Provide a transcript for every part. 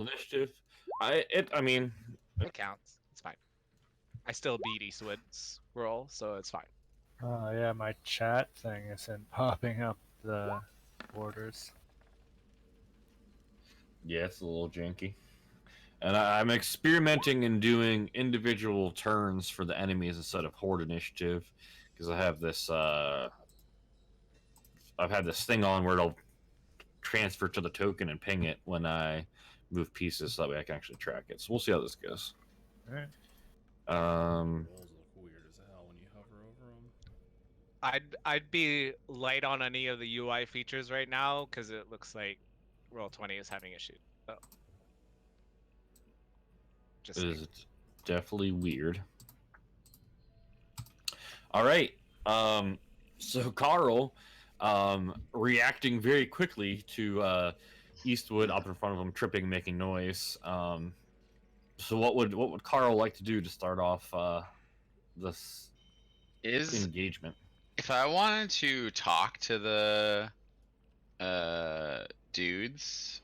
initiative. I mean, It counts. It's fine. I still beat Eastwood's roll, so it's fine. Oh yeah, my chat thing isn't popping up the orders. yeah, it's a little janky. And I'm experimenting in doing individual turns for the enemies instead of horde initiative, because I have this. I've had this thing on where it'll transfer to the token and ping it when I move pieces, so that way I can actually track it. So we'll see how this goes. All right. Rolls look weird as hell when you hover over them. I'd be light on any of the UI features right now because it looks like Roll20 is having issues. So. It is definitely weird. All right. So Carl, reacting very quickly to Eastwood up in front of him, tripping, making noise. So what would Carl like to do to start off this engagement? If I wanted to talk to the dudes,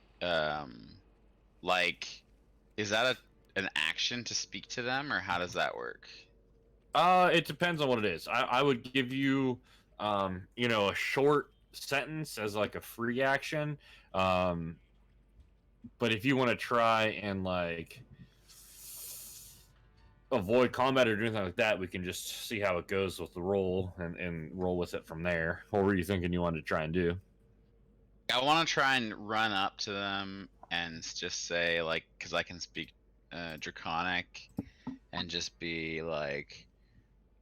like, is that an action to speak to them, or how does that work? It depends on what it is. I would give you, a short sentence as like a free action. But if you want to try and like avoid combat or do anything like that, we can just see how it goes with the roll and roll with it from there. What were you thinking you wanted to try and do? I want to try and run up to them and just say, like, because I can speak Draconic, and just be like,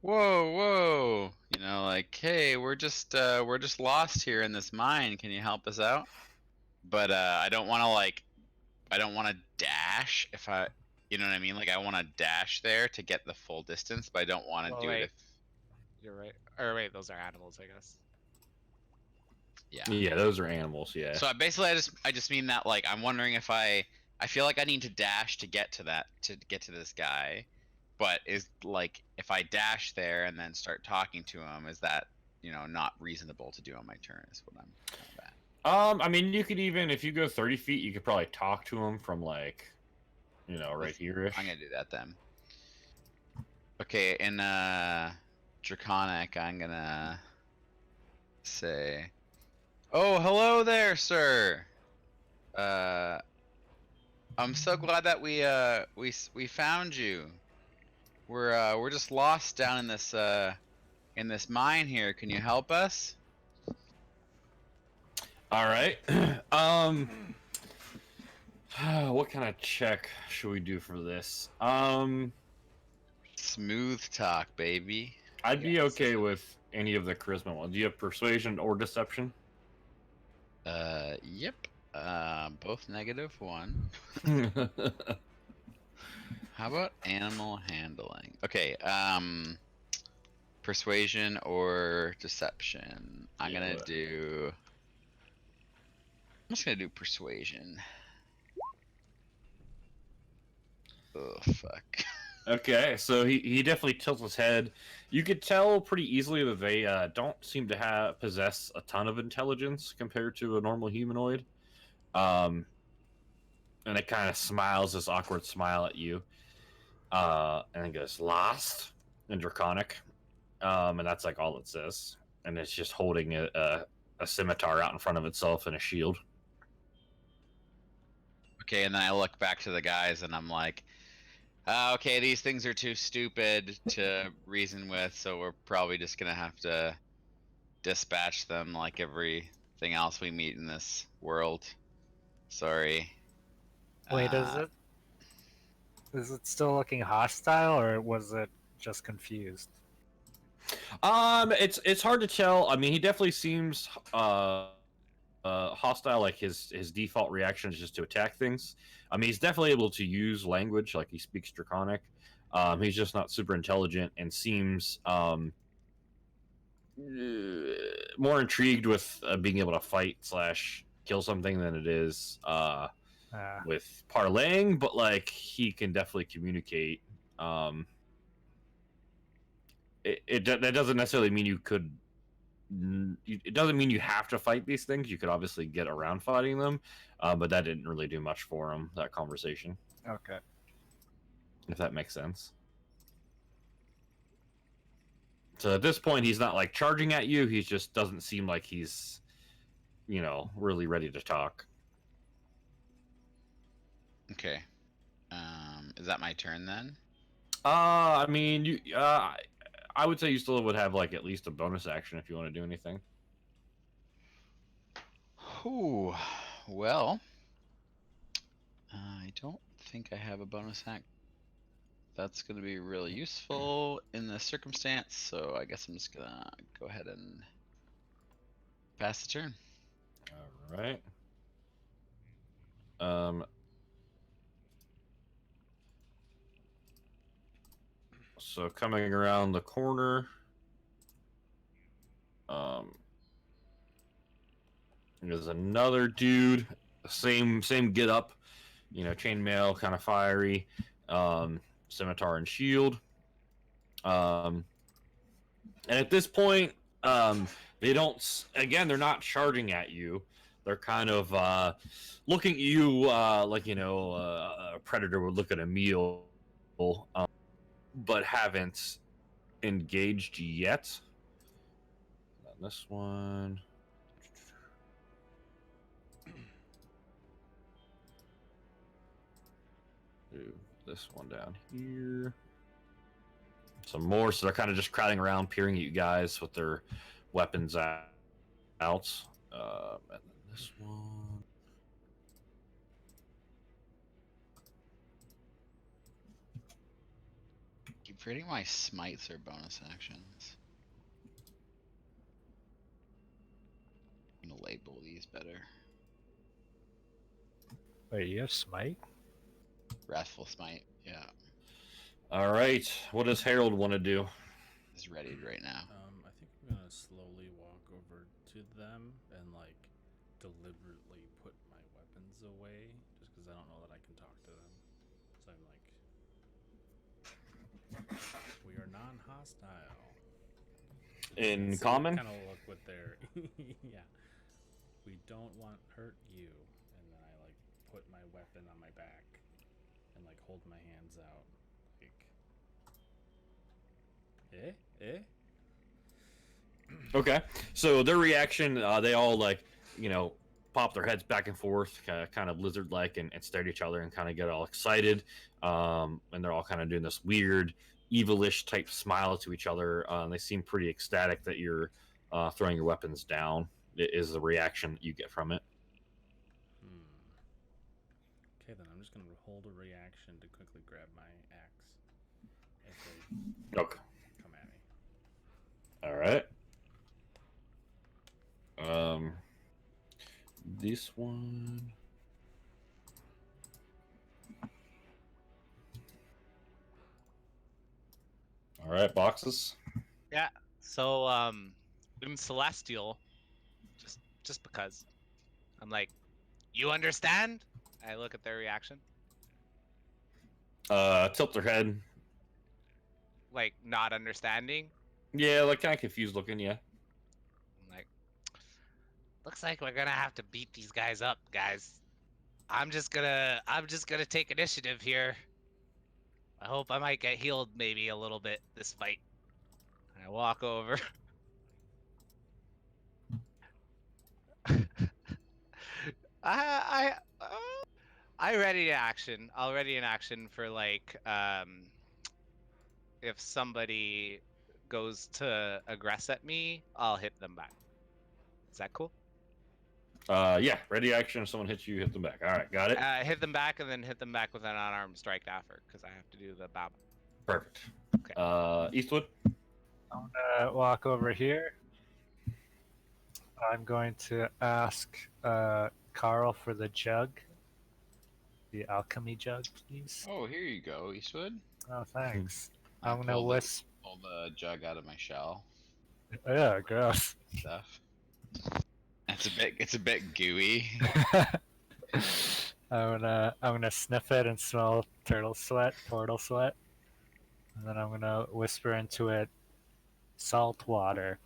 whoa, like, hey, we're just lost here in this mine. Can you help us out? But I don't want to dash if I, you know what I mean? Like, I want to dash there to get the full distance, but I don't want to do it if... You're right. Or wait, those are animals, I guess. Yeah, those are animals, yeah. So basically I just mean that, like, I'm wondering if I feel like I need to dash to get to this guy, but is, like, if I dash there and then start talking to him, is that, not reasonable to do on my turn, is what I'm kind of at. I mean, you could even, if you go 30 feet, you could probably talk to him from, like, right here-ish. I'm gonna do that then. Okay, in Draconic, I'm gonna say, oh, hello there, sir. I'm so glad that we found you. We're just lost down in this mine here. Can you help us? All right. What kind of check should we do for this? Smooth talk, baby. I'd be okay with any of the charisma ones. Do you have persuasion or deception? Yep. Both -1. How about animal handling? Okay, persuasion or deception. I'm just gonna do persuasion. Oh, fuck. Okay, so he definitely tilts his head. You could tell pretty easily that they don't seem to possess a ton of intelligence compared to a normal humanoid. And it kind of smiles this awkward smile at you. And it goes, lost in Draconic. And that's like all it says. And it's just holding a scimitar out in front of itself and a shield. Okay, and then I look back to the guys and I'm like, okay, these things are too stupid to reason with, so we're probably just gonna have to dispatch them like everything else we meet in this world. Sorry. Wait, is it still looking hostile, or was it just confused? It's hard to tell. I mean, he definitely seems hostile. Like his default reaction is just to attack things. I mean, he's definitely able to use language, like he speaks Draconic. He's just not super intelligent and seems more intrigued with being able to fight / kill something than it is with parlaying. But like, he can definitely communicate. That doesn't necessarily mean you could it doesn't mean you have to fight these things. You could obviously get around fighting them, but that didn't really do much for him. That conversation, Okay. if that makes sense. So at this point, he's not like charging at you. He just doesn't seem like he's, really ready to talk. Okay. Is that my turn then? I mean, I would say you still would have like at least a bonus action if you want to do anything. Whew. Well, I don't think I have a bonus act. That's going to be really useful in this circumstance, so I guess I'm just going to go ahead and pass the turn. All right. So coming around the corner, there's another dude, same get up, chainmail, kind of fiery, scimitar and shield. And at this point, they don't. Again, they're not charging at you. They're kind of looking at you like a predator would look at a meal, but haven't engaged yet. And this one. Do this one down here. Some more, so they're kind of just crowding around, peering at you guys with their weapons out. And then this one. Keep forgetting my smites are bonus actions. I'm gonna label these better. Wait, you have smite? Wrathful smite, yeah, All right, what does Harold want to do? is readied right now. I think I'm gonna slowly walk over to them and like deliberately put my weapons away, just because I don't know that I can talk to them. So I'm like, we are non-hostile. In common? Kind of look with their yeah. We don't want hurt you, and then I like put my weapon on my back and like hold my hands out, like, Okay, so their reaction, they all like, pop their heads back and forth, kind of lizard-like, and stare at each other and kind of get all excited. And they're all kind of doing this weird, evilish type smile to each other. They seem pretty ecstatic that you're throwing your weapons down. It is the reaction that you get from it. Okay, then I'm just gonna hold a reaction to quickly grab my axe if they Okay. come at me. All right. This one. All right, boxes. Yeah. So in Celestial, just because I'm like, you understand? I look at their reaction, Tilt their head. like not understanding. Yeah, like kind of confused looking. Yeah. I'm like, looks like we're gonna have to beat these guys up, guys. I'm just gonna take initiative here. I hope I might get healed maybe a little bit this fight. I walk over. I ready in action. I'll ready in action for like if somebody goes to aggress at me, I'll hit them back. Is that cool? Yeah. Ready action. If someone hits you, hit them back. All right, got it. Hit them back and then hit them back with an unarmed strike after because I have to do the baba. Perfect. Okay. Eastwood. I'm gonna walk over here. I'm going to ask Carl for the jug. The alchemy jug, please. Oh, here you go, Eastwood. Oh, thanks. I I'm gonna pulled whisper. pull the jug out of my shell. Yeah, gross. Stuff. It's a bit gooey. I'm gonna sniff it and smell turtle sweat, portal sweat, and then I'm gonna whisper into it, salt water.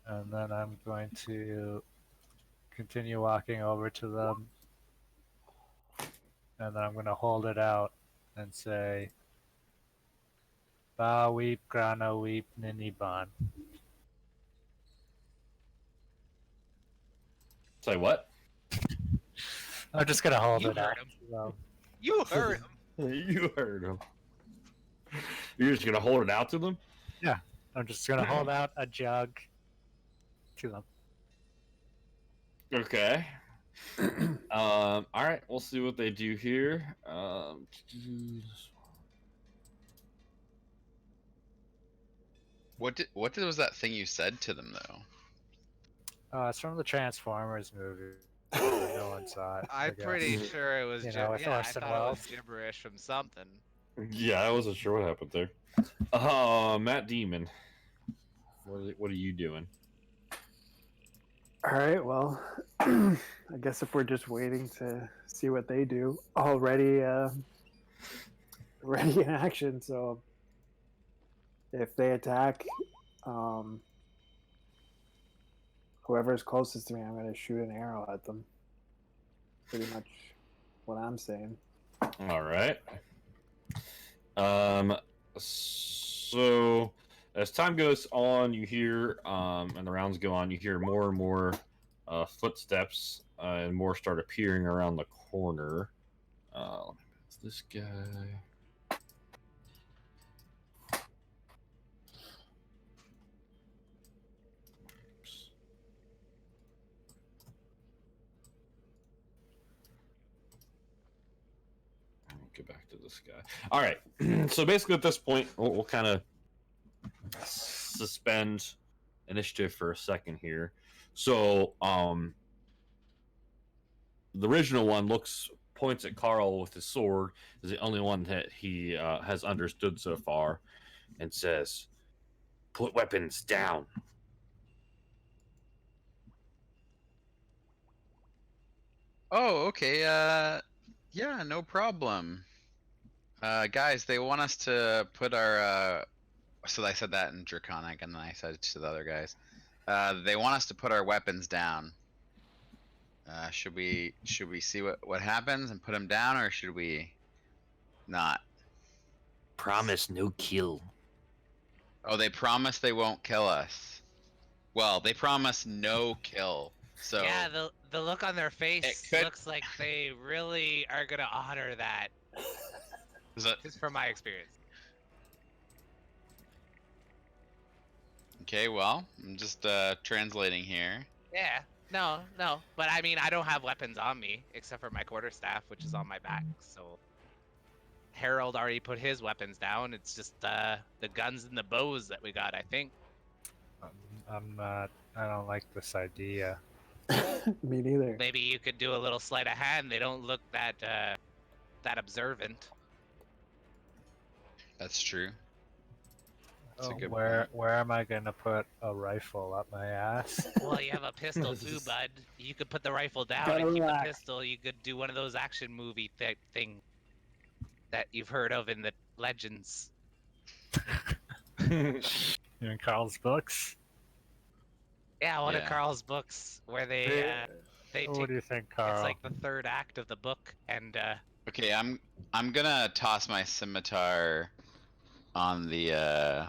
and then I'm going to continue walking over to them, and then I'm going to hold it out and say, Ba weep, grana weep, niniban. Say what? I'm just going to hold You it heard out. him. to them. You heard him. You heard him. You're just gonna hold it out to them? I'm just going to hold out a jug to them. Okay. All right. We'll see what they do here. What was that thing you said to them though? It's from the Transformers movie. No one saw it. I I'm guess. pretty sure it was. You know, with I Orson thought it was Welles. gibberish from something. Yeah, I wasn't sure what happened there. Matt Demon. What are you doing? All right, well, I guess if we're just waiting to see what they do, already ready in action. So if they attack, whoever's closest to me, I'm going to shoot an arrow at them. Pretty much what I'm saying. All right. So as time goes on, you hear, and the rounds go on, you hear more and more footsteps, and more start appearing around the corner. It's this guy. Oops. I'll get back to this guy. All right. So basically, at this point, we'll kind of suspend initiative for a second here. So, the original one points at Carl with his sword, is the only one that he has understood so far, and says, "Put weapons down." Oh, okay. Yeah, no problem. Guys, they want us to put our. So I said that in Draconic, and then I said it to the other guys. They want us to put our weapons down. Should we see what happens and put them down, or should we not? Promise no kill. Oh, they promise they won't kill us. Well, they promise no kill. So Yeah, the look on their face could- looks like they really are gonna honor that. is that Just from my experience. okay? Well, I'm just translating here. Yeah. No. But I mean, I don't have weapons on me except for my quarterstaff, which is on my back. So Harold already put his weapons down. It's just the guns and the bows that we got, I think. I'm not. I don't like this idea. Me neither. Maybe you could do a little sleight of hand. They don't look that observant. That's true. That's a good Where am I gonna put a rifle up my ass? Well, you have a pistol too, bud. You could put the rifle down Gotta and keep relax. the pistol. You could do one of those action movie thing that you've heard of in the legends. In Carl's books? Yeah, one of Yeah. Carl's books where they What take. do you think, Carl? It's like the third act of the book, and Okay, I'm gonna toss my scimitar on the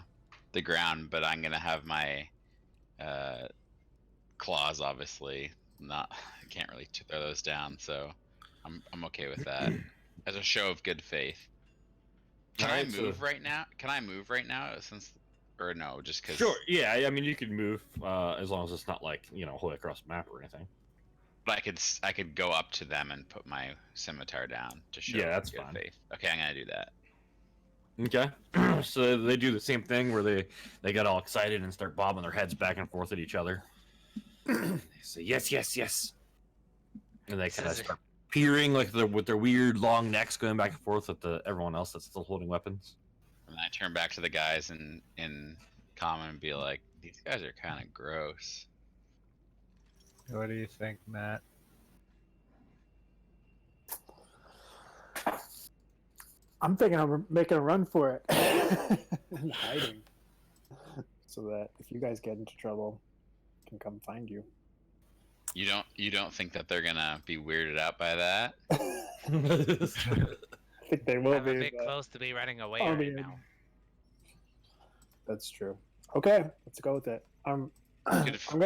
ground, but I'm gonna have my claws obviously not. I can't really throw those down, so I'm okay with that as a show of good faith. Can I Alright, so- move right now? Can I move right now? Since or no, just because. Sure. Yeah. I mean, you can move as long as it's not like wholly across the map or anything. But I could go up to them and put my scimitar down to show Yeah, that's good fine. faith. Okay, I'm gonna do that. Okay. So they do the same thing where they get all excited and start bobbing their heads back and forth at each other. They say yes, yes, yes, and they kind of Scissor. start peering like with their weird long necks going back and forth at everyone else that's still holding weapons. And I turn back to the guys in common and be like, these guys are kind of gross. What do you think, Matt? I'm thinking I'm making a run for it and hiding, so that if you guys get into trouble, can come find you. You don't think that they're gonna be weirded out by that? I think they will I'm be. a bit but close to be running away I'll right be now. That's true. Okay, let's go with it. I'm could- I'm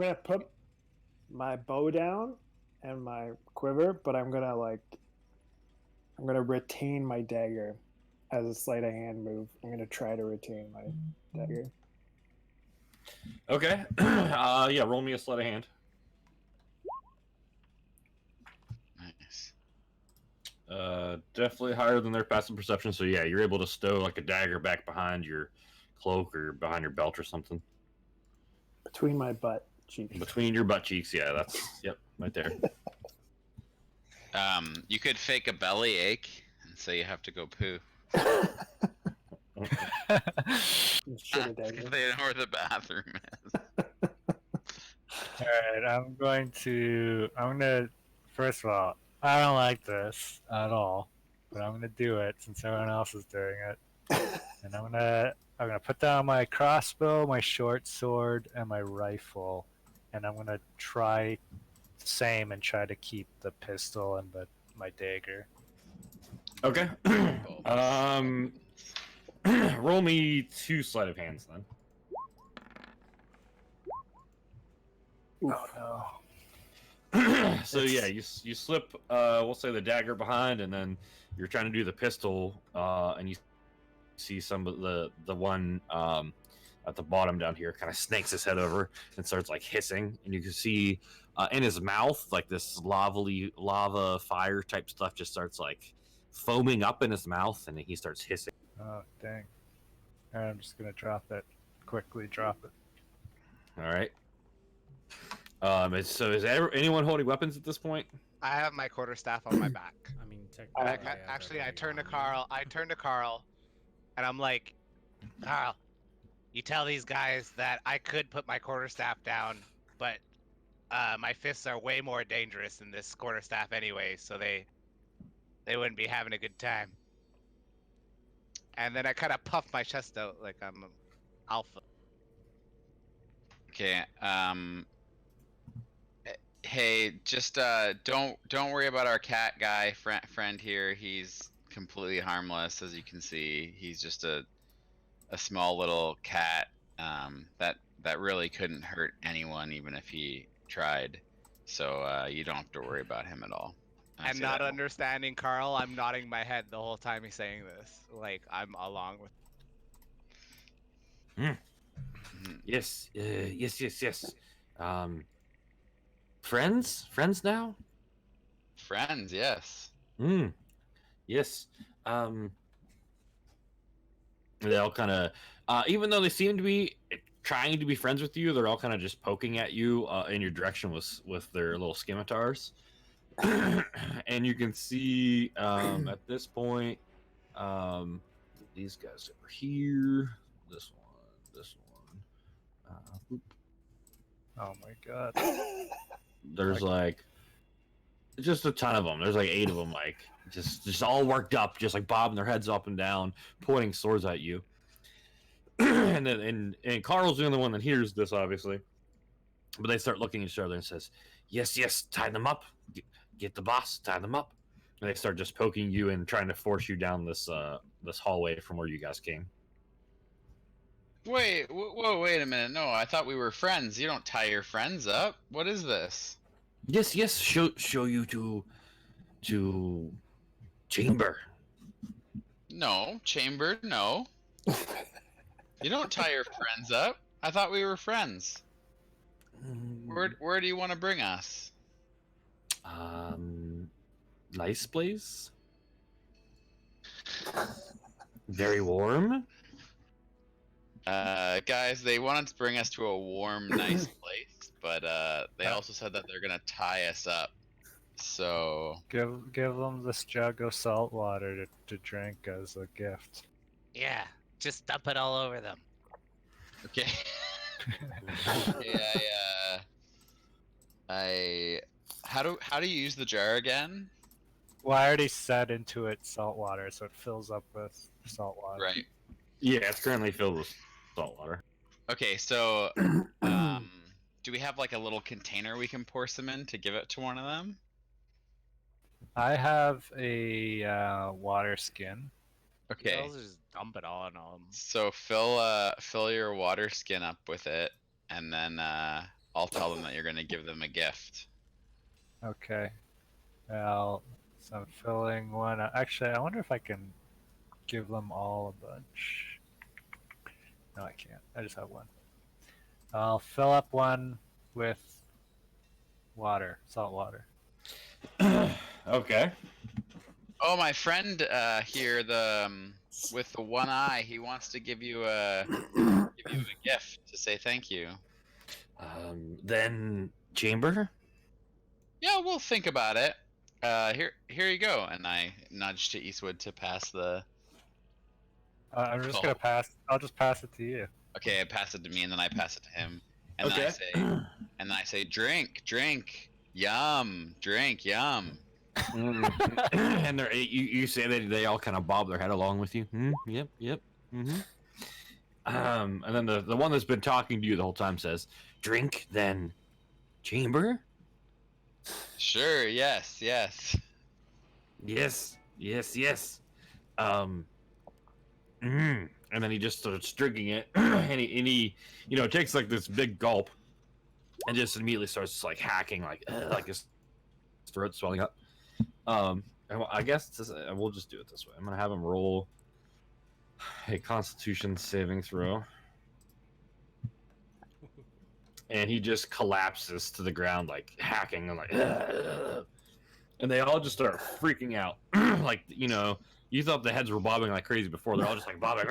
gonna put my bow down and my quiver, but I'm gonna retain my dagger as a sleight of hand move. I'm gonna try to retain my dagger. Okay. Yeah, roll me a sleight of hand. Nice. Definitely higher than their passive perception. So yeah, you're able to stow like a dagger back behind your cloak or behind your belt or something. Between my butt cheeks. Between your butt cheeks. Yeah, that's yep, right there. You could fake a belly ache and say you have to go poo. Shit a dagger. If they know where the bathroom is. Alright, I'm gonna first of all, I don't like this at all, but I'm gonna do it since everyone else is doing it. And I'm gonna put down my crossbow, my short sword, and my rifle, and I'm gonna try same and try to keep the pistol and my dagger. Okay. Roll me 2 sleight of hands then. Oh no. So yeah, you slip we'll say the dagger behind, and then you're trying to do the pistol, and you see some of the one at the bottom down here kind of snakes his head over and starts like hissing, and you can see in his mouth like this lava fire type stuff just starts like foaming up in his mouth, and he starts hissing. Oh dang. Alright, I'm just gonna quickly drop it. All right. So is anyone holding weapons at this point? I have my quarterstaff on my back. I mean, technically, I, I have actually, I everything turn to on me. Carl. I turn to Carl, and I'm like, Carl, you tell these guys that I could put my quarterstaff down, but my fists are way more dangerous than this quarterstaff anyway, so they wouldn't be having a good time. And then I kind of puff my chest out like I'm alpha. Okay. Hey, just don't worry about our cat guy friend here. He's completely harmless, as you can see. He's just a small little cat that really couldn't hurt anyone, even if he tried. So you don't have to worry about him at all. And not understanding Carl, I'm nodding my head the whole time he's saying this, like I'm along with. Yes, yes. Friends now. Friends, yes. Yes. They all kind of, even though they seem to be trying to be friends with you, they're all kind of just poking at you in your direction with their little scimitars. And you can see at this point, these guys over here, this one. Oh my god. There's like just a ton of them. There's like 8 of them, like just all worked up, just like bobbing their heads up and down, pointing swords at you. And then and Carl's the only one that hears this, obviously. But they start looking at each other and says, "Yes, tie them up. Get the boss, tie them up." And they start just poking you and trying to force you down this this hallway from where you guys came. Wait, whoa, wait a minute. No, I thought we were friends. You don't tie your friends up. What is this? Yes, show you to chamber. No, chamber, no. You don't tie your friends up. I thought we were friends. Where do you want to bring us? Nice place. Very warm. Guys, they wanted to bring us to a warm, nice place, but they also said that they're gonna tie us up. So Give them this jug of salt water to drink as a gift. Yeah, just dump it all over them. okay. How do you use the jar again? Well, I already set into it salt water, so it fills up with salt water. Right. Yeah, it's currently filled with salt water. Okay, so do we have like a little container we can pour some in to give it to one of them? I have a water skin. Okay. I'll just dump it on them. So fill your water skin up with it, and then I'll tell them that you're gonna give them a gift. Okay. Well, so I'm filling one. Actually, I wonder if I can give them all a bunch. No, I can't. I just have one. I'll fill up one with water, salt water. Okay. Oh, my friend here, with the one eye, he wants to give you a gift to say thank you. Then chamber. Yeah, we'll think about it. Here you go. And I nudge to Eastwood to pass the. I'm just gonna Oh. pass. I'll just pass it to you. Okay, I pass it to me, and then I pass it to him, and then I say, drink, yum, drink, yum. And you say that they all kind of bob their head along with you. Yep. Mm-hmm. And then the one that's been talking to you the whole time says, "Drink, then chamber." Sure. Yes. Yes. And then he just starts drinking it, and he takes like this big gulp, and just immediately starts like hacking, like his throat swelling up. And I guess we'll just do it this way. I'm gonna have him roll a Constitution saving throw, and he just collapses to the ground, like hacking and like, and they all just start freaking out, like You thought the heads were bobbing like crazy before. They're all just like bobbing.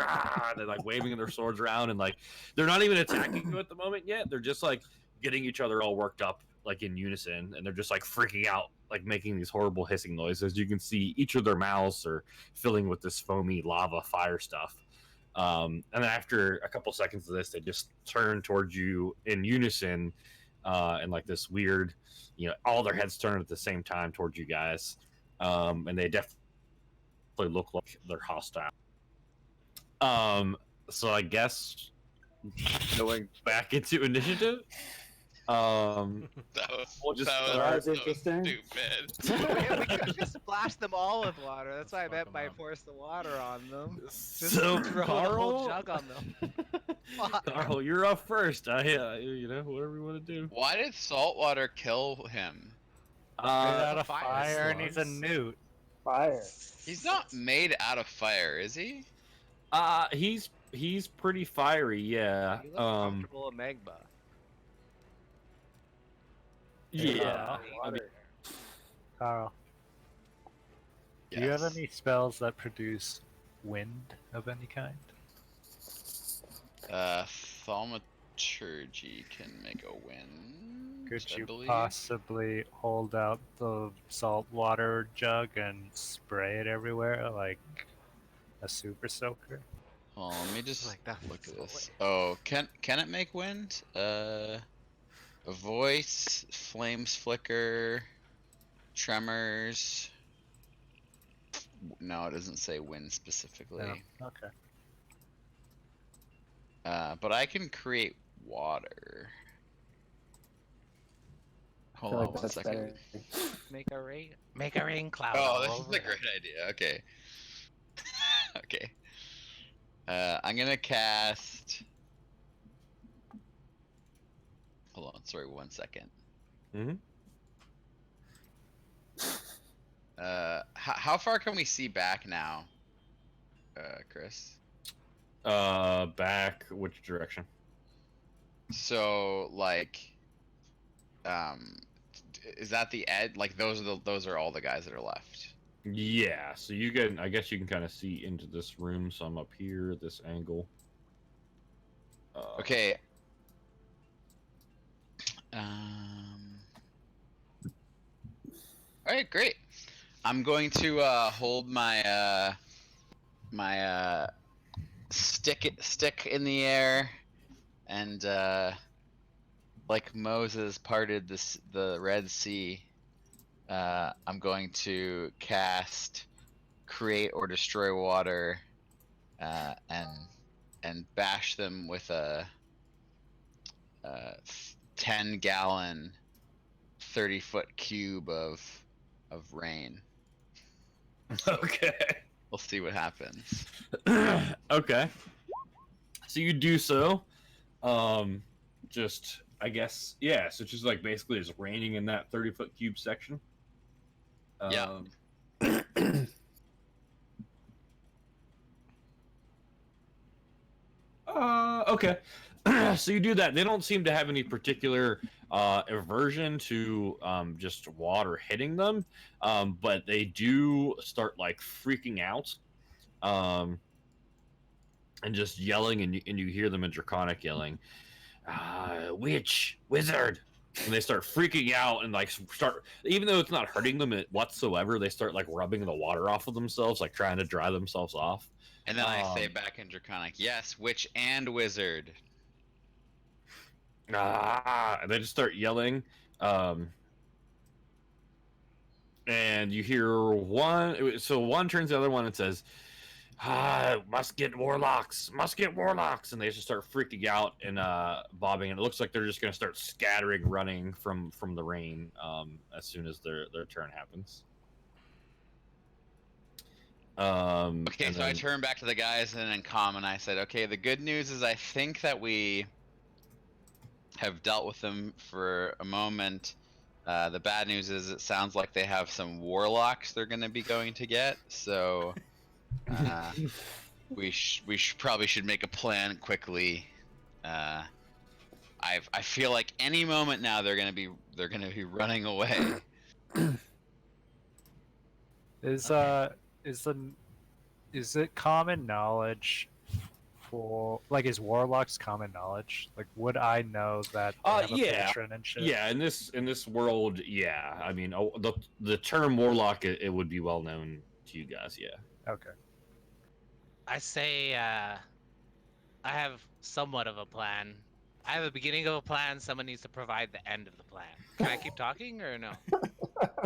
They're like waving their swords around, and like they're not even attacking you at the moment yet. They're just like getting each other all worked up, like in unison, and they're just like freaking out, like making these horrible hissing noises. You can see each of their mouths are filling with this foamy lava fire stuff. And then after a couple seconds of this, they just turn towards you in unison, and like this weird, all their heads turn at the same time towards you guys, and they definitely look like they're hostile. So I guess going back into initiative. That was interesting. Stupid. We could just splash them all with water. That's what I meant by force the water on them. Just So throw the whole jug on them. Carl, you're up first. Whatever you want to do. Why did saltwater kill him? Made out of fire fire, and he's a slugs. newt. Fire. He's not made out of fire, is he? He's pretty fiery, yeah. You look comfortable in Magma. Yeah. Carl, do you have any spells that produce wind of any kind? Thaumaturgy can make a wind. Could I you believe. possibly hold out the salt water jug and spray it everywhere like a super soaker? Oh, let me just Like that. look at this. Oh, can it make wind? A voice, flames flicker, tremors. No, it doesn't say wind specifically. No. Okay. But I can create water. Hold on one second. Make a rain cloud. Oh, all this is over a them. great idea. Okay. Okay. I'm gonna cast. Hold on, sorry, 1 second. Mm-hmm. How far can we see back now, Chris? Back which direction? So like, is that the edge? Like those are all the guys that are left. Yeah. So I guess you can kind of see into this room. So I'm up here, this angle. Okay. All right, great. I'm going to hold my my stick in the air, and like Moses parted the Red Sea, I'm going to cast create or destroy water, and bash them with a 10-gallon, 30-foot cube of rain. Okay. We'll see what happens. Okay. So you do so. Just I guess yeah. So just like basically just raining in that 30-foot cube section. Yeah. Okay. So you do that. They don't seem to have any particular aversion to just water hitting them, but they do start like freaking out, and just yelling, and you hear them in Draconic yelling, "Witch, wizard!" And they start freaking out and like start, even though it's not hurting them whatsoever, they start like rubbing the water off of themselves, like trying to dry themselves off. And then I say back in Draconic, yes, witch and wizard. And they just start yelling, and you hear one. So one turns to the other one and says, must get warlocks, and they just start freaking out and bobbing, and it looks like they're just going to start scattering, running from the rain as soon as their turn happens. Okay, so I turn back to the guys and in common I said, okay, the good news is I think that we have dealt with them for a moment. The bad news is it sounds like they have some warlocks they're going to be going to get, so we probably should make a plan quickly. I feel like any moment now they're going to be running away. Is it common knowledge for, like, is warlocks common knowledge? Like, would I know that they have a Yeah. patron and shit? Yeah, in this world, yeah. I mean, the term warlock, it would be well known to you guys. Yeah. Okay. I say, I have somewhat of a plan. I have a beginning of a plan. Someone needs to provide the end of the plan. Can I keep talking or no?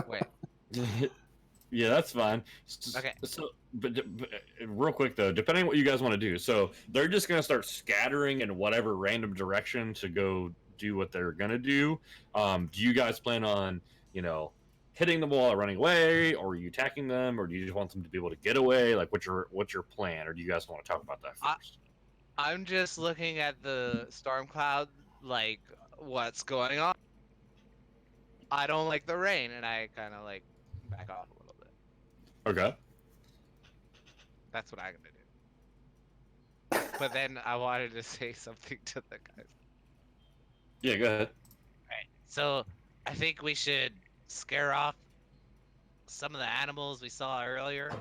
Wait. Yeah, that's fine. Okay. So, but real quick though, depending on what you guys want to do, so they're just gonna start scattering in whatever random direction to go do what they're gonna do. Do you guys plan on, hitting them while running away, or are you attacking them, or do you just want them to be able to get away? Like, what's your plan, or do you guys want to talk about that first? I'm just looking at the storm cloud, like, what's going on? I don't like the rain, and I kind of like back off a little bit. Okay. That's what I'm gonna do. But then I wanted to say something to the guys. Yeah, go ahead. Right. So I think we should scare off some of the animals we saw earlier,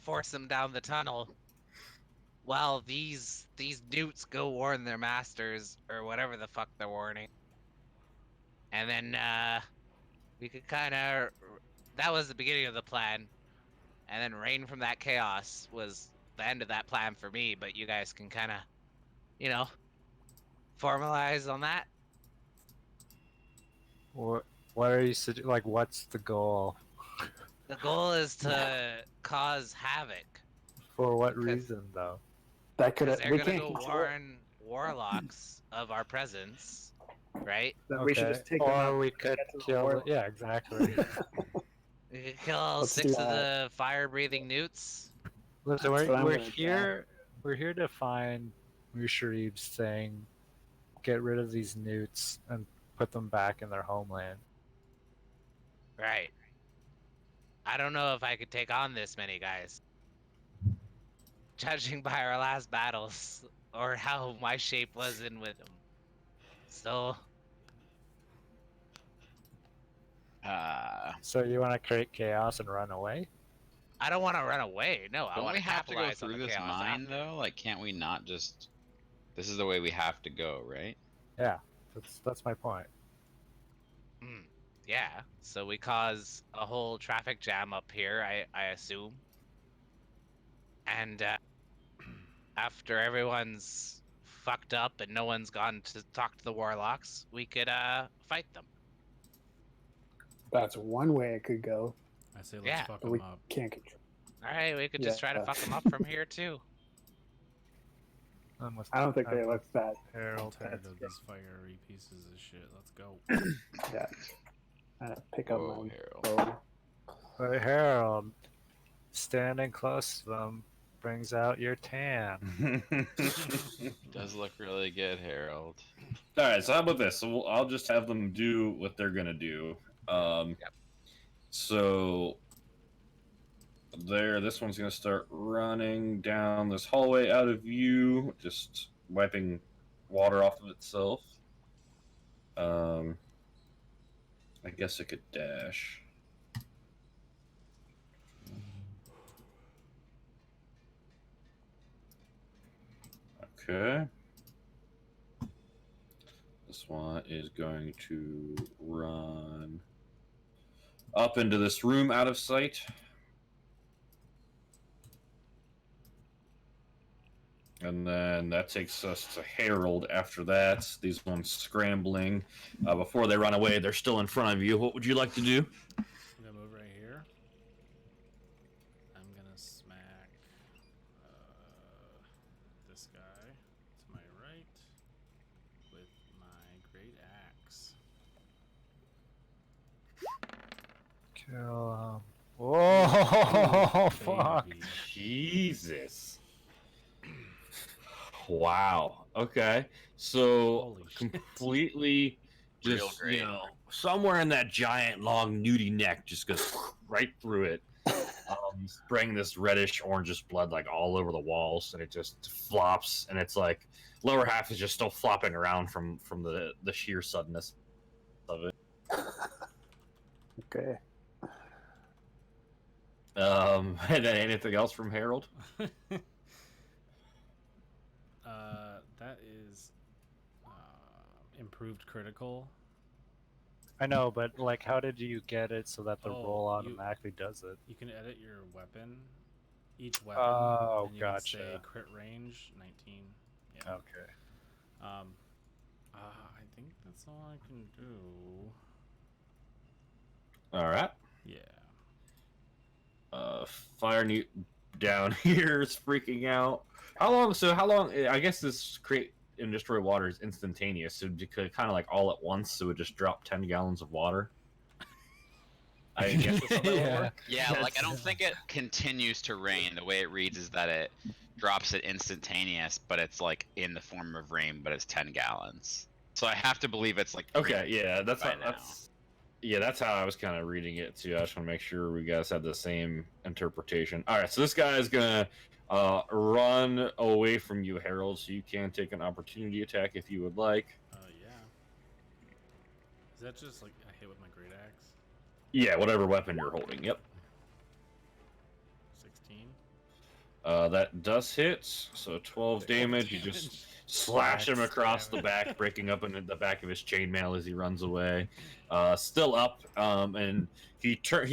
force them down the tunnel, while these newts go warn their masters or whatever the fuck they're warning. And then we could kind of, that was the beginning of the plan, and then rain from that chaos was the end of that plan for me. But you guys can kind of, formalize on that. What are you like? What's the goal? The goal is to cause havoc. For what reason, though? That could Because they're we gonna can't go control it. warn warlocks of our presence, right? Then we should Okay. just take them out Or we and could get to the kill. war. Yeah, exactly. We could kill Let's 6 do of that. the fire-breathing newts. Listen, That's what I'm we're gonna here. We're here to find Musharib's thing, get rid of these newts, and put them back in their homeland. Right. I don't know if I could take on this many guys. Judging by our last battles, or how my shape was in with them. So, So you want to create chaos and run away? I don't want to run away. No, I don't want we to have to go capitalize on through the this chaos mine after. though? Like, can't we not just? This is the way we have to go, right? Yeah, that's my point. Yeah, so we cause a whole traffic jam up here, I assume. And after everyone's fucked up and no one's gone to talk to the warlocks, we could fight them. That's one way it could go. I say let's Yeah. fuck But we them up. can't control. All right, we could just try to Yeah. fuck them up from here too. All right. All right. Or we could I'm with I don't think they I'm look that. Harold. Tired That's of these fiery pieces of shit. Let's go. Yeah. I pick up Whoa, my Harold. bow. But Harold, standing close to them brings out your tan. Does look really good, Harold. All right, so how about this? So I'll just have them do what they're gonna do. Yep. So there, this one's gonna start running down this hallway out of view, just wiping water off of itself. I guess it could dash. Okay. This one is going to run up into this room out of sight. And then that takes us to Harold after that. These ones scrambling. Before they run away, they're still in front of you. What would you like to do? I'm gonna move right here. I'm gonna smack this guy to my right with my great axe. Kill him. Whoa, fuck. Baby. Jesus. Wow. Okay. So Holy shit. completely Real just, great. you know, somewhere in that giant, long, nudie neck just goes right through it. Spraying this reddish, orangish blood like all over the walls, and it just flops, and it's like lower half is just still flopping around from the sheer suddenness of it. Okay. And then anything else from Harold? That is improved critical. I know, but like, how did you get it so that the Oh, roll you- automatically does it? You can edit your weapon, each weapon, Oh, and you can say gotcha. crit range 19. Yeah. Okay. I think that's all I can do. All right. Yeah. Fire Newt down here is freaking out. How long? So how long? I guess this create and destroy water is instantaneous. So kind of like all at once. So it would just drop 10 gallons of water. I guess that's how that would Yeah. work. Yeah, like I don't think it continues to rain. The way it reads is that it drops it instantaneous, but it's like in the form of rain, but it's 10 gallons. So I have to believe it's like Okay, yeah, that's by how, now. that's how I was kind of reading it too. I just want to make sure we guys have the same interpretation. All right, so this guy is gonna run away from you, Harold. So you can take an opportunity attack if you would like. Yeah. Is that just like a hit with my great axe? Yeah, whatever weapon you're holding. Yep. 16. That does hit. So 12 damage. You just slash him across the back, breaking up into the back of his chainmail as he runs away. Still up, and he turns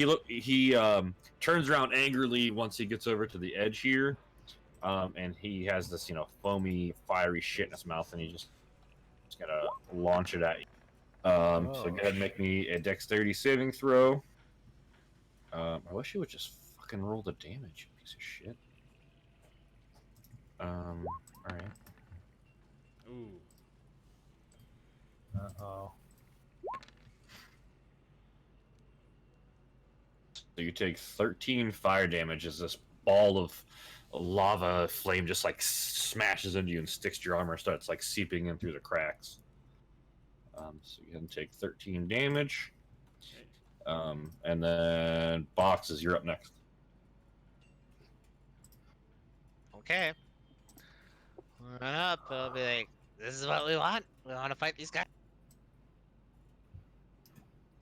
around angrily once he gets over to the edge here, and he has this foamy, fiery shit in his mouth, and he's gonna launch it at you. So go ahead and make me a dexterity saving throw. I wish you would just fucking roll the damage, you piece of shit. All right. Ooh. Uh-oh. So you take 13 fire damage as this ball of lava flame just like smashes into you and sticks to your armor and starts like seeping in through the cracks. So you can take 13 damage. And then Boxes, you're up next. Okay. Run up. I'll be like, this is what we want. We want to fight these guys.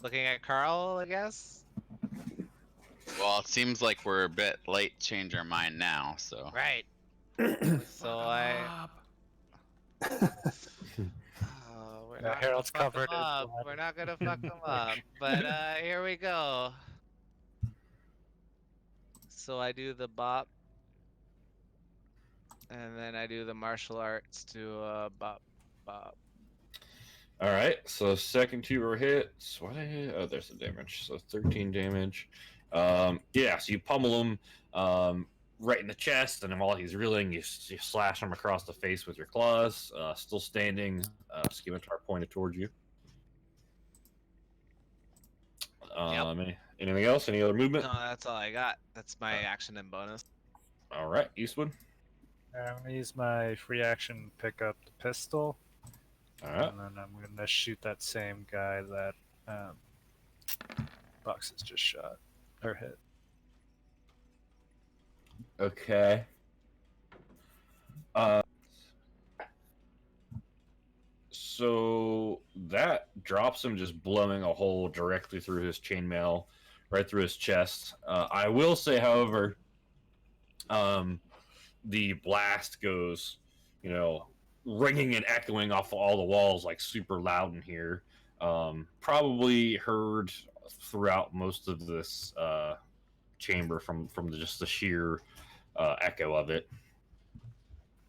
Looking at Carl, I guess. Well, it seems like we're a bit late to change our mind now, so. Right. So I. Oh, we're Yeah, not Harold's gonna fuck covered him in up. blood. We're not gonna fuck him up. But here we go. So I do the bop. And then I do the martial arts to bop, bop. All right, so second two are hits. What I hit? Oh, there's the damage. So 13 damage. Yeah, so you pummel him. right in the chest, and then while he's reeling, you slash him across the face with your claws. Still standing, scimitar pointed towards you. Anything else? Any other movement? No, that's all I got. That's my action and bonus. All right, Eastwood. I'm gonna use my free action, pick up the pistol, All right. and then I'm gonna shoot that same guy that Box has just shot or hit. Okay. So that drops him, just blowing a hole directly through his chainmail, right through his chest. I will say, however, the blast goes, ringing and echoing off all the walls like super loud in here. Probably heard throughout most of this chamber from just the sheer echo of it.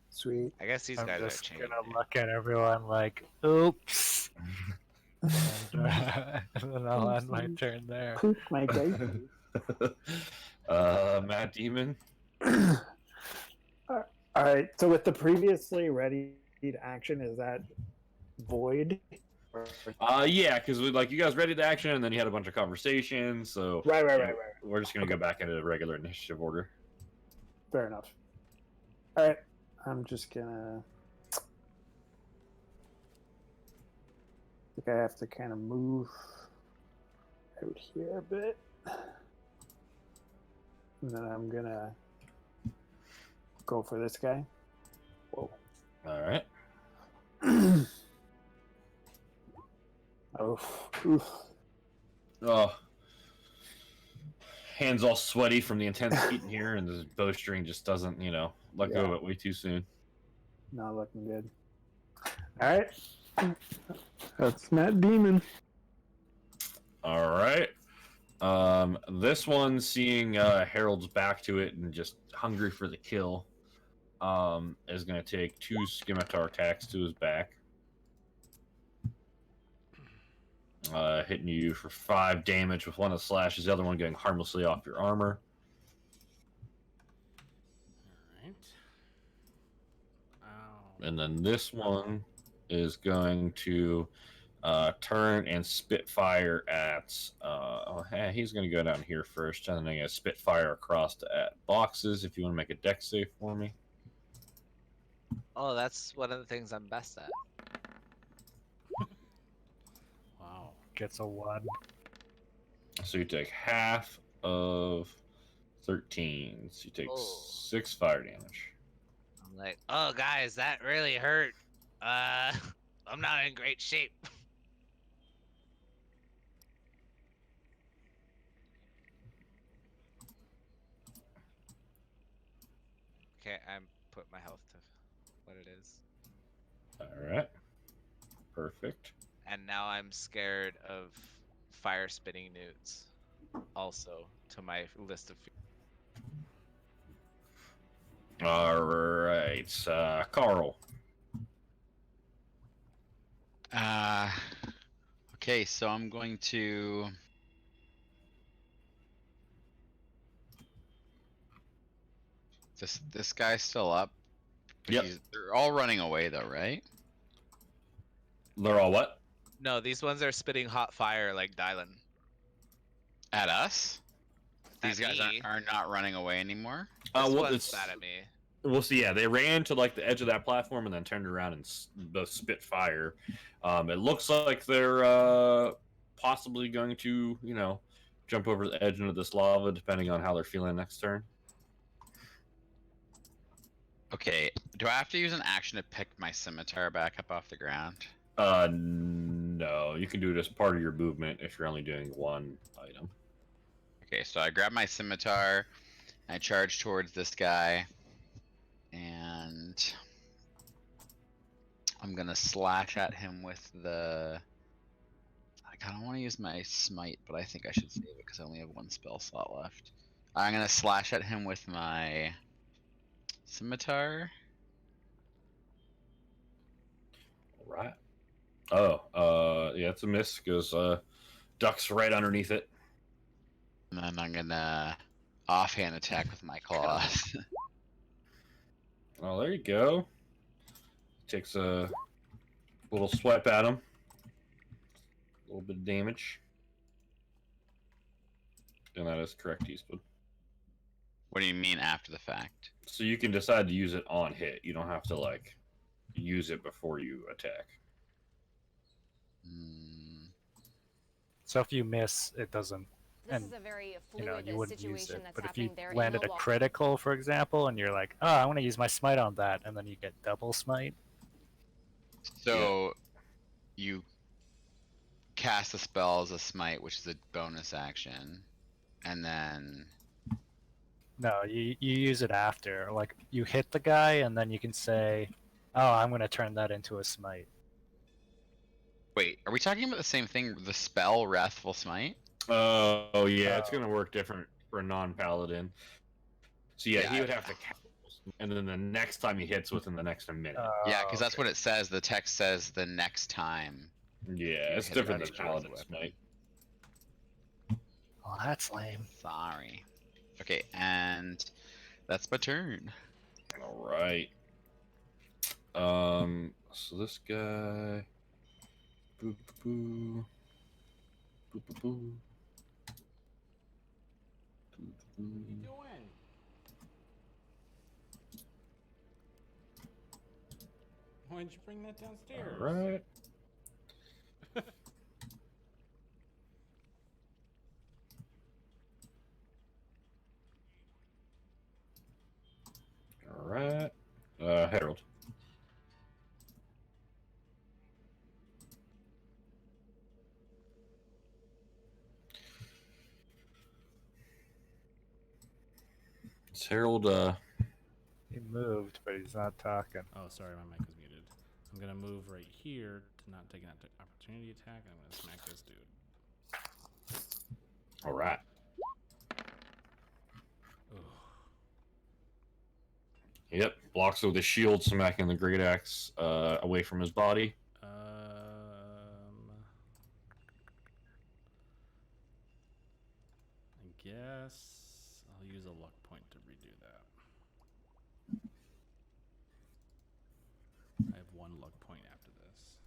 Sweet. I guess these I'm guys are just chained. gonna look at everyone like, oops. and then I'll end my turn there. Poop my dice. Matt Demon. All right. So with the previously ready action, is that void? Yeah, because you guys ready to action, and then you had a bunch of conversations. So Right. we're just gonna go back into the regular initiative order. Fair enough. All right. I'm just gonna. I think I have to kind of move out here a bit, and then I'm gonna go for this guy. Whoa. All right. Oof. Oh, hands all sweaty from the intense heat in here, and the bowstring just doesn't, let go of it way too soon. Not looking good. All right. That's Matt Demon. All right. This one, seeing Harold's back to it and just hungry for the kill, is going to take 2 scimitar attacks to his back. Hitting you for 5 damage with one of the slashes, the other one getting harmlessly off your armor. Alright. Ow. And then this one is going to turn and spit fire at. He's going to go down here first, and then I'm going to spit fire across at boxes. If you want to make a dex save for me. Oh, that's one of the things I'm best at. Wow. Gets a 1. So you take half of 13. So you take Oh. 6 fire damage. I'm like, oh, guys, that really hurt. I'm not in great shape. Okay, I'm put my health to what it is. All right. Perfect. And now I'm scared of fire spitting newts. Also to my list of All right. Carl. Okay, so I'm going to. This guy's still up. But Yep. they're all running away though, right? They're all what? No, these ones are spitting hot fire like Dylan. At us? These At guys me. are not running away anymore. This Well, one's mad at me. We'll see. Yeah, they ran to the edge of that platform and then turned around and both spit fire. It looks like they're possibly going to, jump over the edge into this lava, depending on how they're feeling next turn. Okay, do I have to use an action to pick my scimitar back up off the ground? No, you can do it as part of your movement if you're only doing one item. Okay, so I grab my scimitar, I charge towards this guy, and I'm gonna slash at him with the. I kind of want to use my smite, but I think I should save it because I only have 1 spell slot left. I'm gonna slash at him with my scimitar. All right. Yeah, it's a miss because ducks right underneath it. And then I'm gonna offhand attack with my claws. Oh, there you go. Takes a little swipe at him. A little bit of damage. And that is correct, Eastwood. What do you mean after the fact? So you can decide to use it on hit. You don't have to, like, use it before you attack. Hmm. So if you miss, it doesn't. This And, is a very You fluid wouldn't use situation it. that's But if you happening there. in landed the a law. critical, for example, and you're like, oh, I want to use my smite on that, and then you get double smite. So you cast a spell as a smite, which is a bonus action, and then No, you use it after. Like, you hit the guy, and then you can say, oh, I'm going to turn that into a smite. wait, are we talking about the same thing? The spell Wrathful Smite? Oh, yeah, it's Oh. going to work different for a non-paladin. So yeah, Yeah, he would have to cast, and then the next time he hits within the next minute. Yeah, because that's okay. what it says. The text says the next time. Yeah, you it's hit a different than creature with a paladin weapon. smite. Well, that's lame. Sorry. Okay, and that's my turn. All right. So this guy. Boo boo boo. Boo boo boo. Boo, boo, What are you boo. doing? Why'd you bring that downstairs? All right. All right. Herald. It's Harold. He moved, but he's not talking. Oh, sorry, my mic was muted. I'm gonna move right here to not take an opportunity attack. I'm gonna smack this dude. All right. Ugh. Yep. Blocks with his shield, smacking the great axe away from his body. I guess I'll use a luck point to redo that. I have one luck point after this.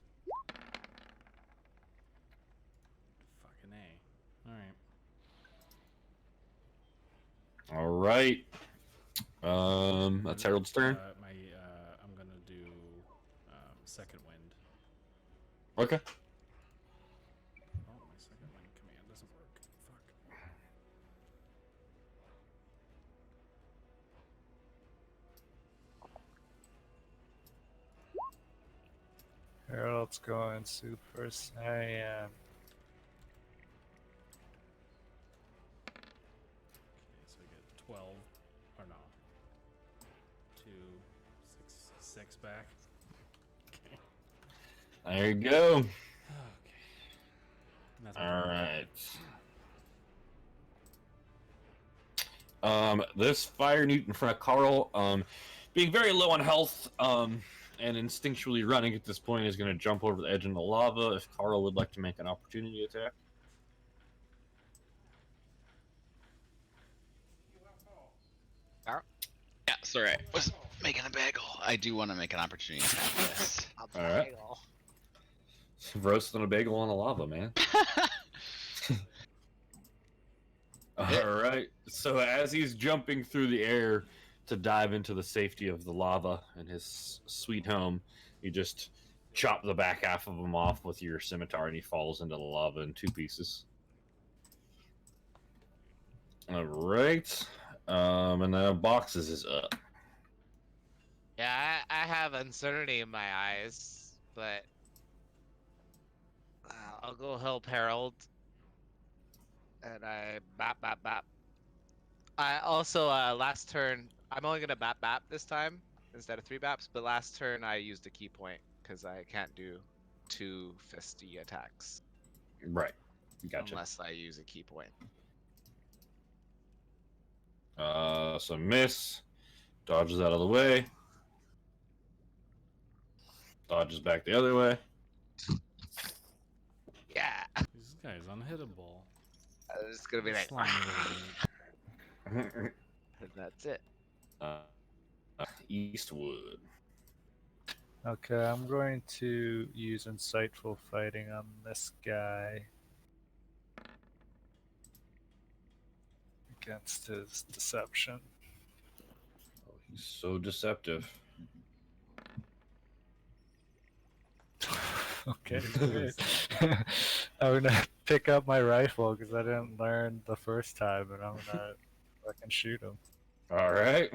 Fucking A. Alright. All right. That's Harold's turn. I'm gonna do second wind. Okay. Oh, my second wind command doesn't work. Fuck. Harold's going Super Saiyan. Okay, so I get 12, or no, 2, 6 back. Okay. There you go. Okay. And that's my All turn. right. This fire newt in front of Carl, being very low on health, and instinctually running at this point, is going to jump over the edge into lava. If Carl would like to make an opportunity attack. Yeah, sorry. I was making a bagel. I do want to make an opportunity attack this. All right. Roasting a bagel on the lava, man. All right. So as he's jumping through the air to dive into the safety of the lava in his sweet home, you just chop the back half of him off with your scimitar, and he falls into the lava in 2 pieces. All right. And now Boxes is up. Yeah, I have uncertainty in my eyes, but I'll go help Harold. And I bap bap bap. I also last turn I'm only gonna bap bap this time instead of 3 baps, but last turn I used a key point because I can't do 2 fisty attacks Right. Gotcha. unless I use a key point. So miss. Dodges out of the way. Dodges back the other way. Yeah, This guy's unhittable. it's gonna be like Slimy little meat. And that's it. uh, Eastwood. Okay, I'm going to use insightful fighting on this guy against his deception. Oh, he's so deceptive. Okay, great. I'm gonna pick up my rifle because I didn't learn the first time, and I'm gonna fucking shoot him. All right.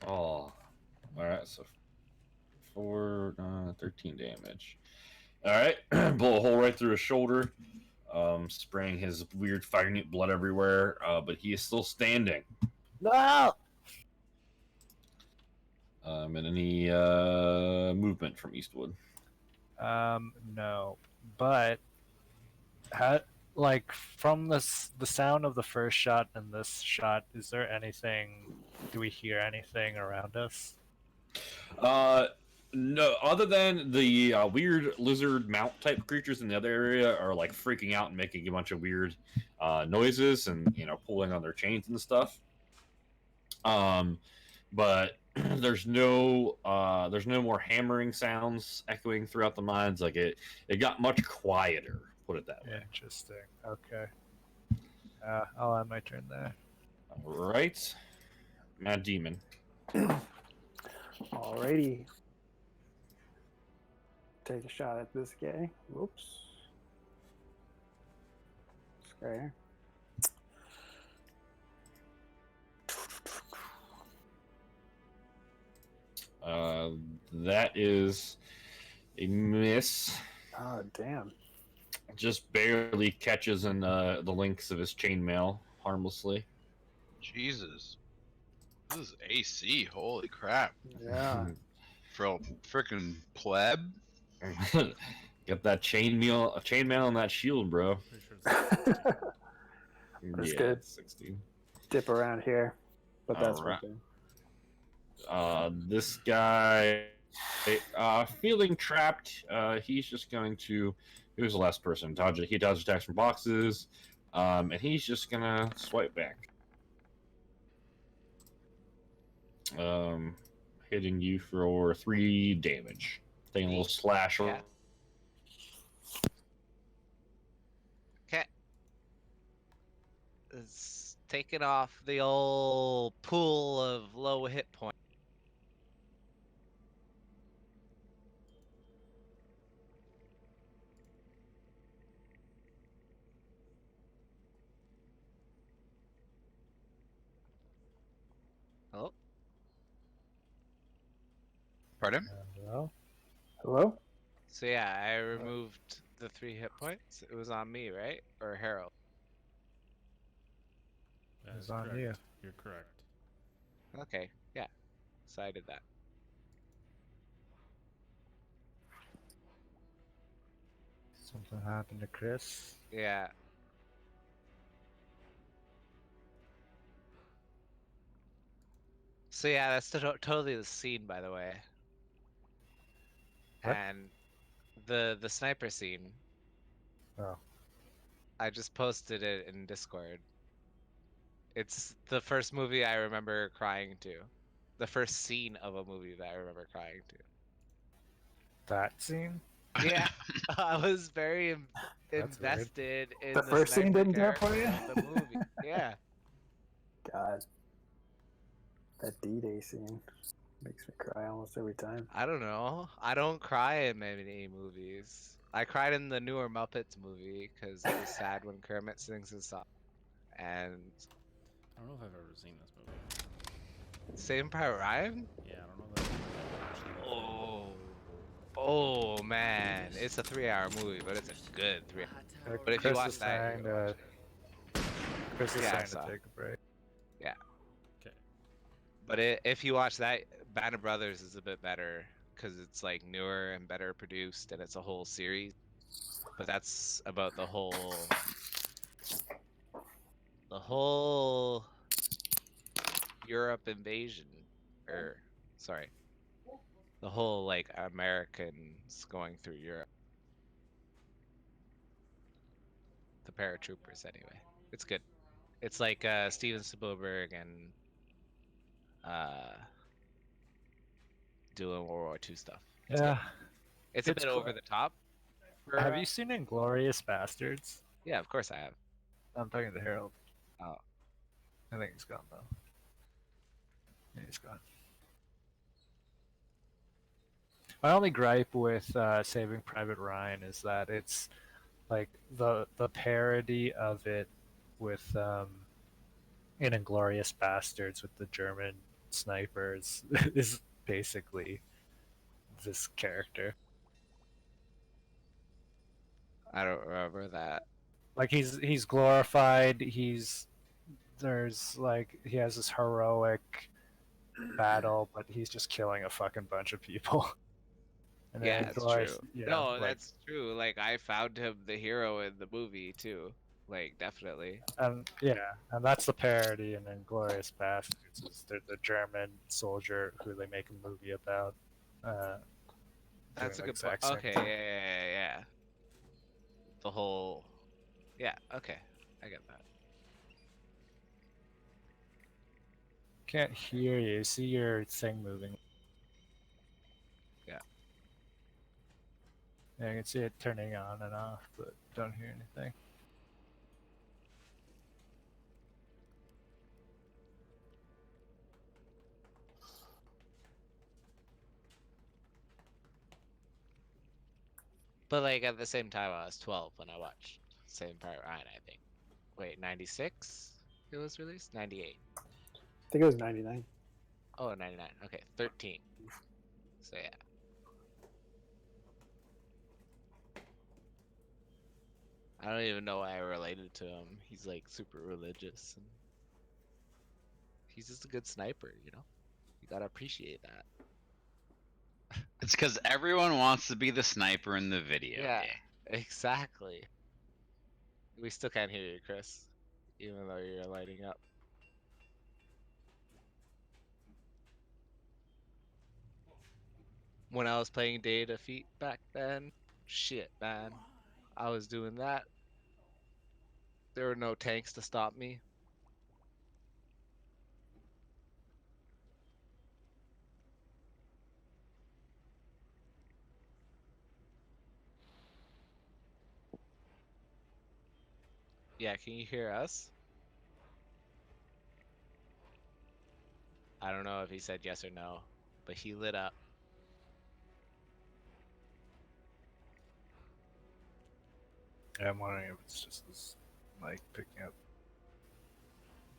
Oh, all right. So 13 damage. All right, blow a hole right through his shoulder, spraying his weird fire newt blood everywhere. But he is still standing. No! And any movement from Eastwood. No, but how, like from the sound of the first shot and this shot, is there anything? Do we hear anything around us? No, other than the weird lizard mount type creatures in the other area are like freaking out and making a bunch of weird noises and pulling on their chains and stuff. But there's no more hammering sounds echoing throughout the mines. Like it got much quieter. Put it that way. Interesting. Okay. I'll end my turn there. All right, Mad Demon. Alrighty. Take a shot at this guy. Whoops. Okay. That is a miss. Oh, damn. Just barely catches in the links of his chainmail harmlessly. Jesus. This is AC. Holy crap. Yeah. For a freaking pleb. Get that chainmail on that shield, bro. Pretty sure it's like 16. That's Yeah, good. 16. Dip around here. But that's Alright. okay. This guy, feeling trapped, he's just going to. He was the last person. He dodge attacks from boxes, and he's just gonna swipe back. Hitting you for 3 damage. Taking a little slash. Yeah. Okay. It's taking off the old pool of low hit points. Oh, Pardon? Well, Hello? so yeah, I removed the 3 hit points. It was on me, right? Or Harold? That It's is on correct. you. You're correct. Okay, yeah. So I did that. something happened to Chris. Yeah. So yeah, that's totally the scene, by the way. What? And the sniper scene, Oh, I just posted it in Discord. It's the first movie I remember crying to. The first scene of a movie that I remember crying to. that scene? Yeah, I was very That's weird. invested in The first scene sniper didn't do it for character you? of the movie. Yeah. God. That D-Day scene makes me cry almost every time. I don't know. I don't cry in many movies. I cried in the newer Muppets movie because it was sad when Kermit sings his song. And I don't know if I've ever seen this movie. Saving Private Ryan? Yeah, I don't know that I've actually watched it. Oh man, it's a 3-hour movie, but it's a good 3. But if you Chris watch is that, saying you're gonna watch to, Chris is Yeah, I saying saw. to take a break. Okay. But if you watch that, Band of Brothers is a bit better because it's like newer and better produced, and it's a whole series. But that's about the whole Europe invasion, or sorry, the whole like Americans going through Europe. the paratroopers anyway. It's good. It's like Steven Spielberg and doing World War II stuff. It's Yeah. good. It's a It's bit cool. over the top. For, Have you seen Inglorious Bastards? Yeah, of course I have. I'm talking to Harold. Oh, I think he's gone though. Yeah, he's gone. My only gripe with Saving Private Ryan is that it's like the parody of it with in Inglorious Bastards with the German snipers is basically this character. I don't remember that. Like he's glorified. He has this heroic battle, but he's just killing a fucking bunch of people. And then Yeah, it's Inglorious, true. yeah, No, like that's true. Like I found him the hero in the movie too. Like definitely. and that's the parody in Inglorious Bastards. Is the German soldier who they make a movie about. That's a Doing the good point. exact same Okay, thing. yeah. The whole. Yeah. Okay, I get that. Can't hear you. See your thing moving. Yeah. Yeah, I can see it turning on and off, but don't hear anything. But like at the same time, I was 12 when I watched Saving Private Ryan. I think. Wait, 96? It was released. 98. I think it was 99. Oh, 99. Okay, 13. So yeah. I don't even know why I related to him. He's like super religious and he's just a good sniper, you know? You gotta appreciate that. It's because everyone wants to be the sniper in the video Yeah, game. exactly. We still can't hear you, Chris. Even though you're lighting up. When I was playing Day of Defeat back then, shit, man. I was doing that. There were no tanks to stop me. Yeah, can you hear us? I don't know if he said yes or no, but he lit up. Yeah, I'm wondering if it's just this mic picking up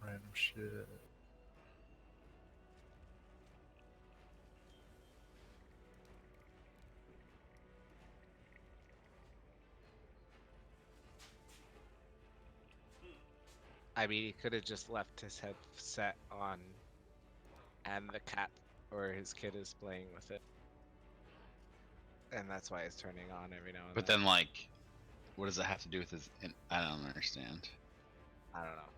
random shit. I mean, he could have just left his headset on and the cat or his kid is playing with it. And that's why it's turning on every now and But then. then, like, what does it have to do with his? I don't understand. I don't know.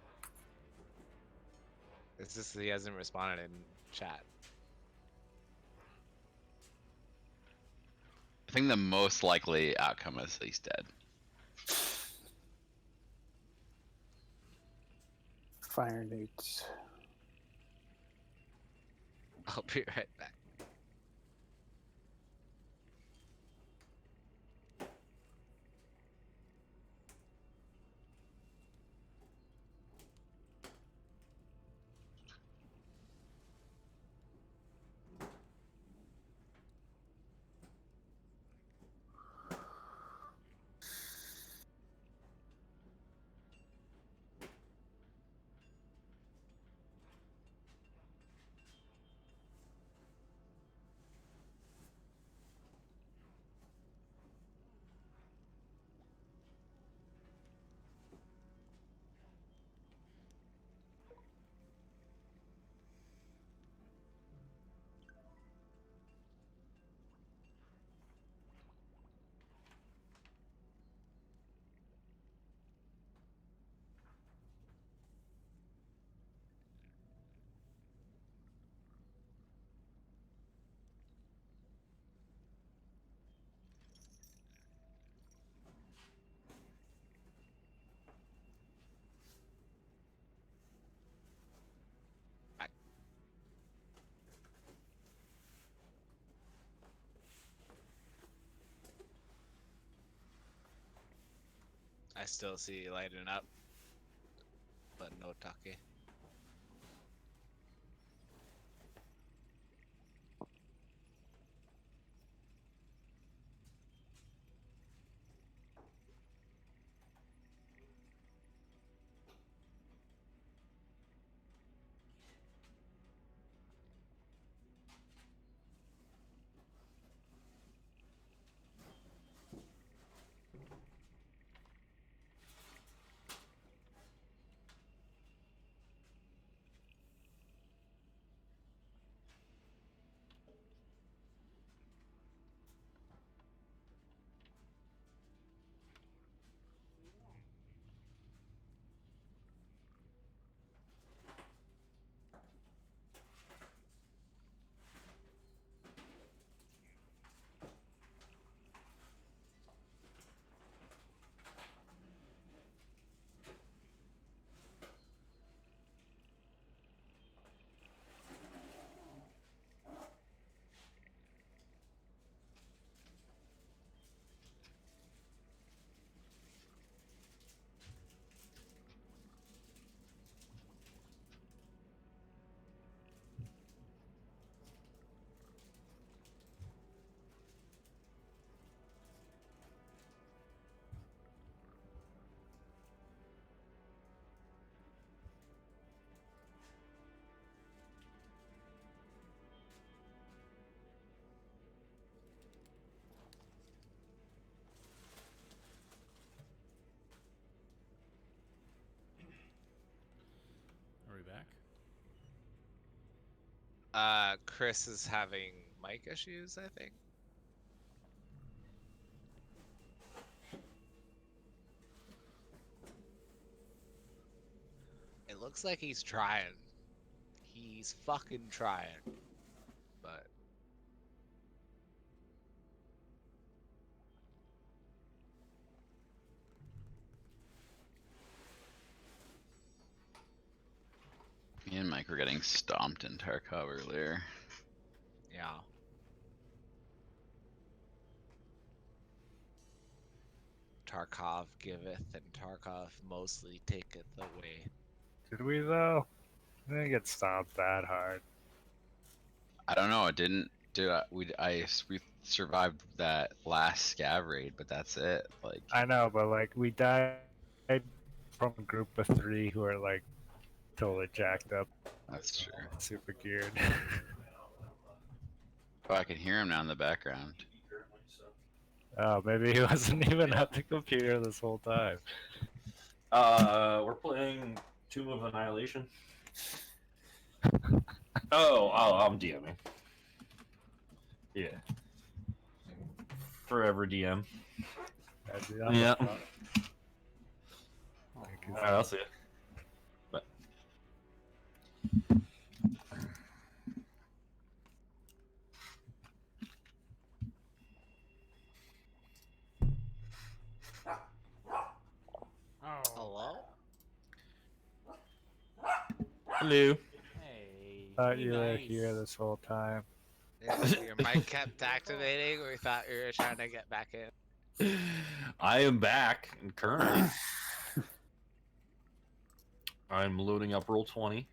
It's just he hasn't responded in chat. I think the most likely outcome is he's dead. Fire newts. I'll be right back. I still see you lighting up, but no Taki. Are we back? Chris is having mic issues, I think. It looks like he's trying. He's fucking trying. But Me and Mike were getting stomped in Tarkov earlier. yeah. Tarkov giveth and Tarkov mostly taketh away. Did we though? I didn't get stomped that hard. I don't know. It didn't do. We survived that last scav raid, but that's it. Like I know, but like we died from a group of 3 who are like totally jacked up, that's true. super geared. Oh, I can hear him now in the background. Oh, maybe he wasn't even at the computer this whole time. We're playing Tomb of Annihilation. Oh, I'm DMing. Yeah. Forever DM. Yeah. Alright, I'll see you. But Oh. Hello? hello. Hey. Thought be you were nice. here this whole time. Yeah, your mic kept activating. We thought you were trying to get back in. I am back, and currently I'm loading up roll 20.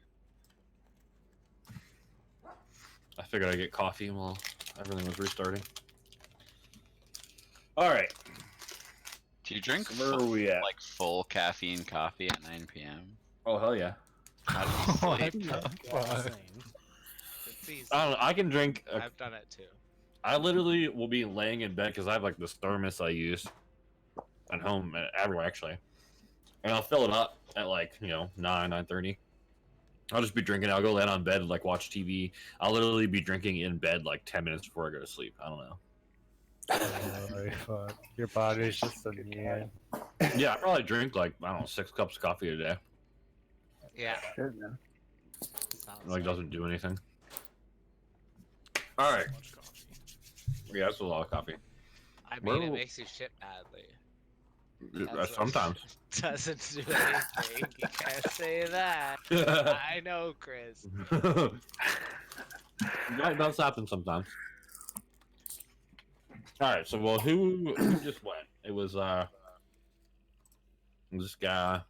I figured I'd get coffee while everything was restarting. All right. Do you drink So where are we at? like full caffeine coffee at 9 p.m.? Oh hell yeah! How do you What sleep? the Yeah, fuck? same. It's easy. I don't know. I can drink. I've done it too. I literally will be laying in bed because I have like this thermos I use at home, everywhere actually, and I'll fill it up at like 9:30. I'll just be drinking. I'll go lay on bed and like watch TV. I'll literally be drinking in bed like 10 minutes before I go to sleep. I don't know. Holy fuck. Your body's just immune. Yeah, I probably drink like I don't know 6 cups of coffee a day. Yeah. Good, man. Sounds It like right. doesn't do anything. All right. So much coffee. Yeah, that's a lot of coffee. I mean, it Where- makes you shit badly. That's what- Sometimes. Doesn't do anything. You can't say that. I know, Chris. That does happen sometimes. All right, so who just went? It was This guy.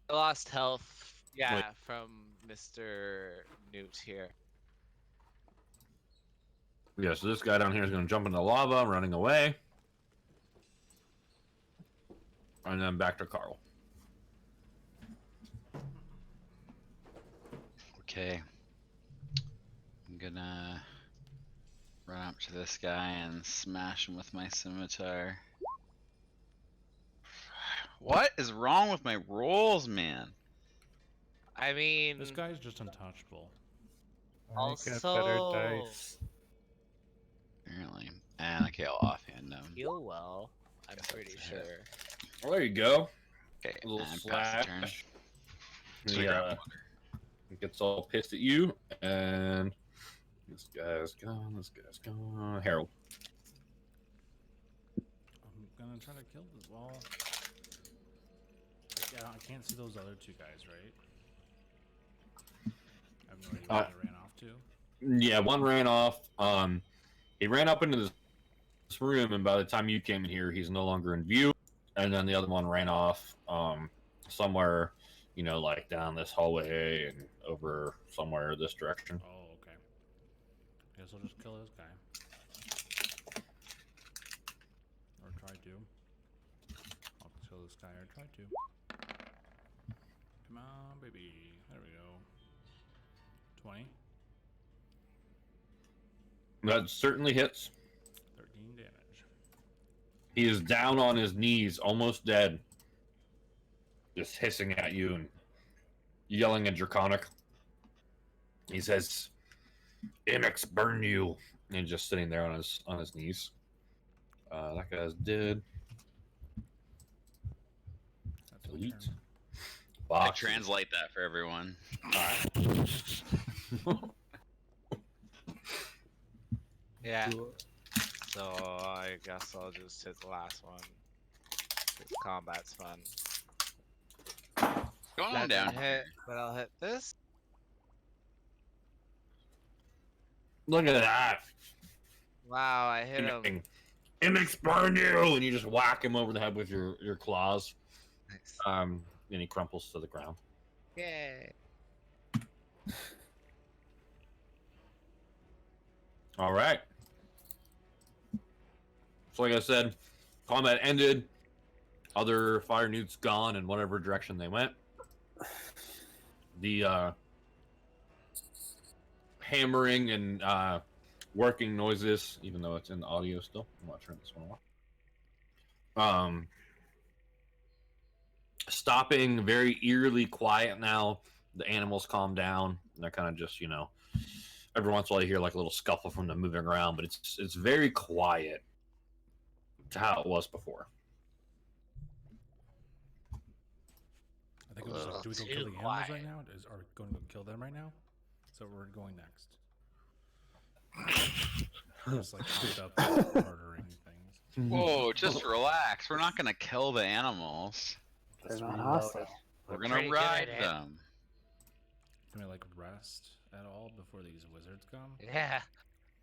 I lost health. Yeah, from Mr. Newt here. Yeah, so this guy down here is going to jump into lava, running away. And then back to Carl. Okay. I'm gonna run up to this guy and smash him with my scimitar. What is wrong with my rolls, man? I mean, This guy's just untouchable. I get better also dice. Apparently. And okay, I'll offhand him. heal well. I'm Guess pretty that's a hit. sure. Well, there you go. Okay, A little and pass the turn. slash. So He, grab he gets all pissed at you, and this guy's gone. This guy's gone. Harold. I'm gonna try to kill this wall. Yeah, I can't see those other two guys, right? I have no idea where they ran off to. Yeah, one ran off. He ran up into this room, and by the time you came in here, he's no longer in view. And then the other one ran off somewhere, like down this hallway and over somewhere this direction. Oh, okay. Guess I'll just kill this guy. Or try to. I'll kill this guy or try to. Come on, baby. There we go. 20. That certainly hits. 13 damage. He is down on his knees, almost dead. Just hissing at you and yelling at Draconic. He says, "Imix, burn you!" And just sitting there on his knees. That guy's dead. That's a Delete. turn. I Box. translate that for everyone. Yeah. So I guess I'll just hit the last one. 'Cause combat's fun. Going That down. didn't hit, but I'll hit this. Look at that. Wow, I hit him. Imix, burn you! And you just whack him over the head with your claws. Nice. And he crumples to the ground. Yay. All right. So, like I said, combat ended. Other fire newts gone in whatever direction they went. The hammering and working noises, even though it's in the audio still. I'm gonna turn this one off. Stopping, very eerily quiet now. The animals calm down. They're kind of just, every once in a while you hear like a little scuffle from them moving around, but it's very quiet to how it was before. I think I'm just like, do we go kill the animals right now? Are going to go kill them right now? So we're going next. Just like hopped up murdering things. Whoa, just relax. We're not gonna kill the animals. They're Just not reload hostile. it. We're Pretty gonna good ride at it. them. Can I like rest at all before these wizards come? Yeah.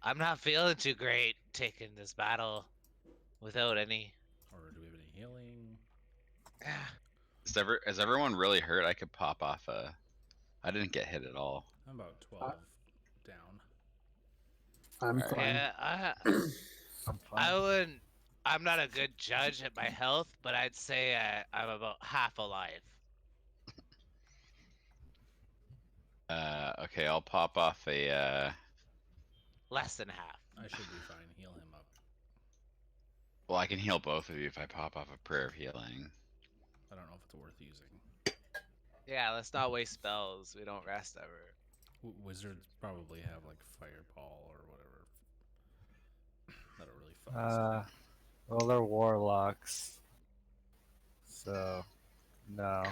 I'm not feeling too great taking this battle without any. Or do we have any healing? Yeah. Is everyone really hurt? I could pop off a. I didn't get hit at all. I'm about 12 down. I'm Alright. fine. Yeah, I'm I fine. wouldn't. I'm not a good judge at my health, but I'd say I'm about half alive. Okay, I'll pop off a. Less than half. I should be fine. Heal him up. Well, I can heal both of you if I pop off a prayer of healing. I don't know if it's worth using. Yeah, let's not waste spells. We don't rest ever. Wizards probably have like fireball or whatever. That'll really fuck us up. Well, they're warlocks. So, no.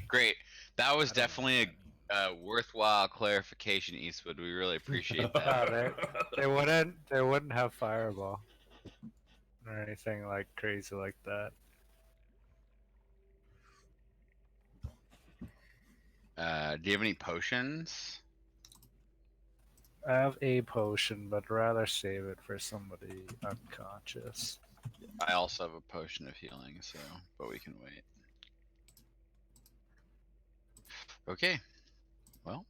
Great. That was I don't know definitely what that means. a worthwhile clarification, Eastwood. We really appreciate that. Yeah, they wouldn't have fireball or anything like crazy like that. Do you have any potions? I have a potion, but rather save it for somebody unconscious. I also have a potion of healing, so but we can wait. Okay. Well.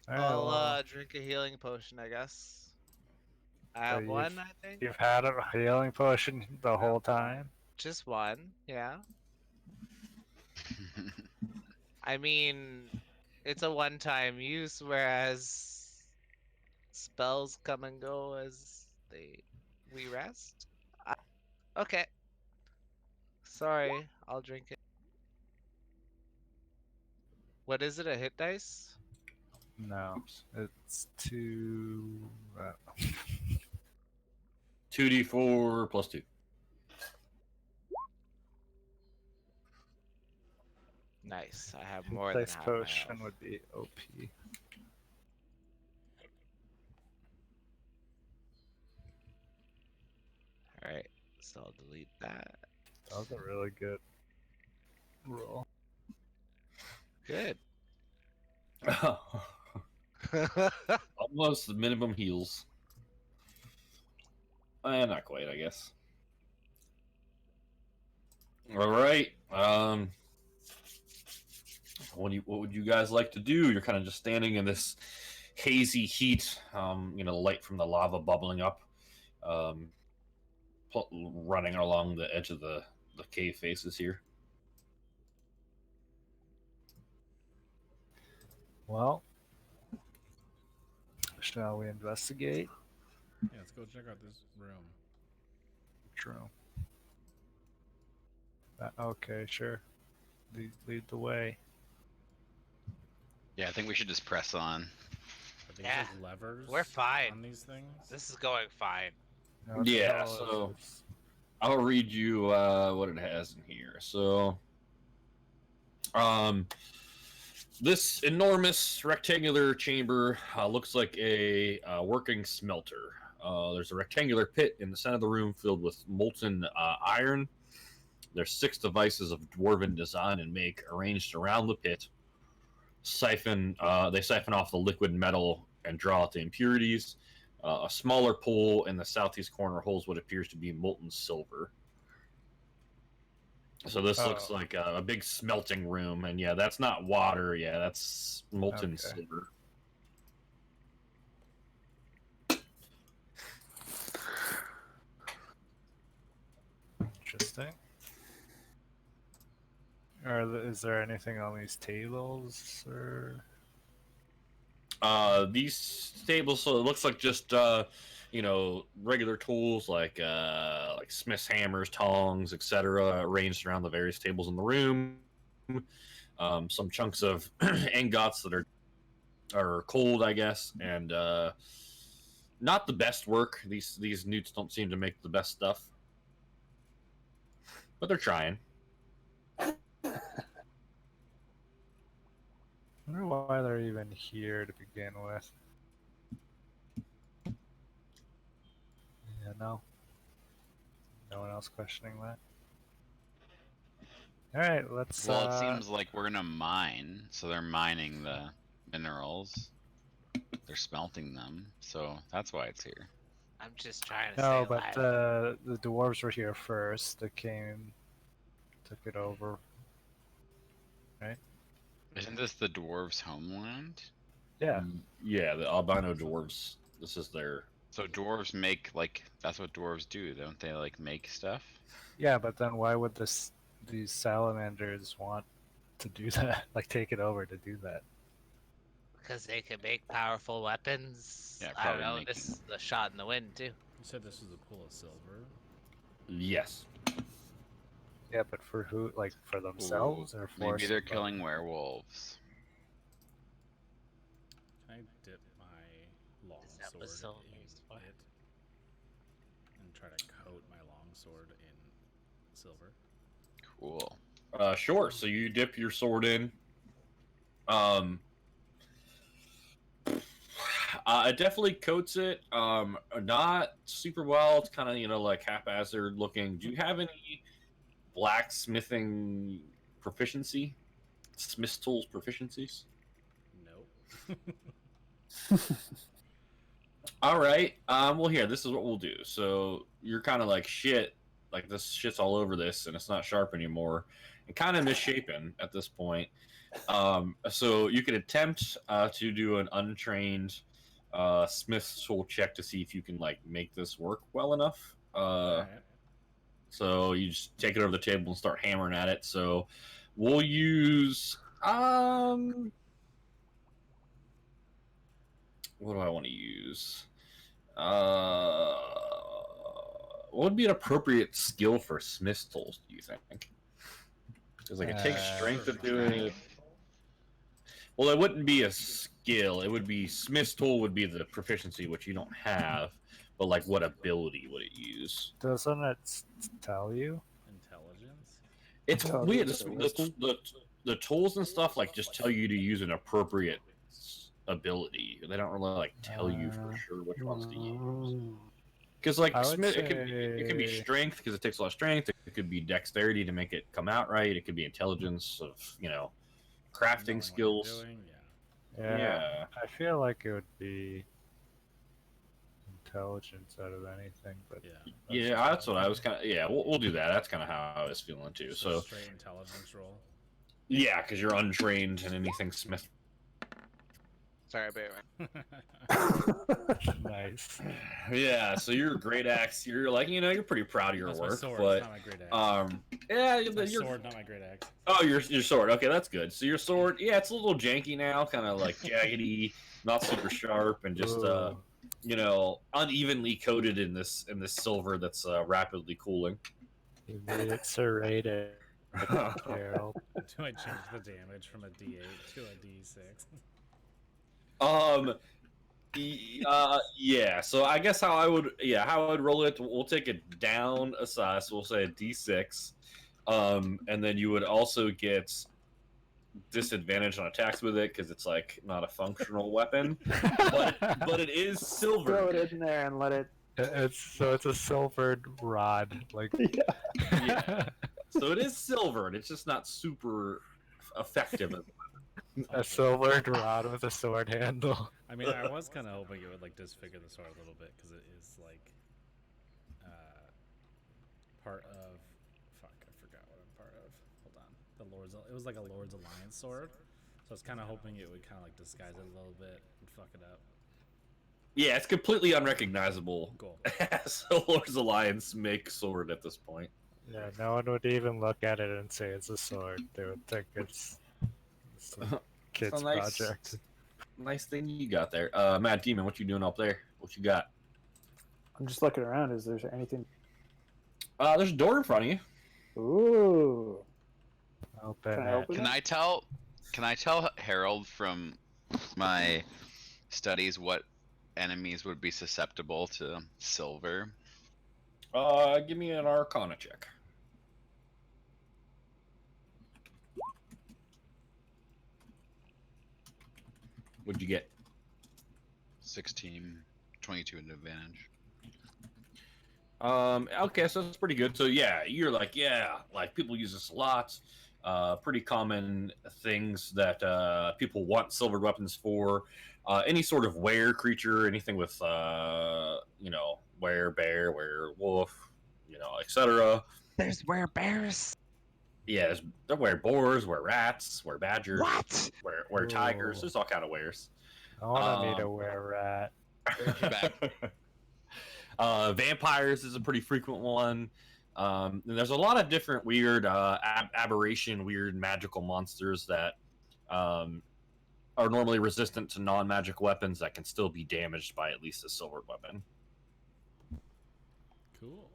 All right, I'll well, drink a healing potion, I guess. I so have one, I think. you've had a healing potion the whole time. Just one, yeah. I mean, it's a one-time use, whereas spells come and go as we rest. Okay, sorry, I'll drink it. What is it? A hit dice? No, it's two. 2d4 plus 2. Nice. I have more Dice than half my potion health. would be OP. All right, so I'll delete that. That was a really good roll. Good. Almost the minimum heals. Not quite, I guess. All right. What would you guys like to do? You're kind of just standing in this hazy heat. Light from the lava bubbling up, running along the edge of the cave faces here. Well, shall we investigate? Yeah, let's go check out this room. True. Okay, sure. Lead the way. Yeah, I think we should just press on. Are these Yeah, like levers? we're fine. On these things? This is going fine. Now, what the Yeah, hell is so- this? I'll read you what it has in here. So, this enormous rectangular chamber looks like a working smelter. There's a rectangular pit in the center of the room filled with molten iron. There's 6 devices of dwarven design and make arranged around the pit. They siphon off the liquid metal and draw out the impurities. A smaller pool in the southeast corner holds what appears to be molten silver. So this looks Oh. like a big smelting room, and yeah, that's not water. Yeah, that's molten Okay. silver. Interesting. Is there anything on these tables or? These tables, so it looks like just regular tools like smith's hammers, tongs, etc., arranged around the various tables in the room. Some chunks of ingots that are cold, I guess, and not the best work. These newts don't seem to make the best stuff, but they're trying. I wonder why they're even here to begin with. Yeah, no. No one else questioning that. All right, let's. Well, it seems like we're gonna mine, so they're mining the minerals. They're smelting them, so that's why it's here. I'm just trying to No, stay but alive. the dwarves were here first. They came, took it over. Isn't this the dwarves' homeland? Yeah. Yeah, the albino dwarves. This is their. So dwarves make that's what dwarves do, don't they? Like make stuff. Yeah, but then why would these salamanders want to do that? Like take it over to do that? Because they can make powerful weapons. Yeah, I don't probably know. making- This is a shot in the wind too. You said this was a pool of silver. Yes. Yeah, but for who? Like for themselves or for? Maybe they're somebody? killing werewolves. Can I dip my long That was sword so in nice. it and try to coat my long sword in silver? Cool. Sure. So you dip your sword in. It definitely coats it. Not super well. It's kind of like haphazard looking. Do you have any blacksmithing proficiency? Smith's tools proficiencies? Nope. All right. Well, here, this is what we'll do. So you're kind of like shit, like this shit's all over this, and it's not sharp anymore, and kind of misshapen at this point. So you could attempt to do an untrained Smith's tool check to see if you can like make this work well enough. Alright. So you just take it over the table and start hammering at it. So we'll use what do I want to use? What would be an appropriate skill for Smith's tools, do you think? Because like it takes strength to do it. Well, it wouldn't be a skill. It would be Smith's tool would be the proficiency, which you don't have. But like, what ability would it use? Doesn't it tell you? Intelligence? It's Intelligence weird. or wisdom? The tools and stuff like just tell you to use an appropriate ability. They don't really like tell you for sure which ones to use. Because like I would Smith, it could be say- strength because it takes a lot of strength. It could be dexterity to make it come out right. It could be intelligence of Knowing crafting what you're skills. doing, Yeah. I feel like it would be intelligence out of anything, but Yeah, that's what I was kind of. Yeah, we'll do that. That's kind of how I was feeling too. Just So a straight intelligence roll. yeah, because you're untrained in anything Smith. Sorry, baby. nice. Yeah, so you're a great axe. You're like you're pretty proud of your That's my work, sword, but it's not my great axe. yeah, It's my your sword, not my great axe. oh, your sword. Okay, that's good. So your sword, yeah, it's a little janky now, kind of like jaggedy, not super sharp, and just Ooh. unevenly coated in this silver that's rapidly cooling. You made it serrated, Harold. Do I change the damage from a D8 to a D6? Yeah. So I guess how I would roll it. We'll take it down a size. So we'll say a D6, and then you would also get disadvantage on attacks with it because it's like not a functional weapon, but it is silver. Throw it in there and let it. It's a silvered rod, like Yeah. So it is silver, and it's just not super effective. a silvered rod with a sword handle. I mean, I was kind of hoping it would like disfigure the sword a little bit because it is like part of. Fuck, I forgot what I'm part of. Hold on, the Lord's. It was like a Lord's Alliance sword, so I was kind of hoping it would kind of like disguise it a little bit and fuck it up. Yeah, it's completely unrecognizable Cool. as a Lord's Alliance make sword at this point. Yeah, no one would even look at it and say it's a sword. They would think it's some kid's project. Nice thing you got there. Mad Demon, what you doing up there? What you got? I'm just looking around. Is there anything? There's a door in front of you. Ooh. Open Can I it. open Can I tell Harold from my studies what enemies would be susceptible to silver? Give me an Arcana check. What'd you get? 16, 22 at advantage. Okay, so that's pretty good. So yeah, you're like, like people use this a lot. Pretty common things that people want silvered weapons for. Any sort of were creature, anything with were bear, were wolf, etc. There's bears. Yeah, there were boars, were rats, were badgers, What? were tigers. Ooh. There's all kind of wares. I want to meet a were rat. Vampires is a pretty frequent one. And there's a lot of different weird aberration, weird magical monsters that are normally resistant to non-magic weapons that can still be damaged by at least a silver weapon. Cool.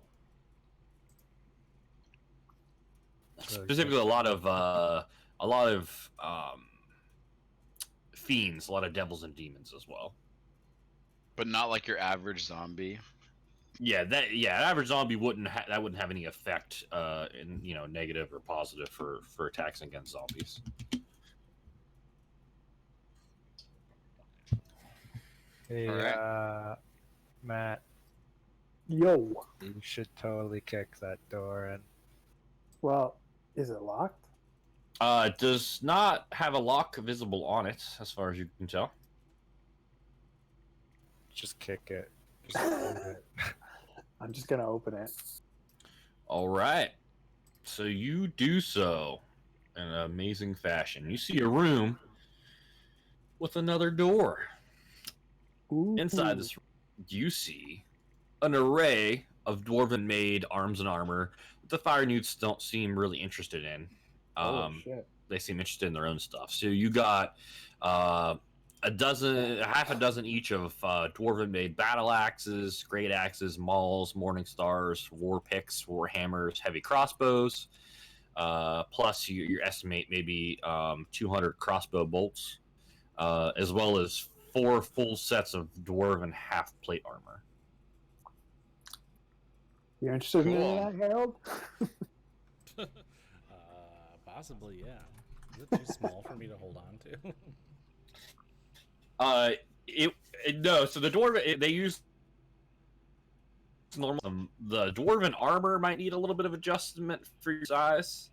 Specifically, a lot of fiends, a lot of devils and demons as well. But not like your average zombie. Yeah, average zombie wouldn't have any effect in negative or positive for attacks against zombies. Hey, Alright. Matt, Yo. you should totally kick that door in. Well, is it locked? Does not have a lock visible on it, as far as you can tell. Just kick it. Just open it. I'm just gonna open it. All right. So you do so in an amazing fashion. You see a room with another door. Ooh. Inside this room, you see an array of dwarven-made arms and armor that the Fire Newts don't seem really interested in. Oh shit. They seem interested in their own stuff. So you got half a dozen each of dwarven-made battle axes, great axes, mauls, morning stars, war picks, war hammers, heavy crossbows. Plus, you estimate maybe 200 crossbow bolts, as well as 4 full sets of dwarven half plate armor. You interested in Cool. that, Harold? Possibly, yeah. Is it too small for me to hold on to? No. So the dwarven they use normal. The dwarven armor might need a little bit of adjustment for your size,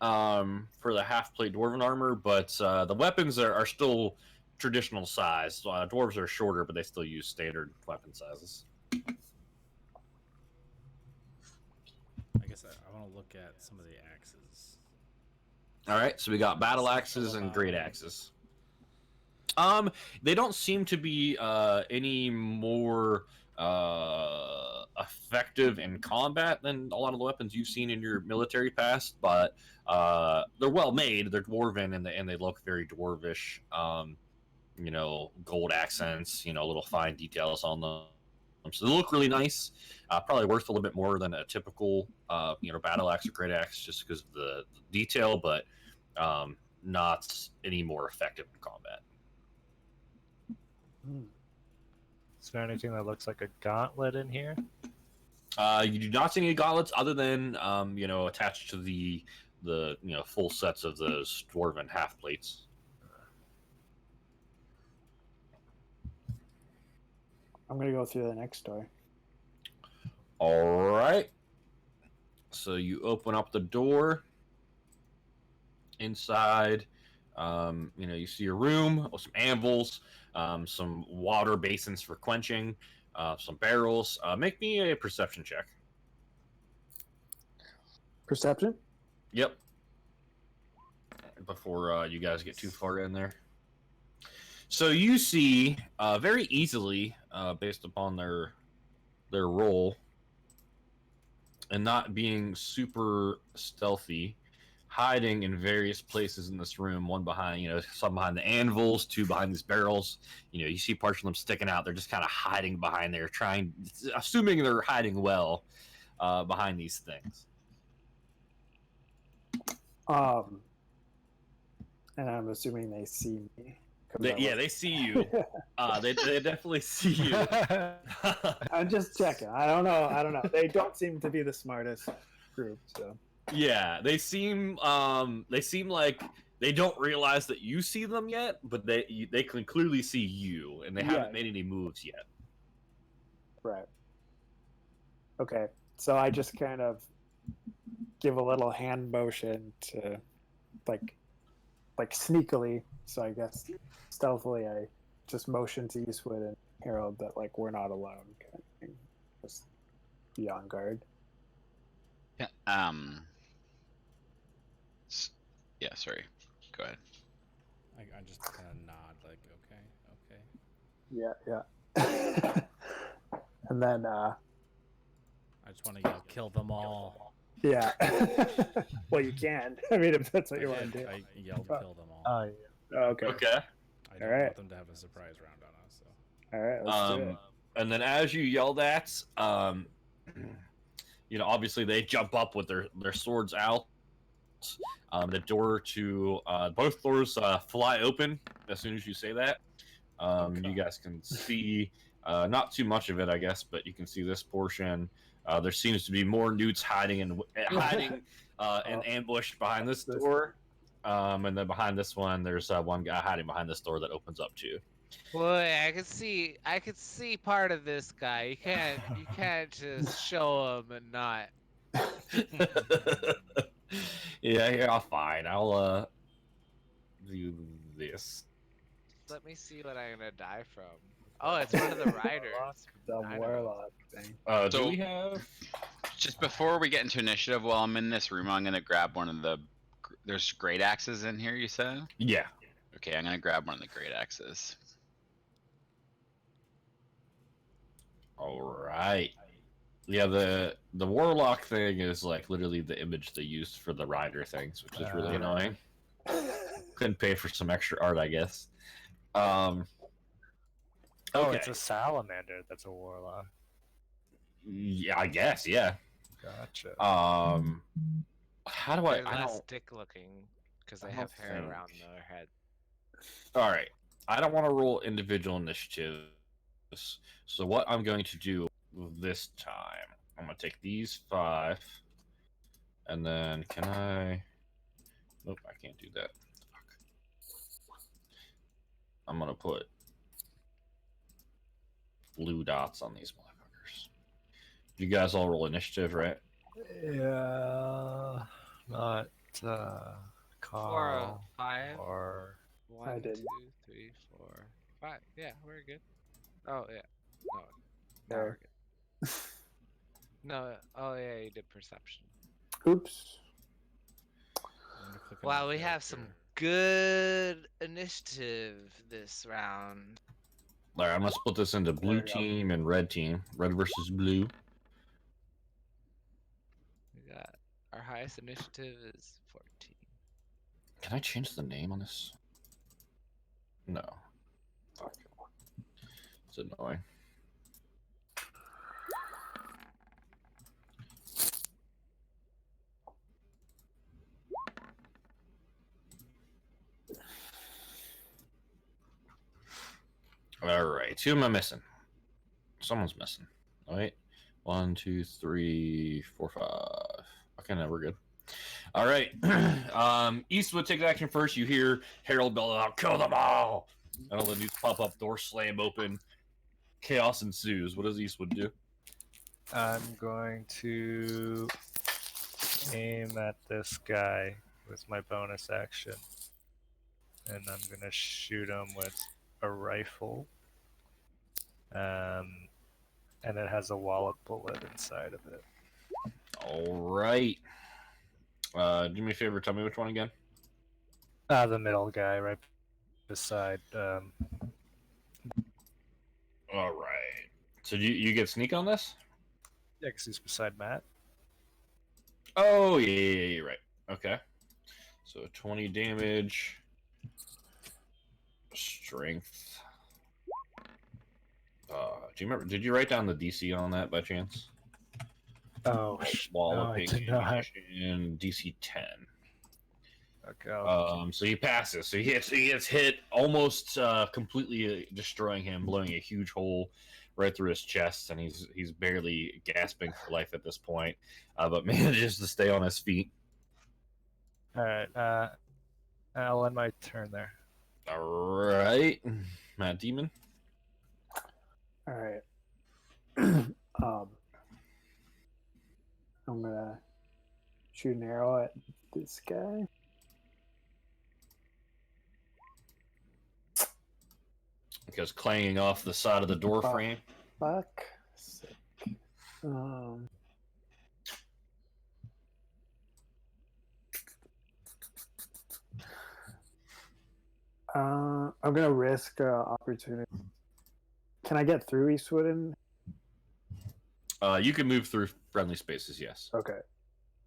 for the half plate dwarven armor, but the weapons are still traditional size. Dwarves are shorter, but they still use standard weapon sizes. I guess I want to look at some of the axes. All right, so we got battle axes and great axes. They don't seem to be any more effective in combat than a lot of the weapons you've seen in your military past, but they're well made. They're dwarven and they look very dwarvish. Gold accents, little fine details on them. So they look really nice. Probably worth a little bit more than a typical, battle axe or great axe, just because of the detail, but not any more effective in combat. Is there anything that looks like a gauntlet in here? You do not see any gauntlets other than attached to the full sets of those dwarven half plates. I'm gonna go through the next door. All right. So you open up the door. Inside, you see a room with some anvils, some water basins for quenching, some barrels. Make me a perception check. Perception? Yep. Before you guys get too far in there. So you see very easily, based upon their role, and not being super stealthy, hiding in various places in this room. One behind, some behind the anvils, 2 behind these barrels. You see parts of them sticking out. They're just kind of hiding behind there, assuming they're hiding well behind these things. And I'm assuming they see me. They see you. They definitely see you. I'm just checking. I don't know. They don't seem to be the smartest group, so. Yeah, they seem like they don't realize that you see them yet, but they can clearly see you, and they haven't made any moves yet. Right. Okay, so I just kind of give a little hand motion to, like sneakily. So I guess stealthily, I just motion to Eastwood and Harold that we're not alone. Kind of thing. Just be on guard. Yeah. Yeah. Sorry. Go ahead. I just kind of nod, okay. Yeah. And then, I just want to yell, "Kill them all!" yeah. Well, you can. I mean, if that's what you I want to did. do. I yelled, "Kill them all!" Oh, yeah. Okay. Okay. I don't Alright. want them to have a surprise round on us. So. All right. Let's do it. And then as you yell that, obviously they jump up with their swords out. The door to both doors fly open as soon as you say that. You guys can see not too much of it, I guess, but you can see this portion. There seems to be more newts hiding in ambush behind this door. And then behind this one, there's one guy hiding behind this door that opens up too. Boy, I could see part of this guy. You can't just show him and not. Yeah, fine. I'll do this. Let me see what I'm gonna die from. Oh, it's one of the riders. The I know. warlock thing. Do So- we have? Just before we get into initiative, while I'm in this room, I'm gonna grab one of the. There's great axes in here. You said. Yeah. Okay, I'm gonna grab one of the great axes. All right. Yeah, the warlock thing is like literally the image they used for the rider things, which is really annoying. Couldn't pay for some extra art, I guess. Oh, Okay. it's a salamander that's a warlock. Yeah, I guess. Yeah. Gotcha. How do I? They're I less don't. dick looking because they I have don't hair think- around their head. All right. I don't want to roll individual initiatives. So what I'm going to do this time, I'm gonna take these 5, and then can I? Nope, I can't do that. Fuck. I'm gonna put blue dots on these motherfuckers. You guys all roll initiative, right? Yeah, not Carl 5. or 1, did. 2, 3, 4, 5. Yeah, we're good. Oh yeah. No. Now There. we're good. No. Oh yeah, you did perception. Oops. I'm gonna click on Wow, my we have some character. good initiative this round. All right, I'm gonna split this into blue There you go. team and red team. Red versus blue. We got our highest initiative is 14. Can I change the name on this? No. Fuck. It's annoying. All right, 2 am I missing? Someone's missing. All right, 1, 2, 3, 4, 5. Okay, now we're good. All right, Eastwood takes action first. You hear Harold bell out, "Kill them all!" And all the dudes pop up, doors slam open, chaos ensues. What does Eastwood do? I'm going to aim at this guy with my bonus action. And I'm going to shoot him with a rifle. And it has a wallet bullet inside of it. All right. Do me a favor. Tell me which one again. The middle guy right beside. All right. So you get sneak on this? Yeah, 'cause he's beside Matt. Oh yeah, you're right. Okay. So 20 damage. Strength. Do you remember? Did you write down the DC on that by chance? Oh, no, I Walloping did not. in DC 10. Okay. So he passes. So he gets hit, almost completely destroying him, blowing a huge hole right through his chest, and he's barely gasping for life at this point, but manages to stay on his feet. All right. I'll end my turn there. All right, Matt Demon. All right. I'm gonna shoot an arrow at this guy. It goes clanging off the side of the door Fuck. frame. Fuck. Sick. I'm gonna risk opportunity. Can I get through Eastwood? You can move through friendly spaces, yes. Okay.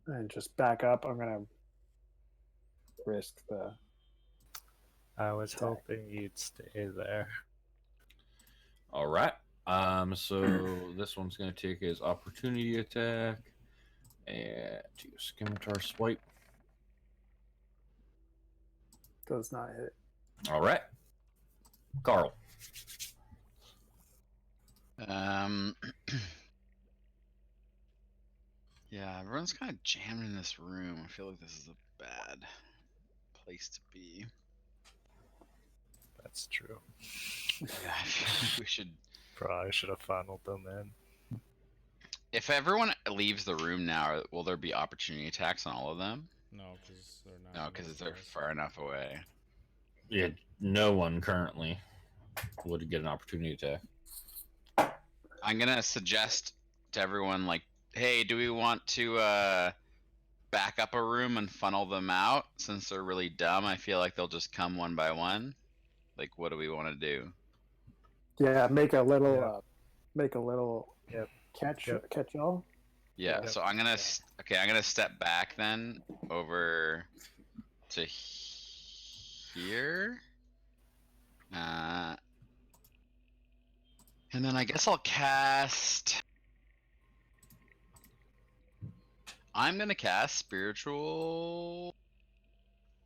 And just back up. I'm gonna risk the. I was Okay. hoping you'd stay there. All right. So this one's going to take his opportunity attack and do a scimitar swipe. Does not hit. All right. Carl. Yeah, everyone's kind of jammed in this room. I feel like this is a bad place to be. That's true. Yeah, I feel like we should. Probably should have funneled them in. If everyone leaves the room now, will there be opportunity attacks on all of them? No, because they're not. No, because they're far enough away. Yeah, no one currently would get an opportunity to. I'm gonna suggest to everyone, like, hey, do we want to back up a room and funnel them out? Since they're really dumb, I feel like they'll just come one by one. Like, what do we want to do? Yeah, make a little Yep. Yep. catch Yep. catch all. Yeah. Yep. So I'm gonna okay. I'm gonna step back then over to here. And then I guess I'll cast. I'm gonna cast spiritual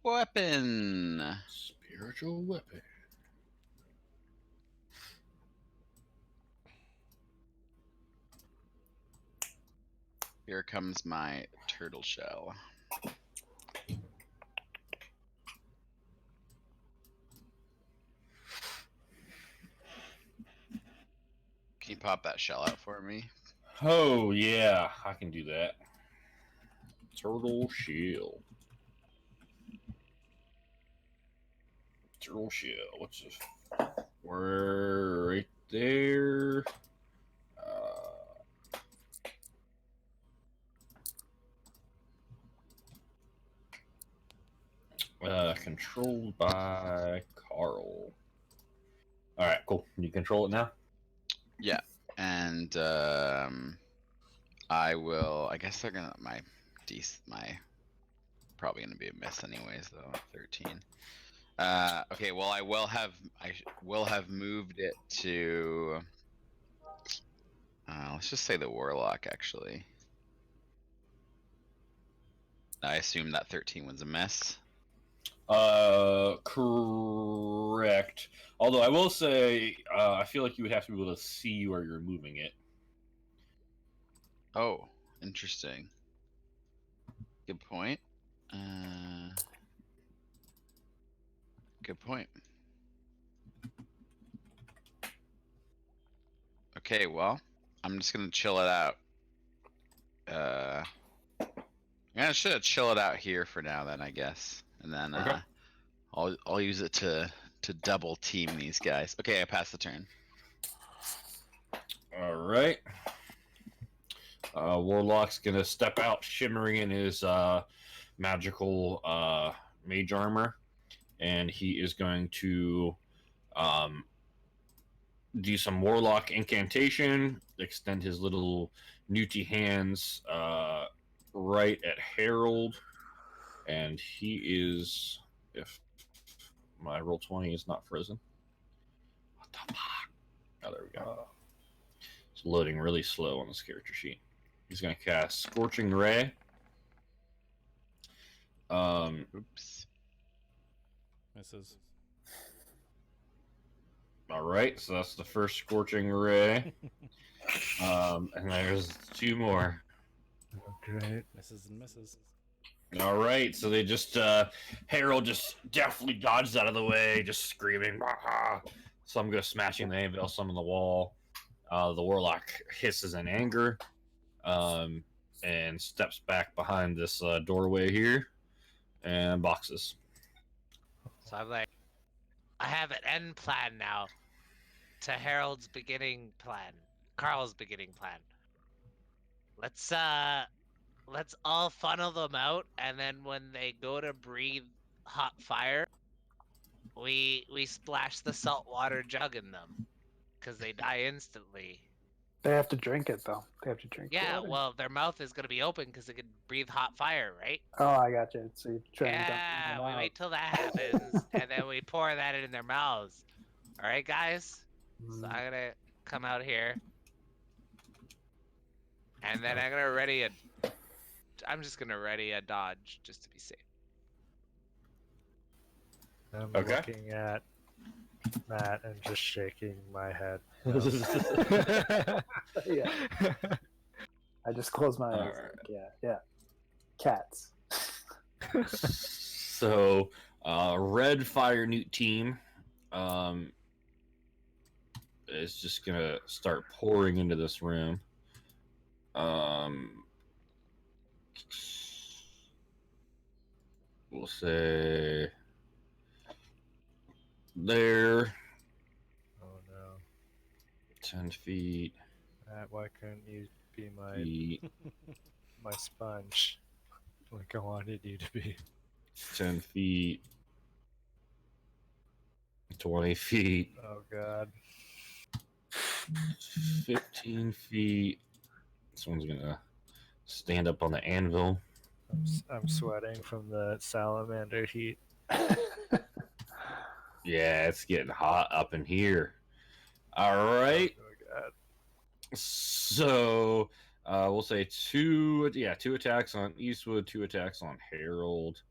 weapon. Spiritual weapon. Here comes my turtle shell. Can you pop that shell out for me? Oh yeah, I can do that. Turtle shell. Turtle shell. What's this? We're right there. Controlled by Carl. All right, cool. You control it now. Yeah, and I will. I guess they're gonna my probably gonna be a miss anyways though. 13. Okay. Well, I will have moved it to. Let's just say the warlock actually. I assume that 13 was a miss. Correct. Although I will say, I feel like you would have to be able to see where you're moving it. Oh, interesting. Good point. Good point. Okay, well, I'm just gonna chill it out. I should chill it out here for now, then I guess, and then Okay. I'll use it to double team these guys. Okay, I pass the turn. All right. Warlock's gonna step out, shimmering in his magical mage armor, and he is going to do some warlock incantation, extend his little newty hands right at Harold, and he is, if my roll 20 is not frozen. What the fuck? Oh, there we go. It's loading really slow on this character sheet. He's going to cast Scorching Ray. Oops. Misses. All right, so that's the first Scorching Ray. And there's two more. Great. Misses and misses. All right, so they just Harold just deftly dodges out of the way, just screaming. Rah! Some go smashing the anvil, some on the wall. The warlock hisses in anger, and steps back behind this doorway here, and boxes. So I'm like, I have an end plan now to Harold's beginning plan, Carl's beginning plan. Let's all funnel them out, and then when they go to breathe hot fire, we splash the saltwater jug in them, because they die instantly. They have to drink it though. They have to drink. the Yeah, water. well, their mouth is gonna be open because they could breathe hot fire, right? Oh, I got you. So you're trying to dump Yeah, them we out. wait till that happens, and then we pour that in their mouths. All right, guys. So Mm, I'm gonna come out here, and then I'm gonna ready a. I'm just gonna ready a dodge just to be safe. I'm Okay. looking at Matt and just shaking my head. yeah. I just closed my eyes. Alright. Like, yeah. Cats. So, Red Fire Newt team is just gonna start pouring into this room. we'll say there, Oh no. 10 feet, Why couldn't you be feet, my sponge like I wanted you to be? 10 feet, 20 feet, Oh god. 15 feet. This one's gonna stand up on the anvil. I'm sweating from the salamander heat. Yeah, it's getting hot up in here. All right. Oh god. So we'll say two attacks on Eastwood, 2 attacks on Harold.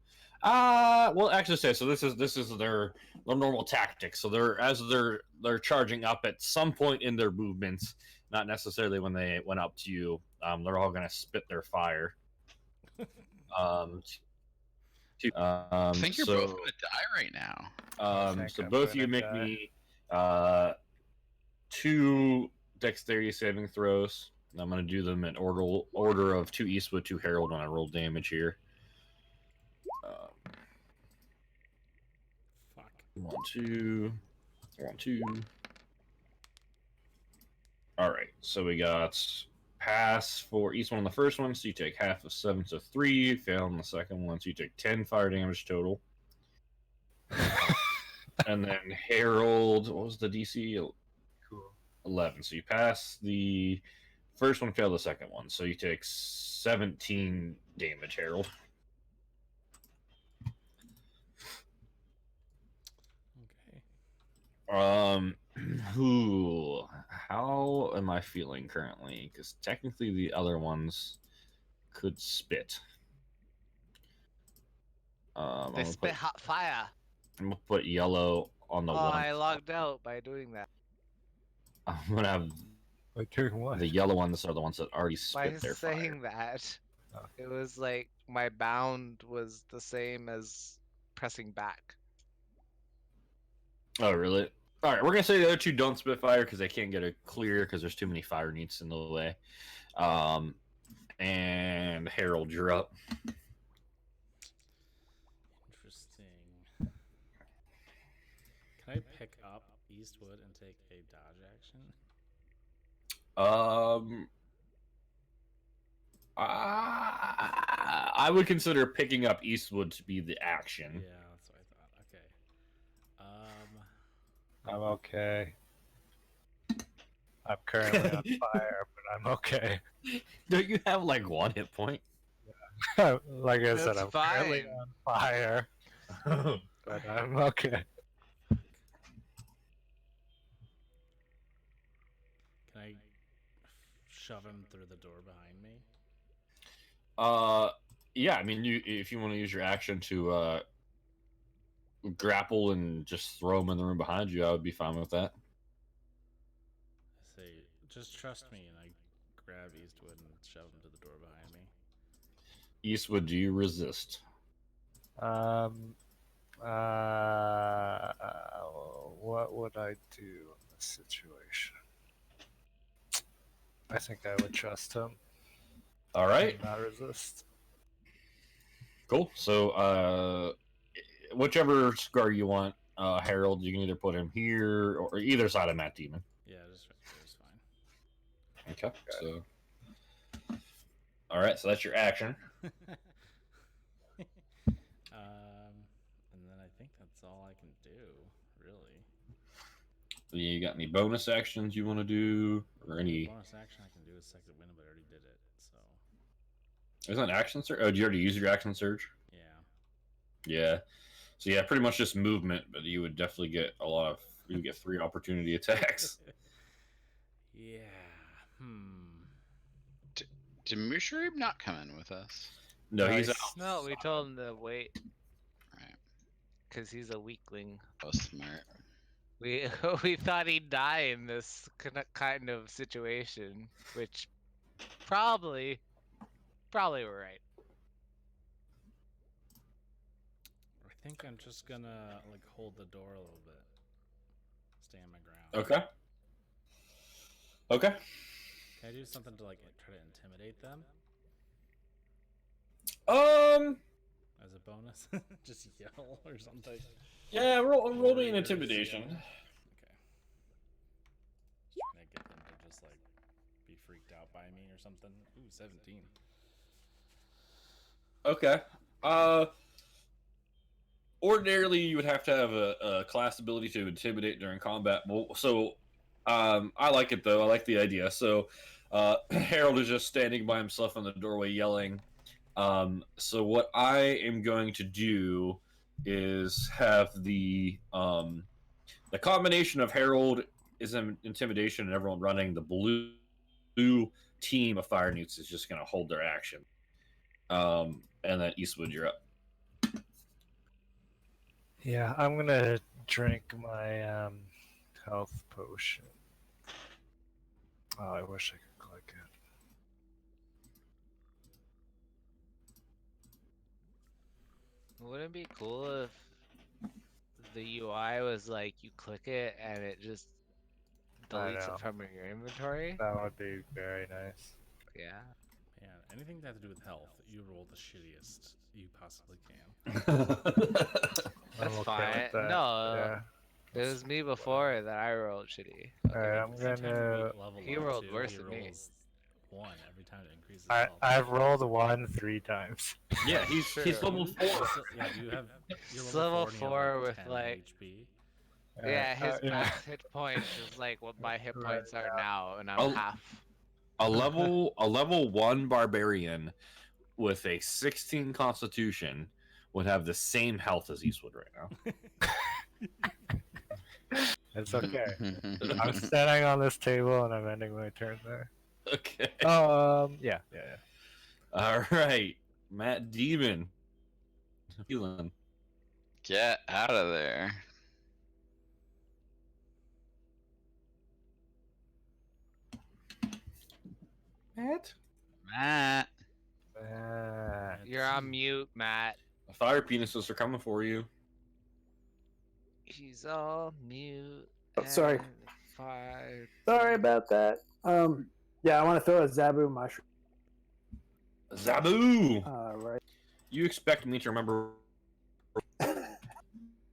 Well, actually, say so. This is their normal tactic. So they're charging up at some point in their movements, not necessarily when they went up to you. They're all gonna spit their fire. I think you're so, both gonna die right now. So both of you make me 2 dexterity saving throws. I'm going to do them in order of 2 Eastwood, 2 Harold when I roll damage here. Fuck. 1, 2. 1, 2. Alright, so we got pass for Eastwood on the first one, so you take half of 7, so 3. Fail on the second one, so you take 10 fire damage total. And then Harold, what was the DC? Cool. 11. So you pass the first one, fail the second one. So you take 17 damage, Harold. Okay. How am I feeling currently? Because technically the other ones could spit. They spit hot fire. I'm gonna put yellow on the Oh, one. I logged out by doing that. I'm gonna have Like doing what? the yellow ones are the ones that already By spit their saying fire. that, Oh. it was like my bound was the same as pressing back. Oh, really? All right, we're gonna say the other 2 don't spit fire because they can't get a clear because there's too many fire needs in the way. And Harold, you're up. Interesting. Can I pick up Eastwood and take a dodge action? I would consider picking up Eastwood to be the action. Yeah, that's what I thought. Okay. I'm okay. I'm currently on fire, but I'm okay. Don't you have like 1 hit point? Like I said, That's I'm currently fine. on fire, but I'm okay. Can I shove him through the door behind me? Yeah. I mean, if you want to use your action to grapple and just throw him in the room behind you, I would be fine with that. I say, just trust me, and I grab Eastwood and shove him to the door behind me. Eastwood, do you resist? What would I do in this situation? I think I would trust him. All right. And not resist. Cool. So, whichever scar you want, Harold, you can either put him here or either side of Matt Demon. Yeah, just right there is fine. Okay. So, all right. So that's your action. And then I think that's all I can do, really. You got any bonus actions you want to do, or any? Bonus action I can do is second wind, but I already did it. So Is that an action surge? Oh, did you already use your action surge? yeah. Yeah. So yeah, pretty much just movement, but you would definitely get a lot of. You would get 3 opportunity attacks. Yeah. Did Musharib not come in with us? No, he's Nice. out. No, we told him to wait Right. because he's a weakling. Oh, smart. We we thought he'd die in this kind of situation, which probably we're right. I think I'm just gonna like hold the door a little bit. Stay on my ground. Okay. Okay. Can I do something to like try to intimidate them? as a bonus? Just yell or something. Yeah, roll me an Warriors intimidation. yell. Okay. Just trying to get them to just like be freaked out by me or something. Ooh, 17. Okay. Ordinarily, you would have to have a class ability to intimidate during combat. Well, so, I like it though. I like the idea. So, Harold is just standing by himself in the doorway yelling. So what I am going to do is have the combination of Harold is an intimidation and everyone running. The blue team of Fire Newts is just going to hold their action. And then Eastwood, you're up. Yeah, I'm gonna drink my health potion. Oh, I wish I could click it. Wouldn't it be cool if the UI was like you click it and it just I deletes know. it from your inventory? That would be very nice. Yeah. Man, anything that has to do with health, you roll the shittiest you possibly can. That's I'm okay fine. with that. No, Yeah. it was me before that I rolled shitty. Alright, I'm Anytime gonna. we level He up rolled too, worse he than me. rolls 1 every time it increases I health. I've rolled 1 3 times. Yeah, he's True. level 4. Yeah, you have you're It's level level 4 and you have 4 like with 10 like HP. yeah, his yeah. max hit points is like what my hit Right, points are yeah. now, and I'm Oh. half. A level 1 barbarian with a 16 constitution would have the same health as Eastwood right now. It's okay. I'm standing on this table and I'm ending my turn there. Okay. Yeah. All right, Matt Demon. Feeling. Get out of there. Matt? Matt. You're on mute, Matt. Fire penises are coming for you. He's all mute. Oh, sorry. and Fire. Sorry about that. Yeah, I want to throw a Zabu mushroom. Zabu! Right. You expect me to remember?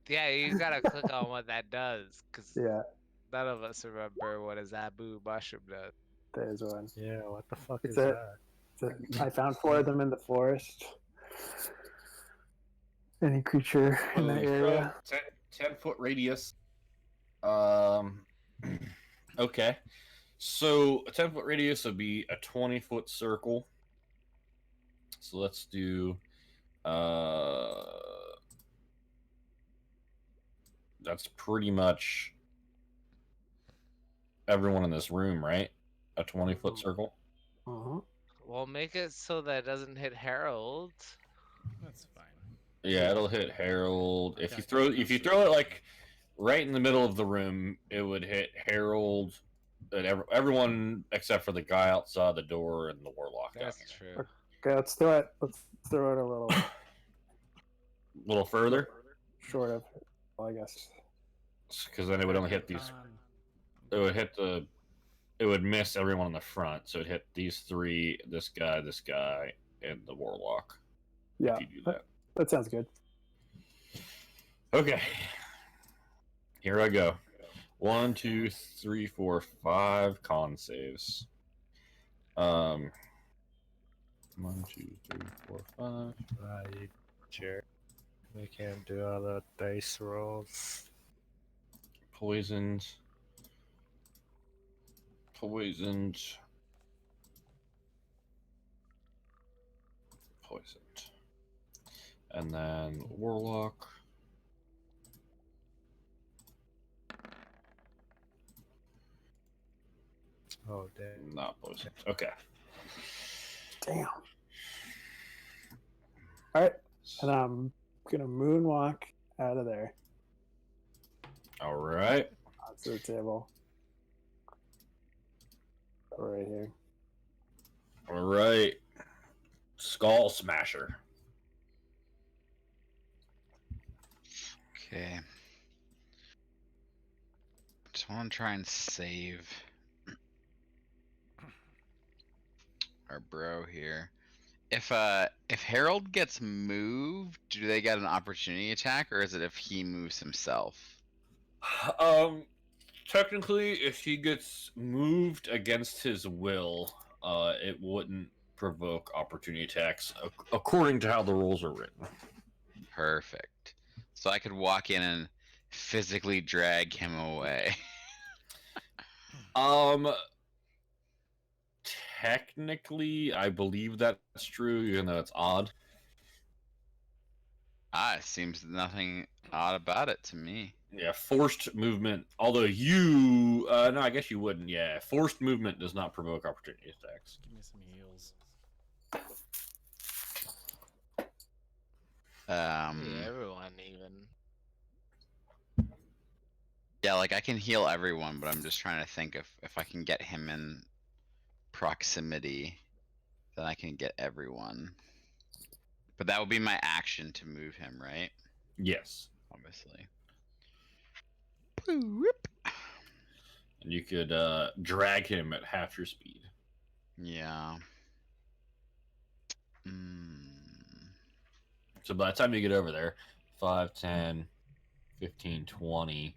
Yeah, you gotta click on what that does, cause Yeah, none of us remember what a Zabu mushroom does. there's one. Yeah, what the fuck It's is a- that? I found 4 of them in the forest. Any creature in that area. 10-foot radius. Okay. So a 10-foot radius would be a 20-foot circle. So let's do. That's pretty much everyone in this room, right? A 20-foot circle. Uh-huh. Well, make it so that it doesn't hit Harold. That's fine. Yeah, it'll hit Harold. I If you got- throw I got it like right in the middle of the room, it would hit Harold and everyone except for the guy outside the door and the warlock down That's here. true. Okay, let's throw it. Let's throw it a little A little further, short of. Well, I guess. because then it would only hit these. It would hit the. It would miss everyone in the front, so it hit these 3, this guy, and the warlock. Yeah, If you do that. that sounds good. Okay. Here I go. 1, 2, 3, 4, 5 con saves. 1, 2, 3, 4, 5. You jerk. We can't do all the dice rolls. Poisoned. Poisoned. And then warlock. Oh, damn. Not poisoned. Okay. Damn. All right, and I'm gonna moonwalk out of there All right. onto the table. Right here. All right. Skull Smasher. Okay. Just want to try and save our bro here. if Harold gets moved, do they get an opportunity attack, or is it if he moves himself? Technically, if he gets moved against his will, it wouldn't provoke opportunity attacks according to how the rules are written. Perfect. So I could walk in and physically drag him away. Technically, I believe that's true, even though it's odd. It seems nothing odd about it to me. Yeah, forced movement. Although you, no, I guess you wouldn't. Yeah, forced movement does not provoke opportunity attacks. Give me some heals. Yeah, everyone even. Yeah, like I can heal everyone, but I'm just trying to think if I can get him in proximity, then I can get everyone. But that would be my action to move him, right? Yes, Obviously. and you could drag him at half your speed. Yeah. So by the time you get over there, 5, 10, 15, 20.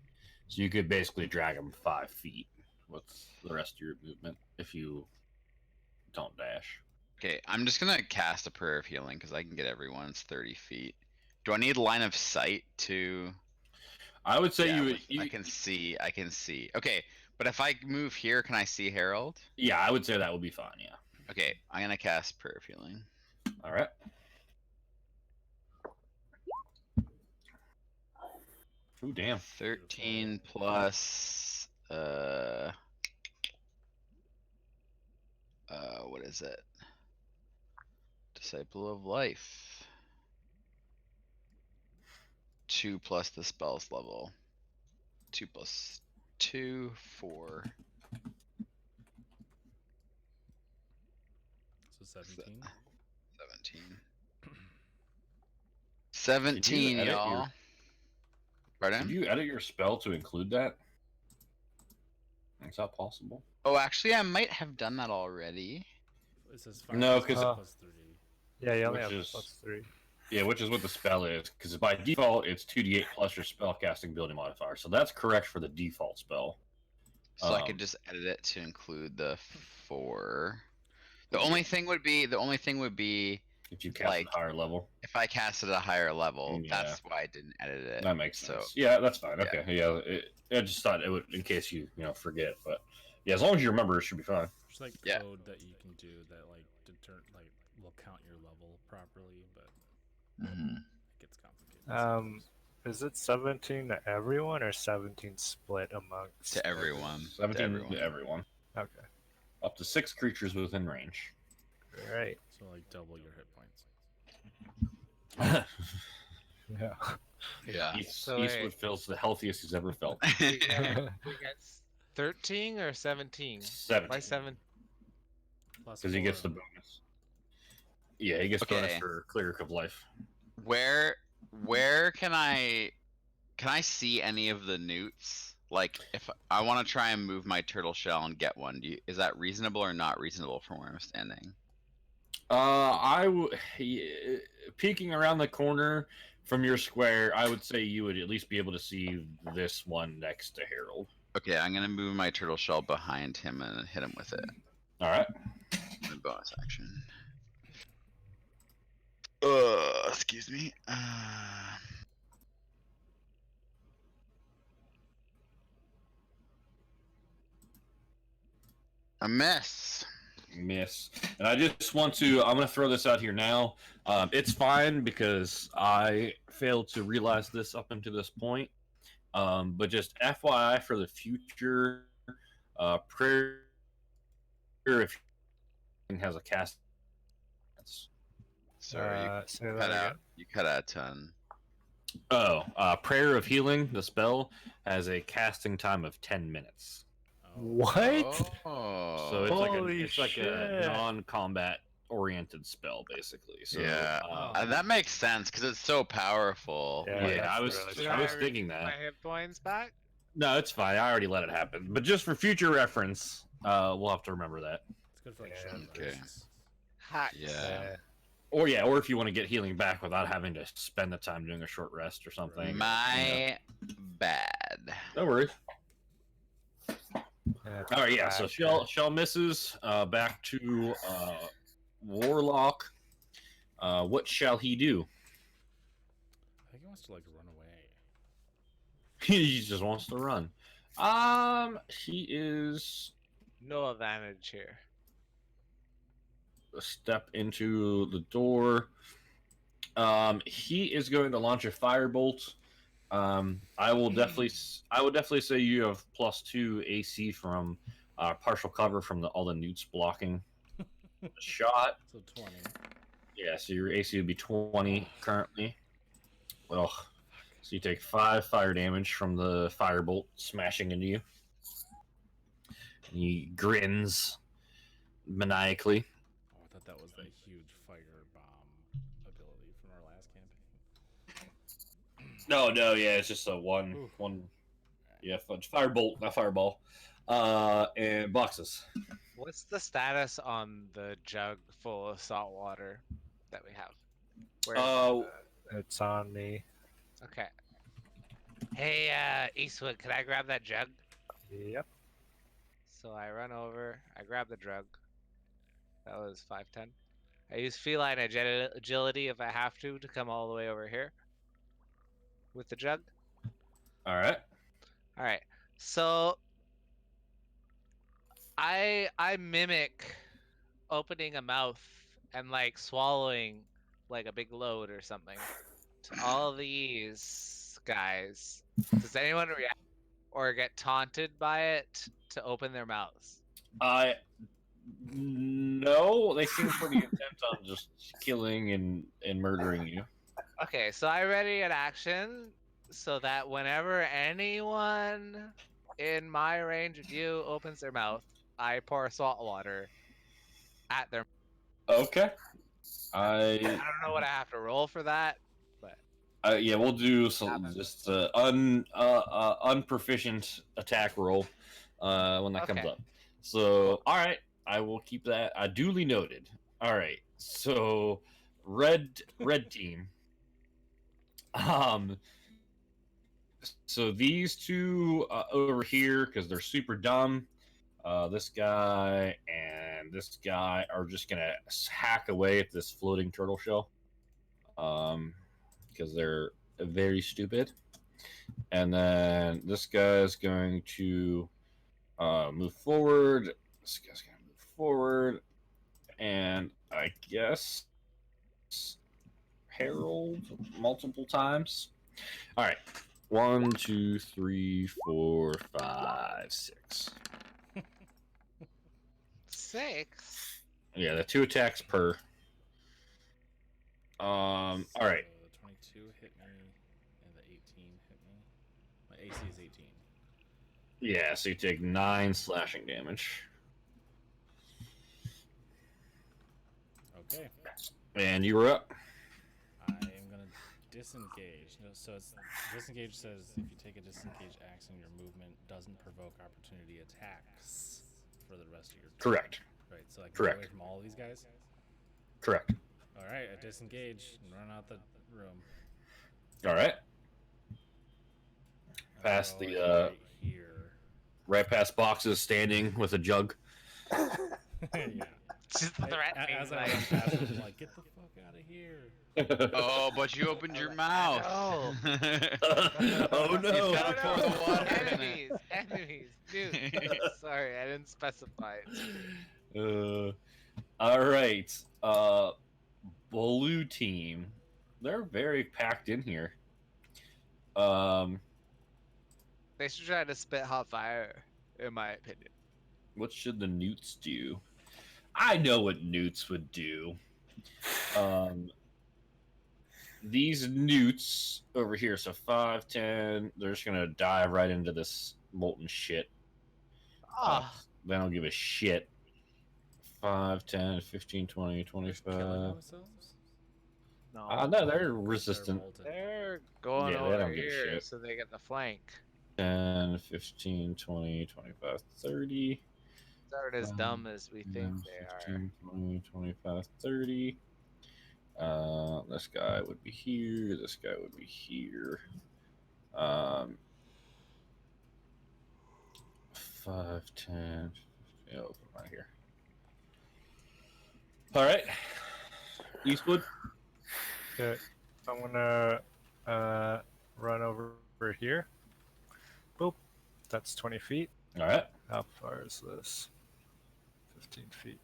So you could basically drag him 5 feet with the rest of your movement if you don't dash. Okay, I'm just gonna cast a prayer of healing because I can get everyone's 30 feet. Do I need line of sight to? I would say Yeah, you would. I can see. I can see. Okay, but if I move here, can I see Harold? Yeah, I would say that would be fine. Yeah. Okay, I'm gonna cast prayer of healing. All right. Ooh, damn. 13 plus what is it? Disciple of Life. 2 plus the spell's level. 2 plus 2, 4. So 17. 17, edit y'all. your- Pardon? Did you edit your spell to include that? Is that possible? Oh, actually, I might have done that already. It says 5 No, plus 'cause- plus 3. Yeah, you only Which have is- +3. Yeah, which is what the spell is. Because by default, it's 2d8 plus your spellcasting ability modifier. So that's correct for the default spell. So I could just edit it to include the 4. The only thing would be If you cast like, at a higher level. if I cast at a higher level. Yeah. That's why I didn't edit it. That makes So sense. Yeah, that's fine. yeah. Okay. Yeah, I just thought it would, in case you forget. But yeah, as long as you remember, it should be fine. There's like Yeah. code that you can do that will count your level properly, but Mhm. it gets complicated. Is it 17 to everyone or 17 split amongst To everyone. 17 to everyone. Okay, Up to 6 creatures within range. great. So like double your hit points. Yeah. Yeah. So Eastwood wait. feels the healthiest he's ever felt. We got 13 or 17? 7. Why 7? Plus Because he gets the 4. bonus. Yeah, he gets bonus Okay. for Cleric of Life. Where can I see any of the newts? Like, if I want to try and move my turtle shell and get one, is that reasonable or not reasonable from where I'm standing? Peeking around the corner from your square, I would say you would at least be able to see this one next to Harold. Okay, I'm gonna move my turtle shell behind him and hit him with it. All right. The bonus action. Excuse me. A miss. Miss. And I just want to, I'm going to throw this out here now. It's fine because I failed to realize this up until this point. But just FYI for the future, prayer if has a cast. Sorry, Say you that cut again. out. You cut out a ton. Prayer of Healing, the spell, has a casting time of 10 minutes. What? Oh. So Holy it's like a shit. non-combat oriented spell, basically. So, yeah, uh, that makes sense because it's so powerful. Yeah, yeah, that's I was really I was Should I thinking My that. hit points back? No, it's fine. I already let it happen. But just for future reference, we'll have to remember that. It's good for like Yeah, short okay. bursts. Hacks. Yeah. Or yeah, or if you want to get healing back without having to spend the time doing a short rest or something. My bad. No worries. Yeah, All right, yeah. So crack. Shell misses. Back to Warlock. What shall he do? I think he wants to like run away. He just wants to run. He is No advantage here. a step into the door. He is going to launch a firebolt. I would definitely say you have +2 AC from partial cover from all the newts blocking the shot. So 20. Yeah, so your AC would be 20 currently. Well, so you take 5 fire damage from the firebolt smashing into you. And he grins maniacally. Oh, I thought that was that huge fire bomb ability from our last campaign. No, yeah, it's just a Ooh. one. Yeah, firebolt, not fireball. And boxes. What's the status on the jug full of salt water that we have? Where is it? It's on me. Okay. Hey, Eastwood, could I grab that jug? Yep. So I run over, I grab the jug. That was 510. I use feline agility if I have to come all the way over here with the jug. All right. All right. So I mimic opening a mouth and like swallowing like a big load or something to all these guys. Does anyone react or get taunted by it to open their mouths? No, they seem pretty intent on just killing and murdering you. Okay, so I ready an action so that whenever anyone in my range of you opens their mouth, I pour salt water at their. Okay. I don't know what I have to roll for that, but Yeah, we'll do some just unproficient attack roll when that comes Okay. up. So, all right, I will keep that duly noted. All right, so red team. So these two over here because they're super dumb. This guy and this guy are just gonna hack away at this floating turtle shell. Because they're very stupid. And then this guy's going to move forward. This guy's going to move forward. And I guess Herald multiple times. All right. 1, 2, 3, 4, 5, 6. 6. Yeah, the 2 attacks per. All right. So the 22 hit me, and the 18 hit me. My AC is 18. Yeah, so you take 9 slashing damage. Okay. And you were up. I am gonna disengage. So it's disengage says if you take a disengage action, your movement doesn't provoke opportunity attacks for the rest of your turn. Correct. Right. So I can Correct. get away from all these guys. Correct. All right. I disengage and run out the room. All right. I'll Past go the right here. right past boxes standing with a jug. Yeah. Just threatening. As I like, run past him, I'm like, get the fuck out of here. Oh, but you opened your mouth. Oh He's no! gotta pour the water in it. enemies, dude. Sorry, I didn't specify it. All right. Blue team. They're very packed in here. They should try to spit hot fire, in my opinion. What should the newts do? I know what newts would do. These newts over here, so 5, 10, they're just gonna dive right into this molten shit. Ah, They don't give a shit. 5, 10, 15, 20, Killing 25. themselves? no. No, they're resistant. They're going Yeah, they over don't give a here shit. so they get the flank. 10, 15, 20, 25, 30. They aren't as dumb as we think they are. 15, 20, 25, 30. This guy would be here. This guy would be here. 5, 10, 15, open right here. All right, Eastwood. Okay, I'm gonna run over here. Boop. That's 20 feet. All right. How far is this? 15 feet.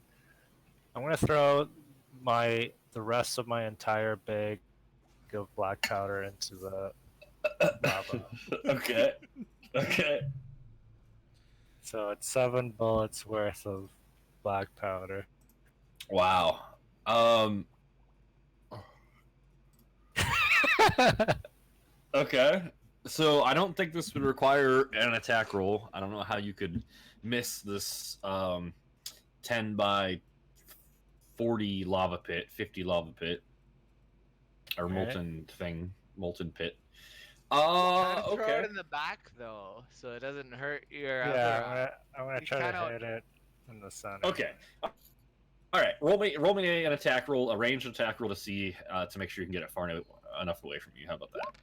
I'm gonna throw the rest of my entire bag of black powder into the lava. Okay. Okay. So it's 7 bullets worth of black powder. Wow. Okay. So I don't think this would require an attack roll. I don't know how you could miss this 10 by 40 lava pit, 50 lava pit, or molten pit. Try to throw Okay. it in the back though, so it doesn't hurt your Yeah, other. I'm gonna You try to kinda- hit it in the center. Okay. All right. Roll me an attack roll, a ranged attack roll to see to make sure you can get it far enough away from you. How about that?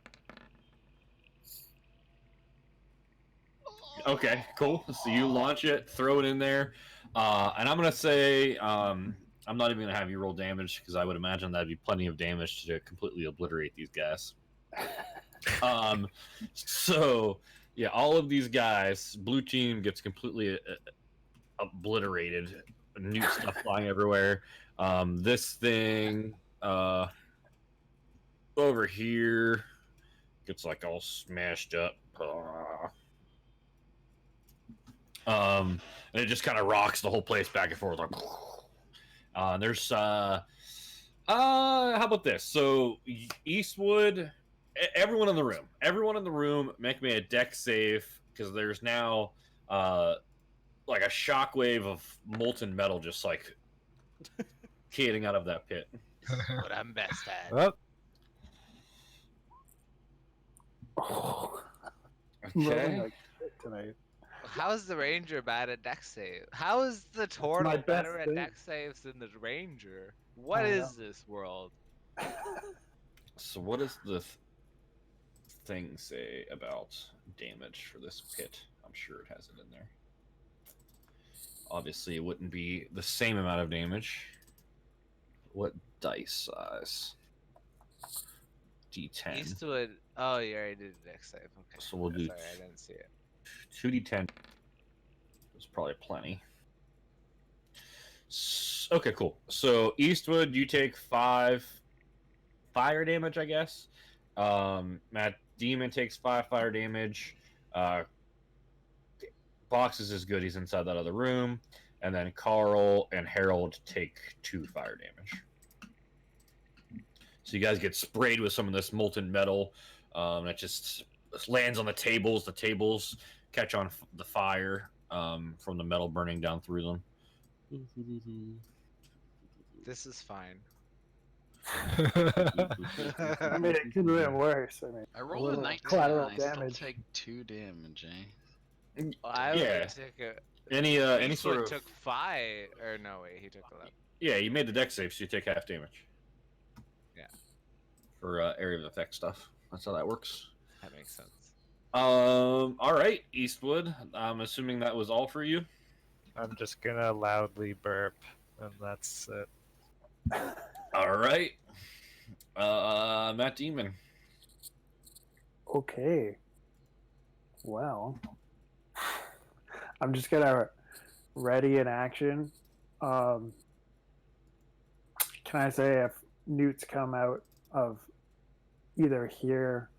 Okay, cool. So you launch it, throw it in there, and I'm gonna say I'm not even gonna have you roll damage because I would imagine that'd be plenty of damage to completely obliterate these guys. So yeah, all of these guys, blue team gets completely obliterated, new stuff flying everywhere. This thing over here gets like all smashed up. And it just kind of rocks the whole place back and forth. Like, there's how about this? So Eastwood, everyone in the room, make me a deck save because there's now like a shockwave of molten metal just like cascading out of that pit. What I'm best at. Oh, Oh, I'm rolling Okay. like shit tonight. How is the ranger bad at deck save? How is the turtle best better at thing. deck saves than the ranger? What I is this world? So what does the thing say about damage for this pit? I'm sure it has it in there. Obviously, it wouldn't be the same amount of damage. What dice size? D10. Eastwood. Oh, you already did the deck save. Okay. So we'll do Sorry, I didn't see it. 2d10. There's probably plenty. Okay, cool. So Eastwood, you take 5 fire damage, I guess. Matt Demon takes 5 fire damage. Boxes is good. He's inside that other room. And then Carl and Harold take 2 fire damage. So you guys get sprayed with some of this molten metal. It just lands on the tables. The tables catch on the fire from the metal burning down through them. This is fine. I mean, it could have been worse. I mean, I rolled a little 19 collateral and I still damage. take 2 damage, eh? Well, I Yeah. would take a. Any Eastwood sort of took 5, or no wait, he took 11. yeah, you made the deck save, so you take half damage. Yeah. For area of effect stuff. That's how that works. That makes sense. All right, Eastwood. I'm assuming that was all for you. I'm just gonna loudly burp, and that's it. All right, Matt Demon. okay. Well, I'm just gonna ready in action. Can I say if newts come out of either here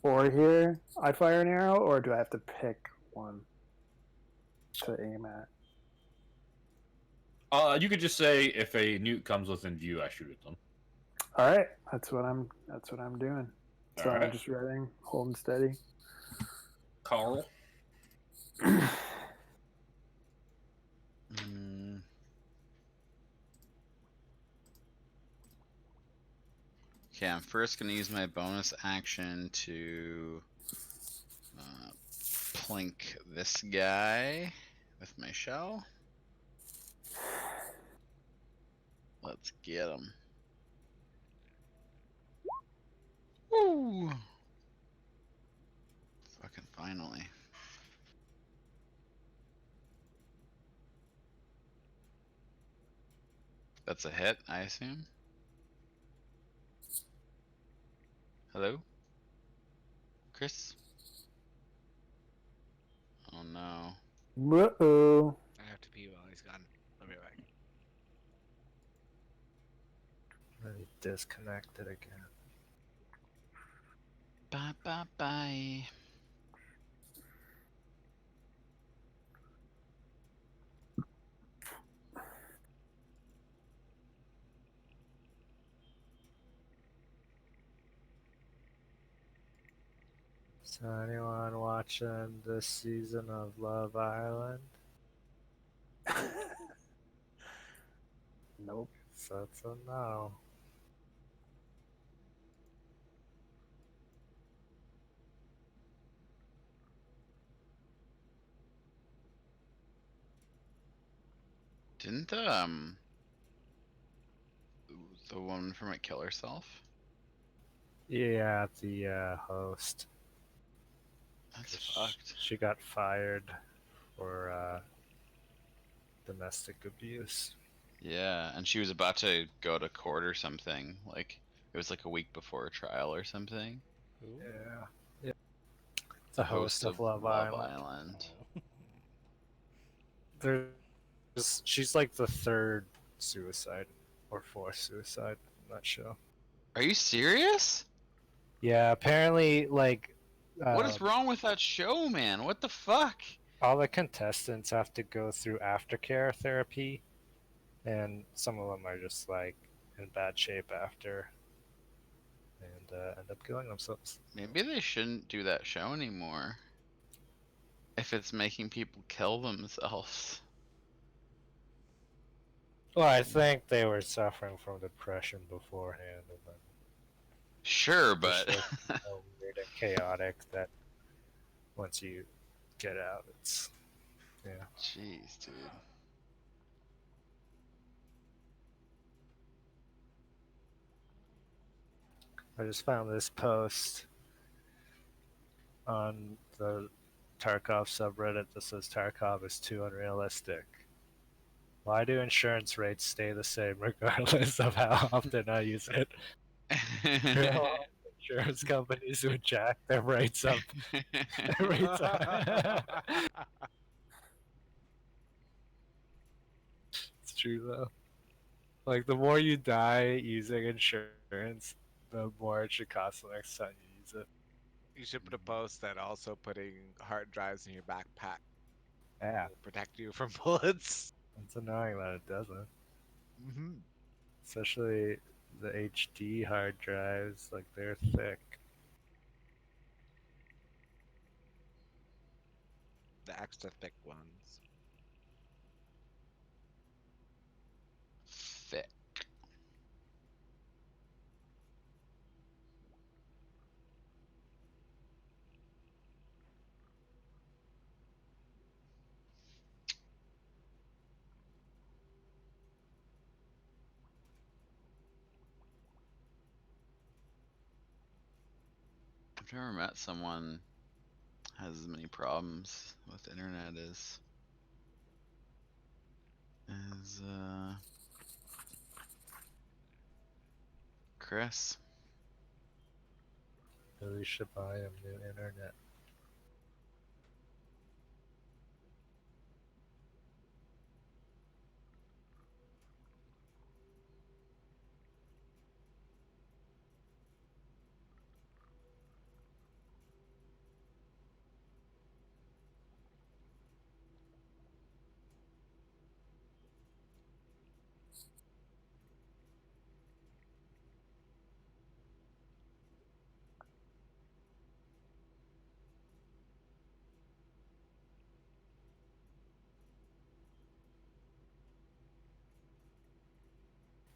or here, I fire an arrow, or do I have to pick one to aim at? You could just say if a newt comes within view, I shoot at them. All right, that's what I'm doing. So All I'm right. just ready, holding steady. Carl. Okay, I'm first gonna use my bonus action to plink this guy with my shell. Let's get him. Woo! Fucking finally. That's a hit, I assume. Hello? Chris? Oh no. Uh-oh. I have to pee while he's gone. I'll be right back. He disconnected again. Bye bye bye. So anyone watching this season of Love Island? Nope. So it's a no. Didn't the woman from it kill herself? Yeah, the host. That's 'Cause fucked. She got fired for domestic abuse. Yeah, and she was about to go to court or something. Like it was like a week before a trial or something. Who? Yeah. Yeah. The host Host of of Love Island. Island. Oh. She's like the third suicide or fourth suicide. I'm not sure. Are you serious? Yeah, apparently, like, What is wrong with that show, man? What the fuck? all the contestants have to go through aftercare therapy, and some of them are just like in bad shape after, and end up killing themselves. Maybe they shouldn't do that show anymore. If it's making people kill themselves. Well, I think they were suffering from depression beforehand, and then Sure, the but show's so weird and chaotic that once you get out, it's yeah. jeez, dude. I just found this post on the Tarkov subreddit that says Tarkov is too unrealistic. Why do insurance rates stay the same regardless of how often I use it? Real insurance companies would jack their rates up every time. It's true though. Like the more you die using insurance, the more it should cost the next time you use it. You should put a post that also putting hard drives in your backpack Yeah, will protect you from bullets. it's annoying that it doesn't. Mm-hmm. Especially the HD hard drives, like they're thick. The extra thick ones. Thick. I've never met someone has as many problems with the internet as Chris. Maybe should buy a new internet.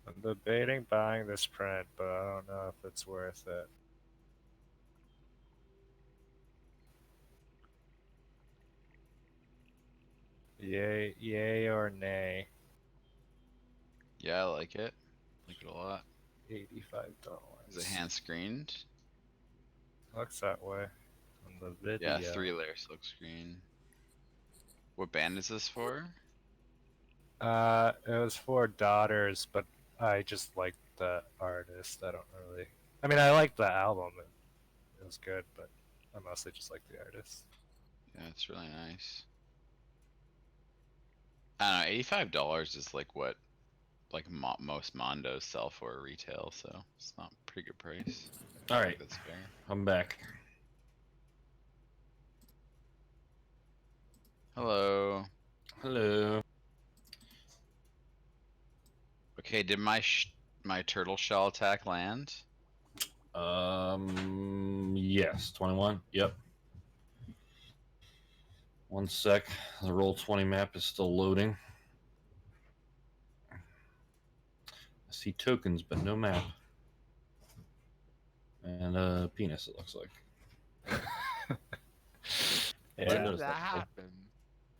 I'm debating buying this print, but I don't know if it's worth it. Yay or nay? Yeah, I like it. Like it a lot. $85. Is it hand screened? Looks that way on the video. Yeah, 3-layer silk screen. What band is this for? It was for Daughters, but I just liked the artist. I don't really. I mean, I liked the album. It was good, but I mostly just like the artist. Yeah, it's really nice. I don't know, $85 is like what, like most Mondos sell for retail, so it's not a pretty good price. All I right, think that's fair. I'm back. Hello. Hello. Okay, did my turtle shell attack land? Yes, 21. Yep. 1 sec. The Roll20 map is still loading. I see tokens, but no map. And a penis, it looks like. Yeah, I When noticed did that before. happen?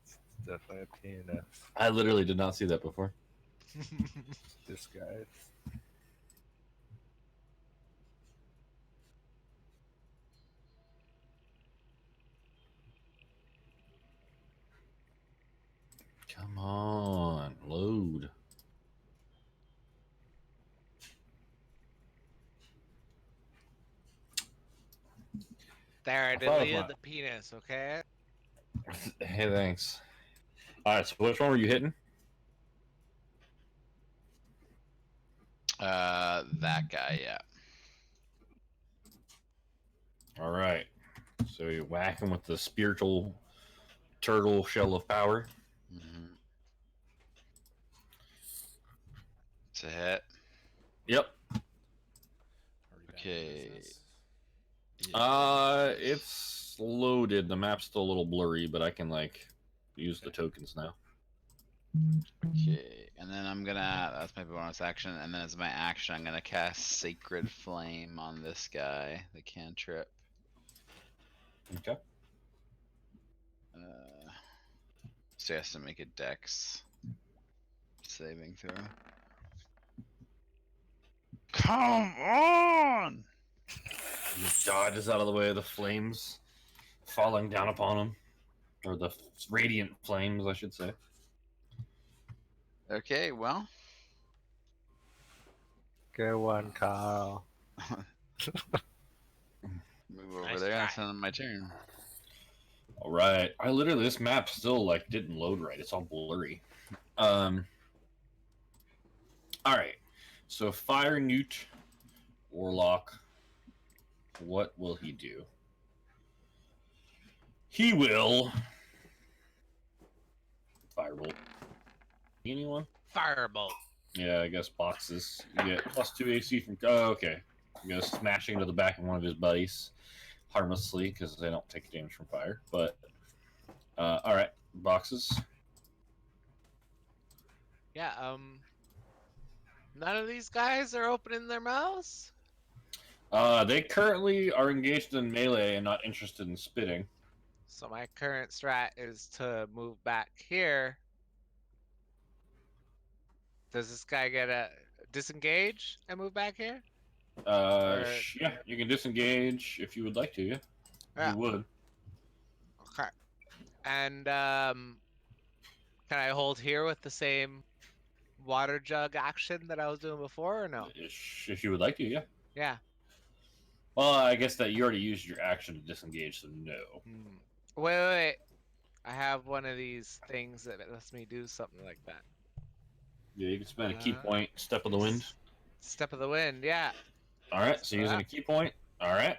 it's definitely a penis. I literally did not see that before. This guy. Come on, load. There, I I thought of deleted my- the penis, okay? Hey, thanks. All right, so which one were you hitting? That guy, yeah. All right. So you whack him with the spiritual turtle shell of power. Mm-hmm. It's a hit. Yep. Already back in Okay. business. It's loaded. The map's still a little blurry, but I can like use the tokens now. Okay, and then that's my bonus action, and then as my action, I'm gonna cast Sacred Flame on this guy, the cantrip. Okay. So he has to make a dex saving throw. Come on! He dodges out of the way of the flames falling down upon him. Or the radiant flames, I should say. Okay, well. Good one, Kyle. Move over Nice there, try. that's on my turn. All right. I literally, this map still like didn't load right. It's all blurry. All right. So Fire Newt Warlock. What will he do? He will Firebolt. Anyone? Firebolt. Yeah, I guess boxes. You get +2 AC from. Oh, okay. You go smashing into the back of one of his buddies harmlessly because they don't take damage from fire. But all right, boxes. Yeah, none of these guys are opening their mouths? They currently are engaged in melee and not interested in spitting. So my current strat is to move back here. Does this guy get a disengage and move back here? Or- Yeah, you can disengage if you would like to. Yeah, Yeah. you would. Okay. And can I hold here with the same water jug action that I was doing before, or no? If you would like to, yeah. Yeah. Well, I guess that you already used your action to disengage, so no. Wait. I have one of these things that lets me do something like that. Yeah, you can spend a key point, step of the wind. Step of the wind, yeah. All right, so using a key point. All right.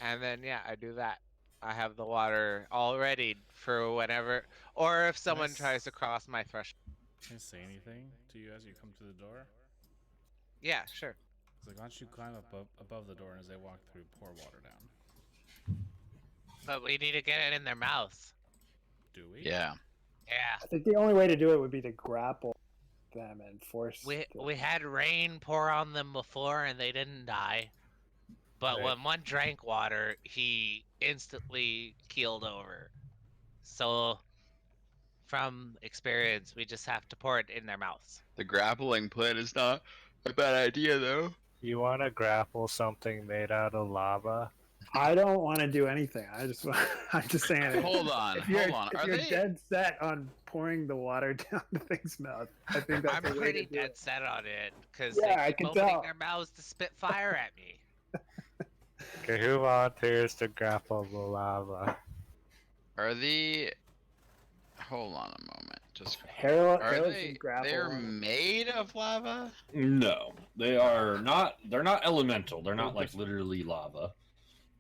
And then yeah, I do that. I have the water all ready for whenever, or if someone Nice. tries to cross my threshold. Can I say anything to you as you come to the door? Yeah, sure. It's like, why don't you climb up above the door and as they walk through, pour water down. But we need to get it in their mouths. Do we? Yeah. Yeah. I think the only way to do it would be to grapple them and force. We had rain pour on them before and they didn't die. But Right. when one drank water, he instantly keeled over. So from experience, we just have to pour it in their mouths. The grappling plan is not a bad idea, though. You want to grapple something made out of lava? I don't want to do anything. I'm just saying. Hold on, If you're, hold on. if Are you're they? dead set on pouring the water down the thing's mouth, I think that's I'm the way to pretty do dead it. set on it because Yeah, they I keep can opening tell. their mouths to spit fire at me. Okay, who volunteers to grapple the lava? Are the? Hold on a moment. Just. Harold, Are Harold they? should grapple They're one. made of lava. No, they are not. They're not elemental. They're not like literally lava.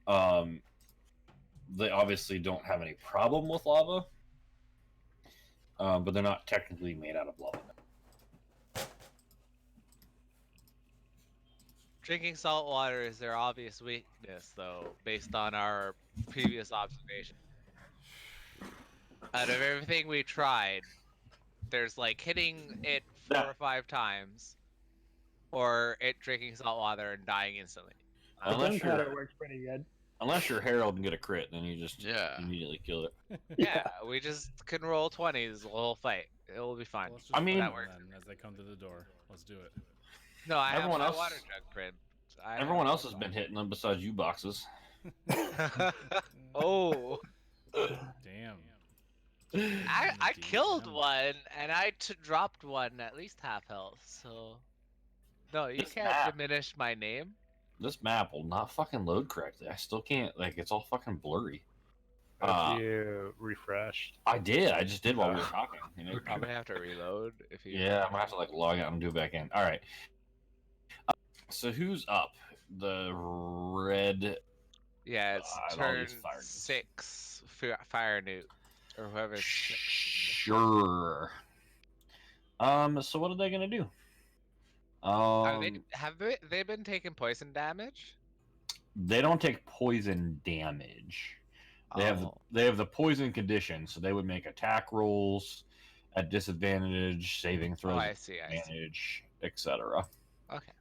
They obviously don't have any problem with lava, but they're not technically made out of lava. Drinking salt water is their obvious weakness, though, based on our previous observation. Out of everything we tried, there's like hitting it 4 or 5 times, or it drinking salt water and dying instantly. The Unless gunpowder you're works pretty good. unless you're Harold and get a crit, then you just Yeah. immediately kill it. Yeah, we just can roll 20s the whole fight. It will be fine. Well, let's just I mean- fight That them works. then as they come to the door. Let's do it. No, I Everyone have else- my water jug, Prim. Everyone else has been hitting them besides you boxes. Oh, Damn. I Damn. killed one and I dropped one at least half health. So no, you This can't map- diminish my name. This map will not fucking load correctly. I still can't. Like, it's all fucking blurry. Have you refreshed? I did. I just did while we were talking. You know? Probably have to reload if you. Yeah, I'm gonna have to like log out and do it back in. All right. So who's up? The red. Yeah, it's all turn these fire nukes. 6 fire nuke or whoever's. Sure. So what are they gonna do? Have they been taking poison damage? They don't take poison damage. They have Oh. the poison condition, so they would make attack rolls at disadvantage, saving throws Oh, at I see. advantage, etc. Okay.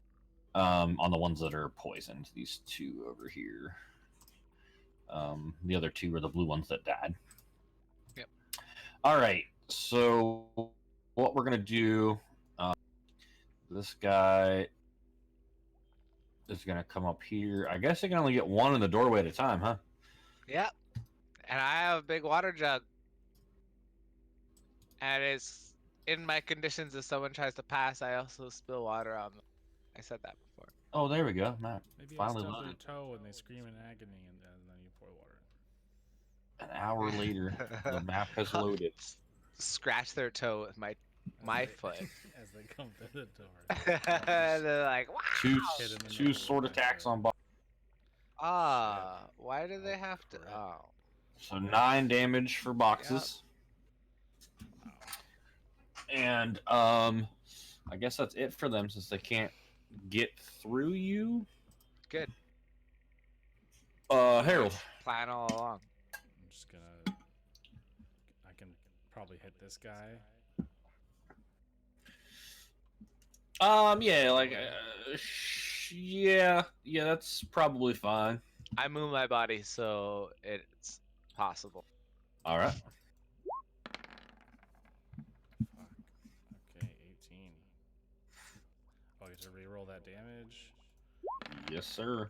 On the ones that are poisoned, these two over here. The other two are the blue ones that died. Yep. All right. So what we're gonna do? This guy is gonna come up here. I guess they can only get one in the doorway at a time, huh? Yep. And I have a big water jug. And it's in my conditions if someone tries to pass, I also spill water on them. I said that before. Oh, there we go. Matt, Maybe I finally stub their loaded. toe and they scream in agony and then you pour water. An hour later, the map has loaded. Scratch their toe with my foot. As they come through the door. And they're like, wow. Two Hit him in the two middle of sword the attacks back on boss. Why do they Oh, have to? crap. Oh. So 9 damage for boxes. And I guess that's it for them since they can't get through you. Good. Harold. Plan all along. I'm just gonna. I can probably hit this guy. Yeah, like, yeah, that's probably fine. I move my body so it's possible. All right. Fuck. Okay, 18. Oh, I get to reroll that damage. Yes, sir.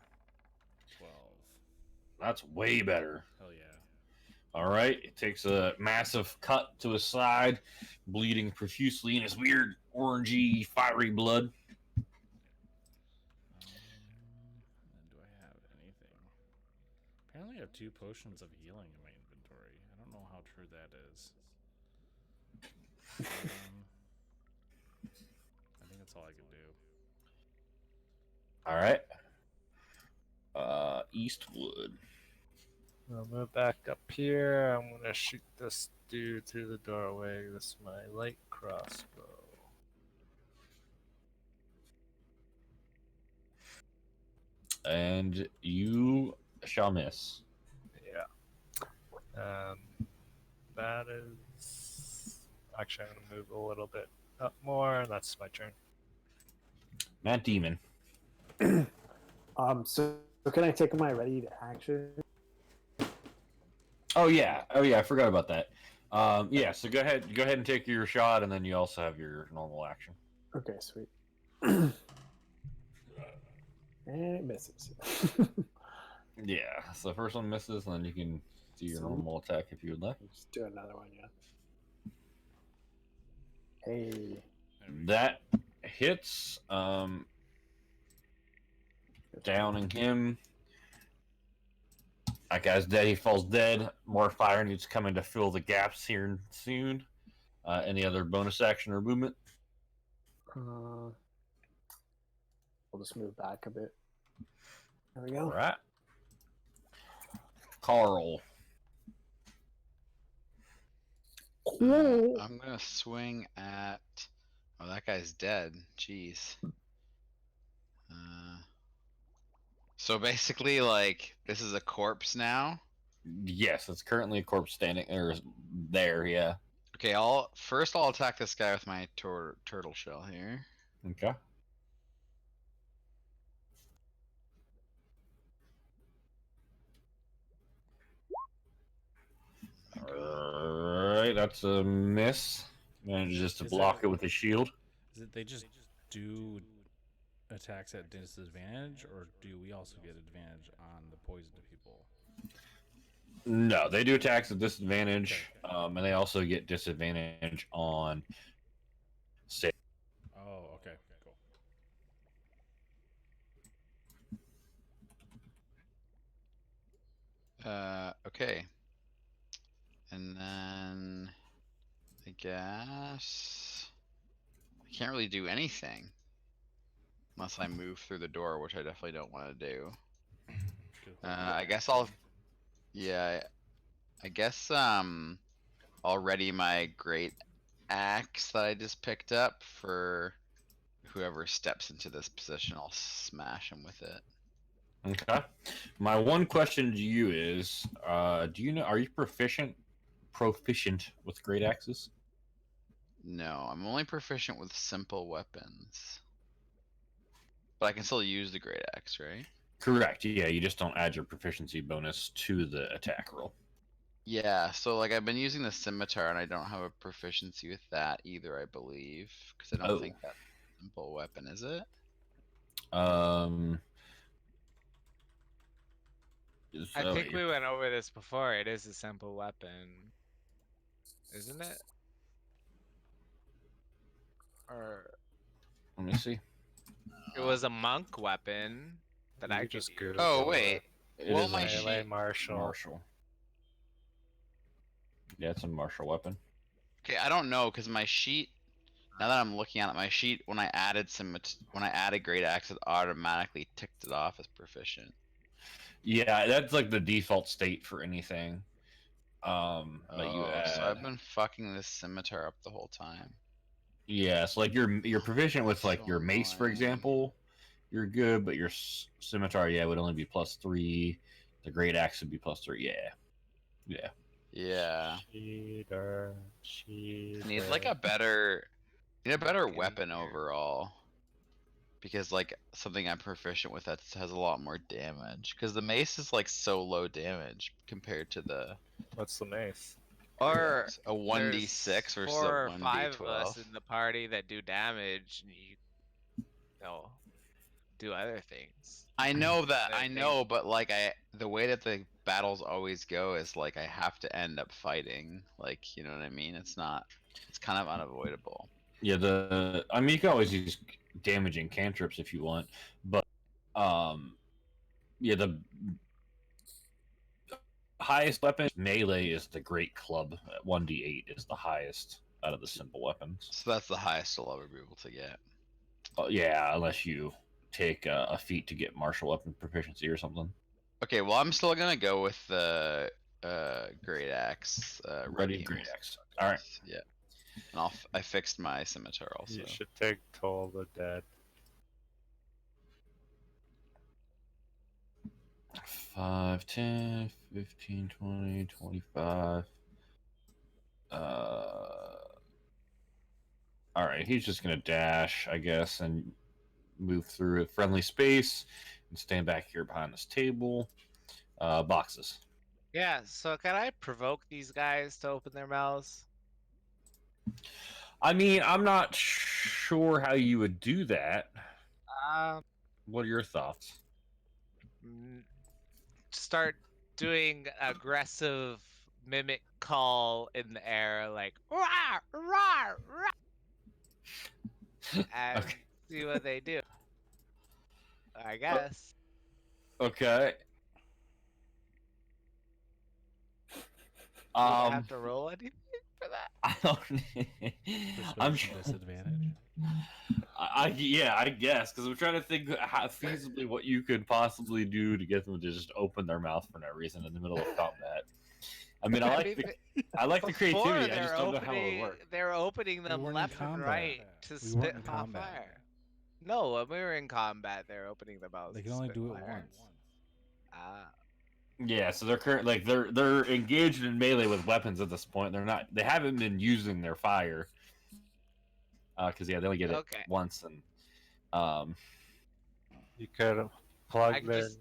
12. That's way better. Hell yeah. All right. It takes a massive cut to his side, bleeding profusely in his weird orangey, fiery blood. And do I have anything? Apparently, I have 2 potions of healing in my inventory. I don't know how true that is. I think that's all I can do. All right. Eastwood. I'll move back up here. I'm gonna shoot this dude through the doorway with my light crossbow. And you shall miss. Yeah. That is. Actually, I'm gonna move a little bit up more, and that's my turn. Matt Demon. So can I take my ready to action? Oh yeah, I forgot about that. Yeah, so go ahead and take your shot, and then you also have your normal action. Okay, sweet. And it misses. Yeah, so the first one misses, and then you can do your normal attack if you would like. Just do another one, yeah. Hey. There we go. That hits, downing him. That guy's dead. He falls dead. More fire needs coming to fill the gaps here soon. Any other bonus action or movement? We'll just move back a bit. There we All go. right. Carl. I'm gonna swing at. Oh, that guy's dead. Jeez. So basically, like, this is a corpse now. Yes, it's currently a corpse standing there. Yeah. Okay, first I'll attack this guy with my turtle shell here. Okay. Alright, that's a miss. Manages to Is block that- it with a shield. Is it they just do attacks at disadvantage, or do we also get advantage on the poisoned people? No, they do attacks at disadvantage, and they also get disadvantage on save. Oh, okay, cool. Okay. And then I guess I can't really do anything unless I move through the door, which I definitely don't want to do. I guess yeah, I guess I'll ready my great axe that I just picked up for whoever steps into this position. I'll smash him with it. Okay. My one question to you is, do you know? Are you proficient with great axes? No, I'm only proficient with simple weapons. But I can still use the great axe, right? Correct. Yeah, you just don't add your proficiency bonus to the attack roll. Yeah, so like I've been using the scimitar and I don't have a proficiency with that either, I believe. Because I don't think that's a simple weapon, is it? I think we went over this before. It is a simple weapon, isn't it? Or Let me see. it was a monk weapon that You I could could just use. Google Oh wait. It Well, is my a melee sheet. martial. martial. Yeah, it's a martial weapon. Okay, I don't know because my sheet. Now that I'm looking at it, my sheet when I added great axe, it automatically ticked it off as proficient. Yeah, that's like the default state for anything. That you add. So I've been fucking this scimitar up the whole time. Yeah, so like you're proficient with like So your mace, for annoying. example. You're good, but your scimitar, yeah, would only be +3. The great axe would be +3. Yeah. Yeah. Cheater. Need like a better weapon overall. Because like something I'm proficient with that has a lot more damage. Because the mace is like so low damage compared to the What's the mace? Or a 1d6 there's versus 4 a or 5 of us 1d12. in the party that do damage, and you know, do other things. I know that, Other I things. know, but like the way that the battles always go is like I have to end up fighting. Like, you know what I mean? It's kind of unavoidable. Yeah, I mean, you can always use damaging cantrips if you want, but yeah, the highest weapon melee is the great club. 1d8 is the highest out of the simple weapons. So that's the highest I'll ever be able to get. Yeah, unless you take a feat to get martial weapon proficiency or something. Okay, well I'm still gonna go with the great axe. Ready, great axe. All right. Yeah, and I fixed my scimitar also. You should take Toll the Dead. 5, 10, 15, 20, 25. All right, he's just gonna dash, I guess, and move through a friendly space and stand back here behind this table. Boxes. Yeah, so can I provoke these guys to open their mouths? I mean, I'm not sure how you would do that. What are your thoughts? Start doing aggressive mimic call in the air, like "Rawr, rawr, rawr," and Okay. see what they do. I guess. Okay. Do I have Um, to roll anything for that? I don't. I'm. Persuasion disadvantage. Yeah, I guess because I'm trying to think how feasibly what you could possibly do to get them to just open their mouth for no reason in the middle of combat. I mean, I like the before creativity. I just don't know how it would work. they're opening them weren't in left and combat. right to We spit weren't in hot combat. fire. No, when we were in combat, they're opening their mouths. They to can only spit do it fire. once. Ah, Yeah, so they're current like they're engaged in melee with weapons at this point. They haven't been using their fire. Because they only get it okay. once, and um, You could I plug can their just-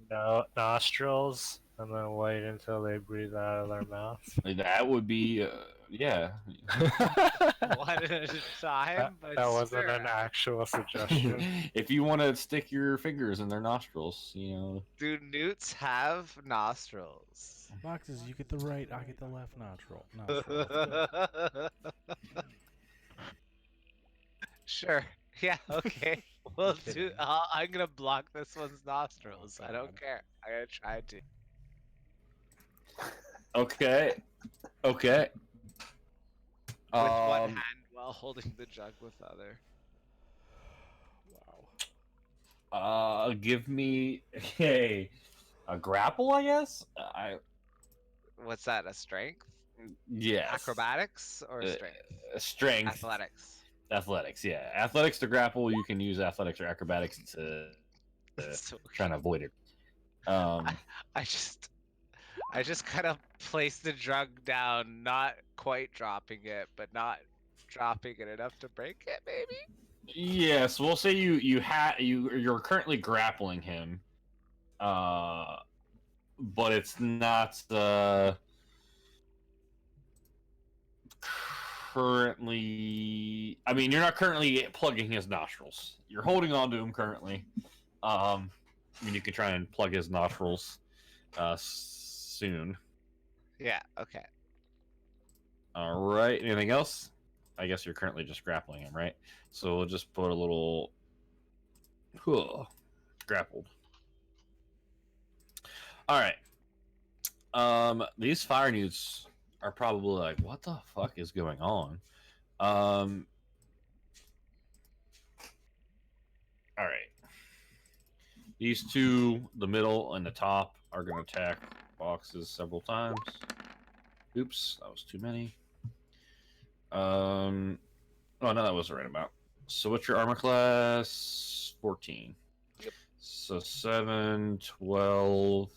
nostrils and then wait until they breathe out of their mouth. that would be yeah. One at a time. But that wasn't sure. an actual suggestion. If you want to stick your fingers in their nostrils, you know. Do newts have nostrils? Boxes, you get the right, I get the left nostril. Nostril. Sure. Yeah. Okay. We'll Okay. do. I'm gonna block this one's nostrils. I don't God. care. I'm gonna try to. Okay. Okay. With one hand while holding the jug with the other. Wow. Give me a grapple, I guess. What's that? A strength? Yes. Acrobatics or strength? Strength. Athletics. Athletics, yeah. Athletics to grapple. You can use athletics or acrobatics to So try and avoid it. I just kind of placed the drug down, not quite dropping it, but not dropping it enough to break it, maybe? Yes, we'll say you're currently grappling him, but it's not currently. I mean, you're not currently plugging his nostrils. You're holding on to him currently. I mean, you can try and plug his nostrils soon. Yeah, okay. All right. Anything else? I guess you're currently just grappling him, right? So we'll just put a little grappled. All right. These fire newts are probably like, what the fuck is going on? All right. These two, the middle and the top, are going to attack boxes several times. Oops, that was too many. Oh, no, that was the right amount. So what's your armor class? 14. Yep. So 7, 12,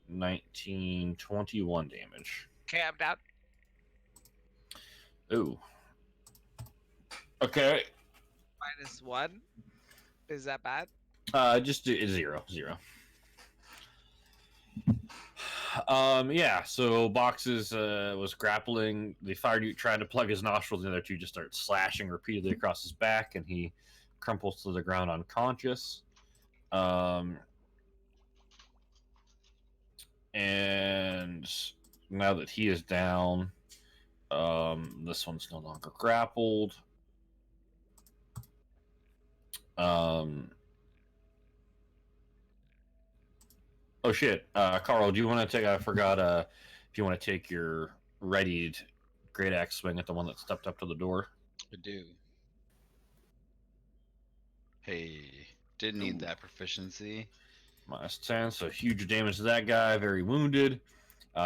19, 21 damage. Okay, I'm down. Ooh. Okay. -1. Is that bad? Just do 0. Yeah, so Boxes was grappling. The fire newt tried to plug his nostrils, and the other two just start slashing repeatedly across his back, and he crumples to the ground unconscious. And now that he is down, this one's no longer grappled. Oh shit, Carl, do you want to take? I forgot. If you want to take your readied great axe swing at the one that stepped up to the door. I do. Hey, didn't need that proficiency. -10, so huge damage to that guy. Very wounded.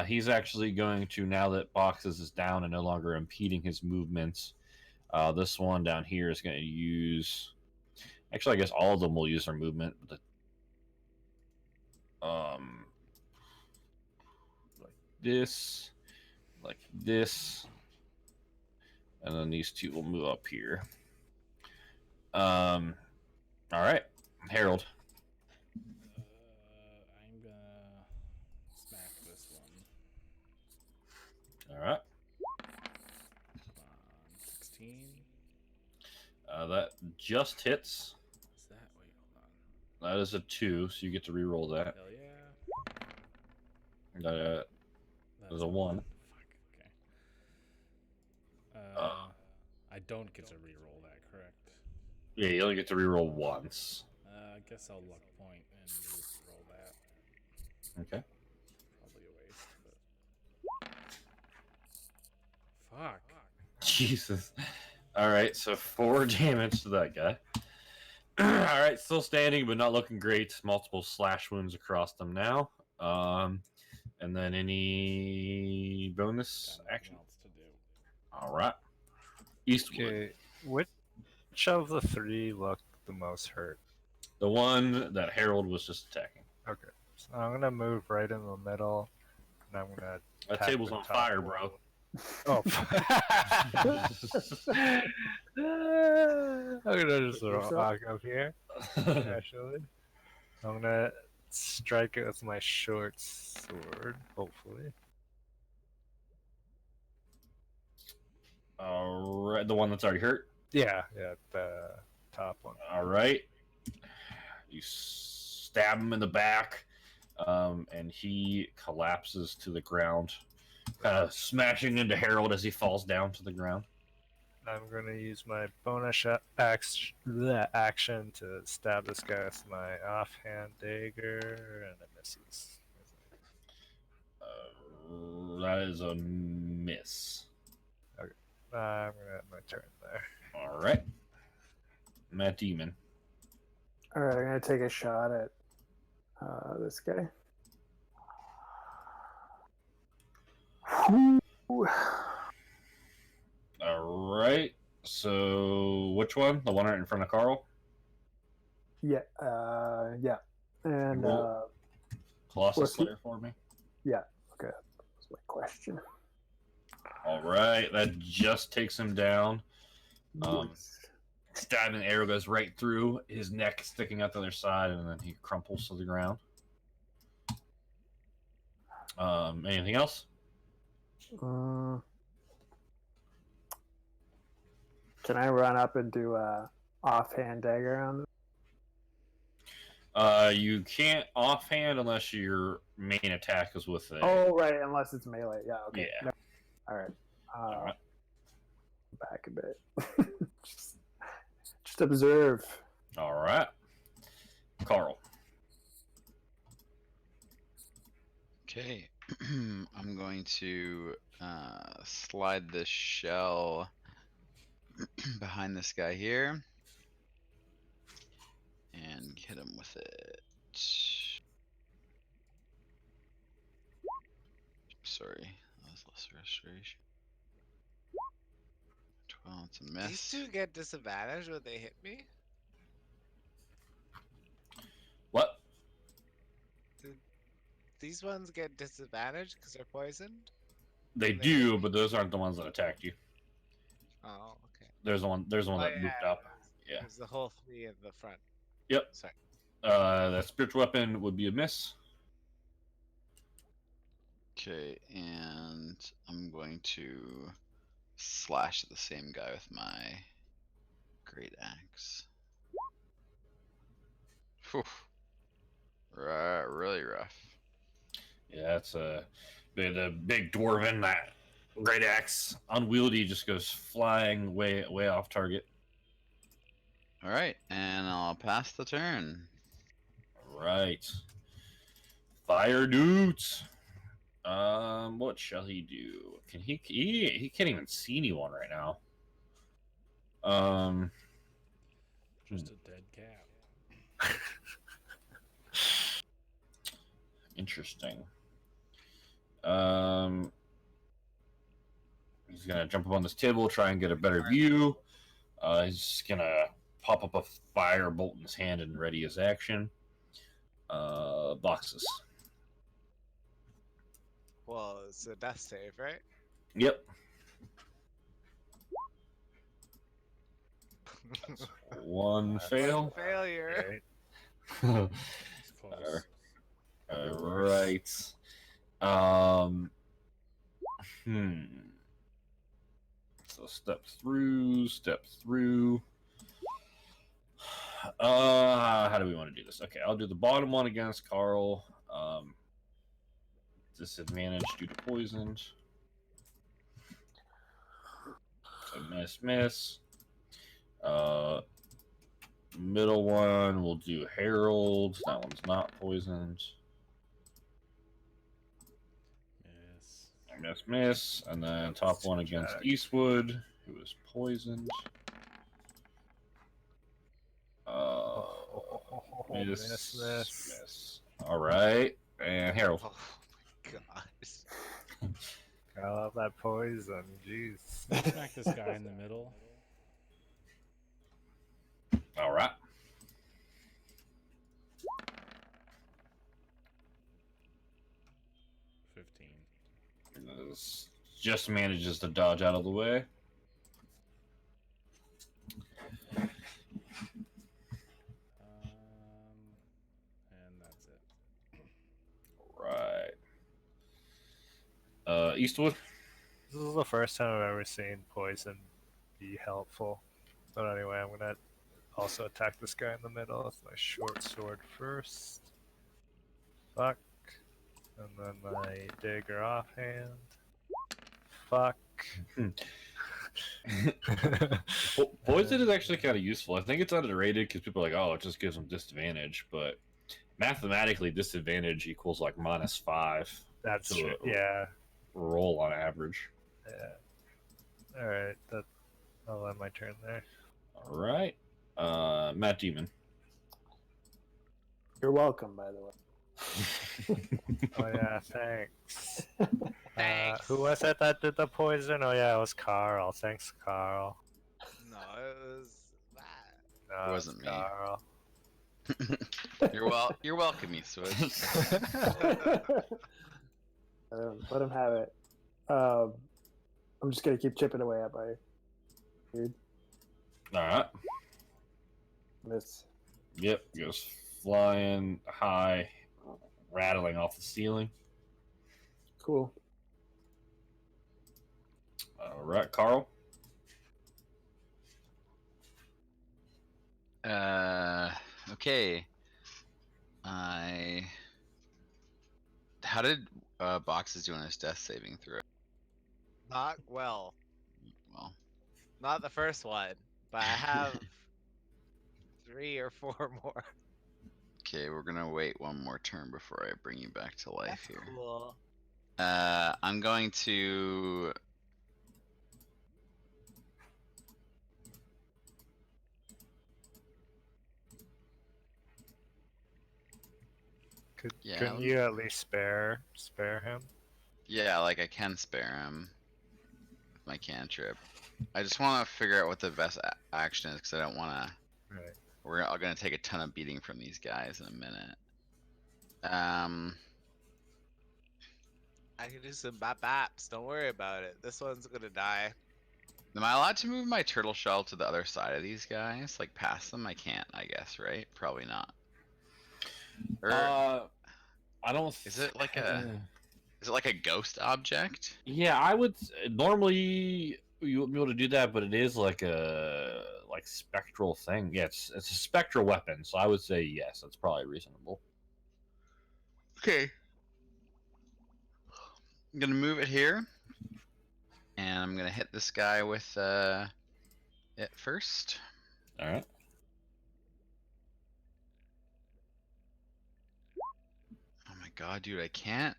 He's actually going to, now that Boxes is down and no longer impeding his movements. This one down here is going to use. Actually, I guess all of them will use their movement. But like this, and then these two will move up here. All right, Harold. I'm gonna smack this one. All right, Come on, 16. that just hits. What's that? Wait, hold on. That is a 2, so you get to re-roll that. Hell yeah. That That's is a 1. Fuck. Okay. I don't get to re-roll that, correct? Yeah, you only get to re-roll once. I guess I'll luck point and re-roll that. Okay. Probably a waste, but fuck. Jesus. All right, so 4 damage to that guy. All right, still standing, but not looking great. Multiple slash wounds across them now. And then any bonus Got nothing action? else to do. All right. Eastwood. Okay, which of the 3 look the most hurt? The one that Harold was just attacking. Okay, so I'm gonna move right in the middle, and I'm gonna. That attack table's the on top fire, one. bro. Oh. I'm gonna just walk up here. Actually, I'm gonna strike it with my short sword. Hopefully. All right, the one that's already hurt. Yeah, the top one. All right. You stab him in the back, and he collapses to the ground, kind of smashing into Harold as he falls down to the ground. I'm gonna use my bonus action to stab this guy with my offhand dagger, and it misses. That is a miss. I'm gonna end my turn there. All right. Matt Demon. All right, I'm gonna take a shot at this guy. Whew. All right. So, which one? The one right in front of Carl? Yeah, yeah, and Roll. Colossus what's he- Slayer for me. yeah. Okay, that's my question. All right. That just takes him down. Yes. Stabbing arrow goes right through his neck, sticking out the other side, and then he crumples to the ground. Anything else? Can I run up and do a offhand dagger on him? You can't offhand unless your main attack is with a. Oh, right, unless it's melee. Yeah, okay. Yeah. No. All right. All right. Back a bit. just observe. All right. Carl. Okay, I'm going to slide this shell behind this guy here and hit him with it. Sorry, that was less restoration. 12, it's a miss. These two get disadvantage when they hit me. What? These ones get disadvantage because they're poisoned. They do, but those aren't the ones that attacked you. Oh, okay. There's the one. There's the one Oh, that moved up. Yeah. There's the whole 3 in the front. Yep. Sorry. That spiritual weapon would be a miss. Okay, and I'm going to slash at the same guy with my great axe. Whew. Right, really rough. Yeah, that's the big dwarven that great axe, unwieldy, just goes flying way off target. All right, and I'll pass the turn. Right. Fire dudes. What shall he do? Can he can't even see anyone right now. Just a dead cat. Interesting. He's gonna jump up on this table, try and get a better view. He's just gonna pop up a fire bolt in his hand and ready his action. Boxes. Well, it's a death save, right? Yep. One fail. Failure. Right. It's close. All right. So step through. How do we want to do this? Okay, I'll do the bottom one against Carl. Disadvantage due to poisoned. So miss. Middle one we'll do Herald. That one's not poisoned. Miss. And then top one against Eastwood, who is poisoned. Miss. All right, and Harold. Oh my gosh. I love that poison. Jeez. Smack this guy in the middle. All right. This just manages to dodge out of the way. And that's it. Right. Eastwood. This is the first time I've ever seen poison be helpful. But anyway, I'm gonna also attack this guy in the middle with my short sword first. Fuck. And then my dagger offhand. Fuck. Poison is actually kind of useful. I think it's underrated because people are like, oh, it just gives them disadvantage. But mathematically, disadvantage equals like -5. That's to true. a Yeah. roll on average. Yeah. Alright, I'll end my turn there. All right. Matt Demon. You're welcome, by the way. Oh yeah, thanks. Thanks. Who was it that did the poison? Oh yeah, it was Carl. Thanks, Carl. No, it was that. No, It wasn't me. Carl. You're welcome, Eastwood. Let him have it. I'm just gonna keep chipping away at my dude. All right. Miss. Yep. Goes flying high, rattling off the ceiling. Cool. All right, Carl. Okay. How did Boxes do on his death saving throw? Not well. Well, Not the first one, but I have 3 or 4 more. okay, we're gonna wait one more turn before I bring you back to life here. Cool. I'm going to. Yeah, Couldn't you at least spare him? Yeah, like I can spare him with my cantrip. I just want to figure out what the best action is because I don't want to. Right. We're all gonna take a ton of beating from these guys in a minute. I can do some baps. Don't worry about it. This one's gonna die. Am I allowed to move my turtle shell to the other side of these guys? Like past them? I can't, I guess, right? Probably not. Or I don't. is it like a ghost object? Yeah, I would normally you would be able to do that, but it is like a spectral thing. Yeah, it's a spectral weapon, so I would say yes, that's probably reasonable. Okay. I'm gonna move it here. And I'm gonna hit this guy with it first. All right. Oh my god, dude, I can't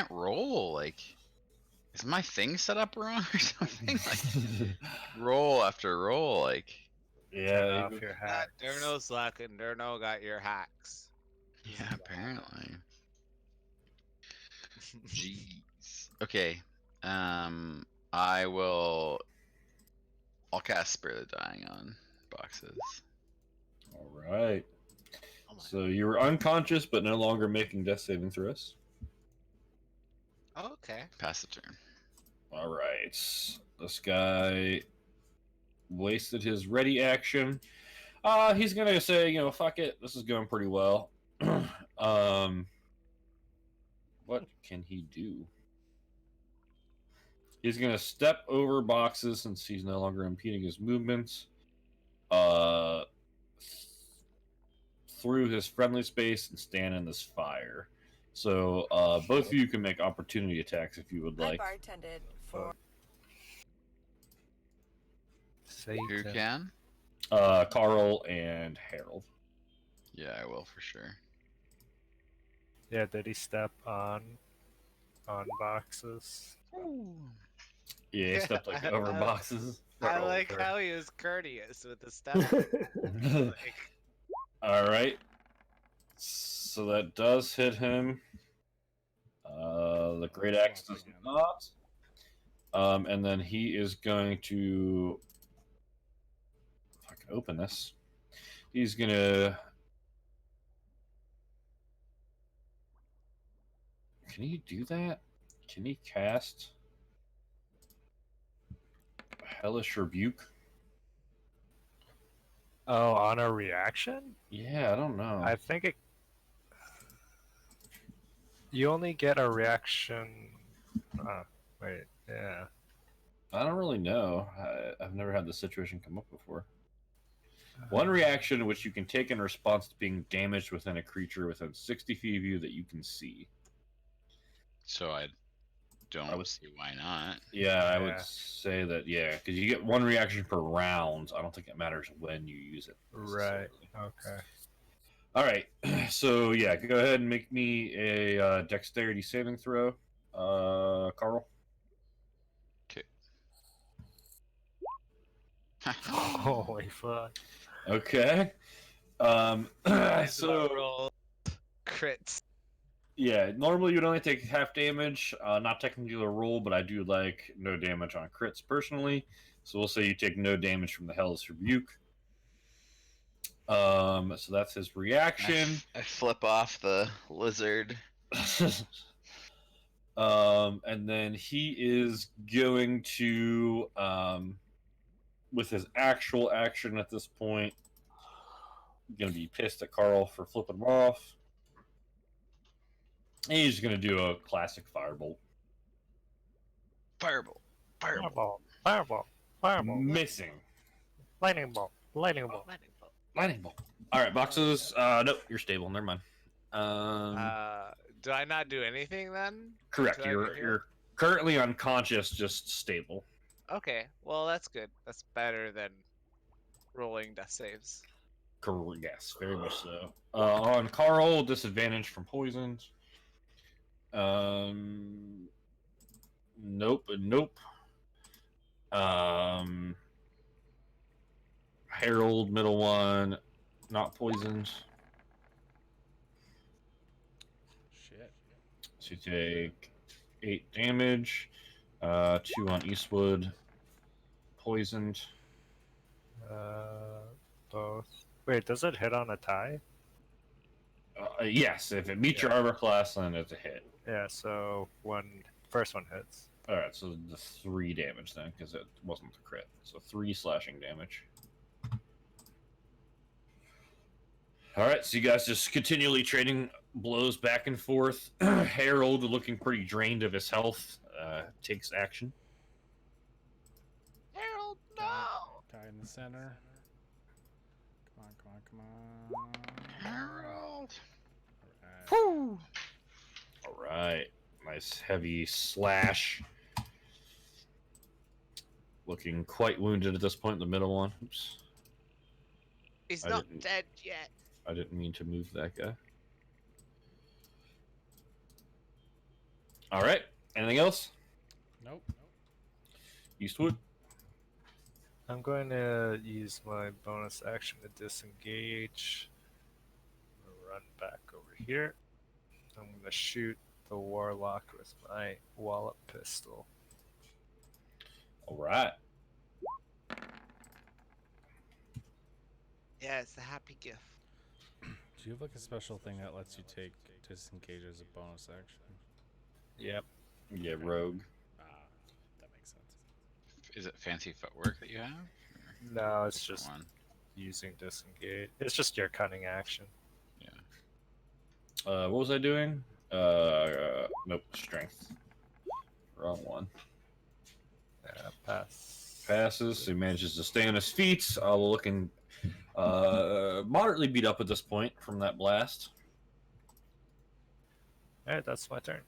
roll. Like, is my thing set up wrong or something? Like, roll after roll, like. Yeah. Off your hat. Durno's slacking. Durno got your hacks. Yeah, apparently. Jeez. Okay. I'll cast Spare the Dying on Boxes. All right. Oh my. So you were unconscious, but no longer making death saving throws. Okay. Pass the turn. All right. This guy wasted his ready action. He's gonna say, fuck it. This is going pretty well. What can he do? He's gonna step over Boxes since he's no longer impeding his movements. uh, through his friendly space and stand in this fire. So both of you can make opportunity attacks if you would I like. bartended for. Who can? Carl and Harold. Yeah, I will for sure. Yeah, did he step on boxes? Yeah, he stepped like over boxes. I like over. how he was courteous with the stuff. Like, All right. So that does hit him. The great axe does not. And then he is going to. If I can open this, he's gonna. Can he do that? Can he cast Hellish Rebuke? Oh, on a reaction? Yeah, I don't know. I think it. You only get a reaction. Wait, yeah. I don't really know. I've never had this situation come up before. One reaction which you can take in response to being damaged within a creature within 60 feet of you that you can see. So I don't I would- see why not. Yeah, I Yeah. would say that, yeah, because you get one reaction per round. I don't think it matters when you use it. Right. necessarily. Okay. All right. So, yeah, go ahead and make me a dexterity saving throw, Carl. Holy fuck. Okay. So, roll crits. yeah, normally you'd only take half damage. Not technically a roll, but I do like no damage on crits personally. So we'll say you take no damage from the Hellish Rebuke. So that's his reaction. I flip off the lizard. And then he is going to, with his actual action at this point, going to be pissed at Carl for flipping him off. And he's going to do a classic firebolt. Fireball. Fireball. Missing. Lightning bolt. Lightning bolt. Lightning bolt. All right, boxes. Nope, you're stable. Never mind. Do I not do anything then? Correct. do I get here? You're currently unconscious, just stable. Okay, well that's good. That's better than rolling death saves. Correct. Yes, very much so. On Carl, disadvantage from poisons. Nope. Harold, middle one, not poisoned. Shit. So you take 8 damage. 2 on Eastwood, poisoned. Both. Wait, does it hit on a tie? Yes, if it meets your Yeah. armor class, then it's a hit. Yeah, so first one hits. All right, so the 3 damage then, because it wasn't the crit. So 3 slashing damage. All right, so you guys just continually trading blows back and forth. Harold, looking pretty drained of his health, takes action. Harold, no! Guy in the center. Come on. Harold. Alright. All right, nice heavy slash. Looking quite wounded at this point. The middle one. Oops, He's I not didn't- dead yet. I didn't mean to move that guy. All right. Anything else? Nope. Eastwood. I'm going to use my bonus action to disengage. I'm gonna run back over here. I'm going to shoot the warlock with my wallop pistol. All right. Yeah, it's a happy gift. Do you have like a special thing that lets you take disengage as a bonus action? Yep. Yeah, rogue. Ah, that makes sense. Is it fancy footwork that you have? No, it's Which just one? using disengage. It's just your cunning action. Yeah. What was I doing? Nope. Strength. Wrong one. Pass. Passes. So he manages to stay on his feet, looking Moderately beat up at this point from that blast. Alright, that's my turn.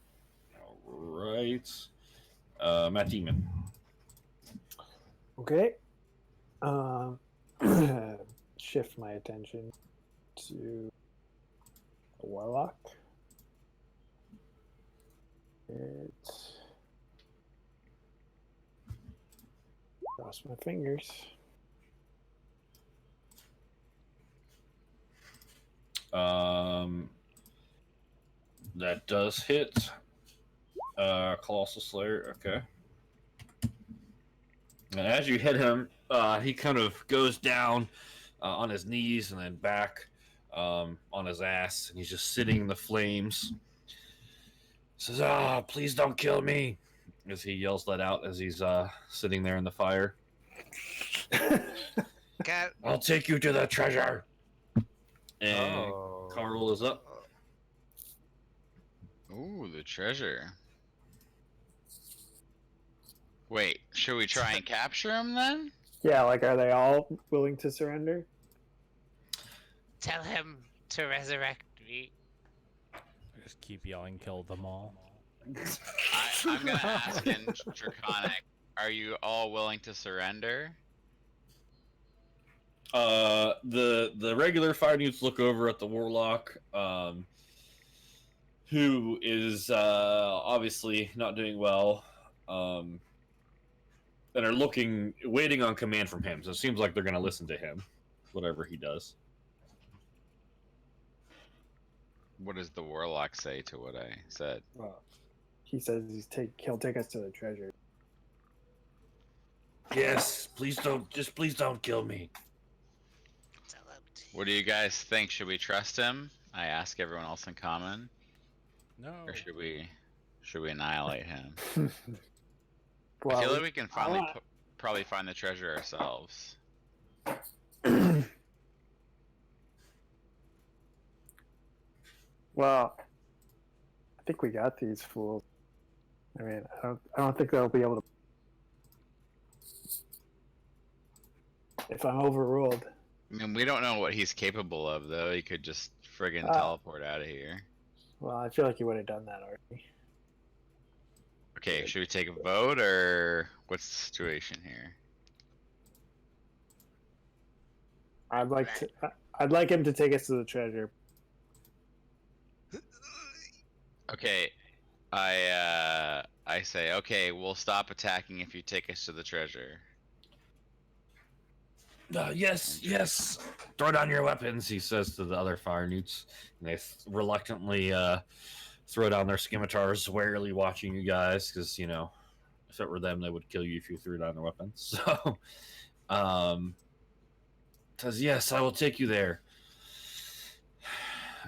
All right. Matt Demon. Okay. Shift my attention to the warlock. Cross my fingers. That does hit. Colossal Slayer. Okay. And as you hit him, he kind of goes down on his knees and then back on his ass, and he's just sitting in the flames. Says, "Ah, please don't kill me!" As he yells that out as he's sitting there in the fire. Cat. I'll take you to the treasure. And Oh. Carl is up. Ooh, the treasure. Wait, should we try and capture him then? Yeah, like, are they all willing to surrender? Tell him to resurrect me. Just keep yelling, kill them all. I'm gonna ask in Draconic, are you all willing to surrender? The regular fire units look over at the warlock, who is obviously not doing well, and are waiting on command from him. So it seems like they're going to listen to him, whatever he does. What does the warlock say to what I said? Well, he says he'll take us to the treasure. Yes, please don't kill me. Tell him to. What do you guys think? Should we trust him? I ask everyone else in common, No. or should we annihilate him? Well, I feel like we can finally I- probably find the treasure ourselves. Well, I think we got these fools. I mean, I don't think they'll be able to. If I'm overruled, I mean, we don't know what he's capable of, though. He could just friggin' teleport out of here. well, I feel like you would have done that already. Okay, should we take a vote, or what's the situation here? I'd like him to take us to the treasure. Okay, I say, okay, we'll stop attacking if you take us to the treasure. Yes. Throw down your weapons, he says to the other fire newts. And they reluctantly throw down their scimitars, warily watching you guys, because, you know, if it were them, they would kill you if you threw down their weapons. So, says, yes, I will take you there.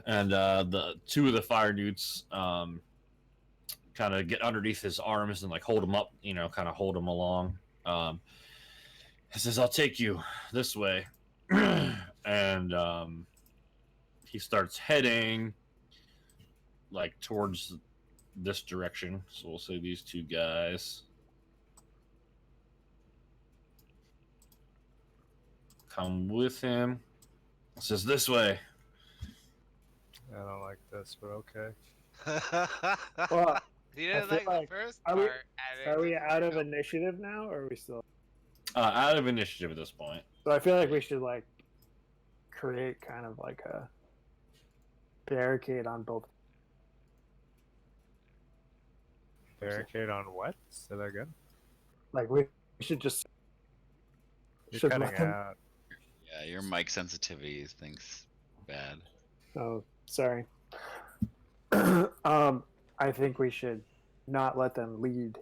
And the two of the fire newts kind of get underneath his arms and, like, hold him up, you know, kind of hold him along. He says, I'll take you this way. And he starts heading like towards this direction. So we'll say these two guys come with him. He says, this way. I don't like this, but okay. Well, You didn't feel like like- the first are we- part. and are it we didn't out of go. initiative now, or are we still? Out of initiative at this point. So I feel like we should like create kind of like a barricade on both. Barricade on what? Say that again. Like we should just. You're should cutting let them- out. Yeah, your mic sensitivity is things bad. Oh, sorry. I think we should not let them lead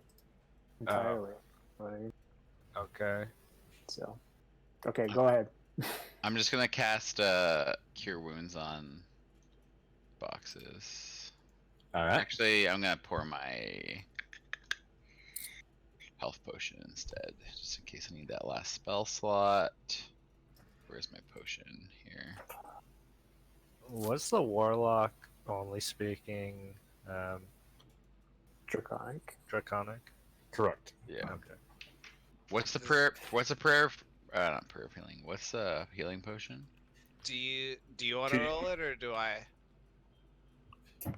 entirely. Right? Okay. So, okay, go ahead. I'm just gonna cast Cure Wounds on boxes. All right. Actually, I'm gonna pour my health potion instead, just in case I need that last spell slot. Where's my potion? Here. Was the warlock only speaking Draconic. draconic? Correct. Yeah. Okay. What's the prayer? What's the prayer not prayer of healing. What's a healing potion? Do you want to roll it or do I? It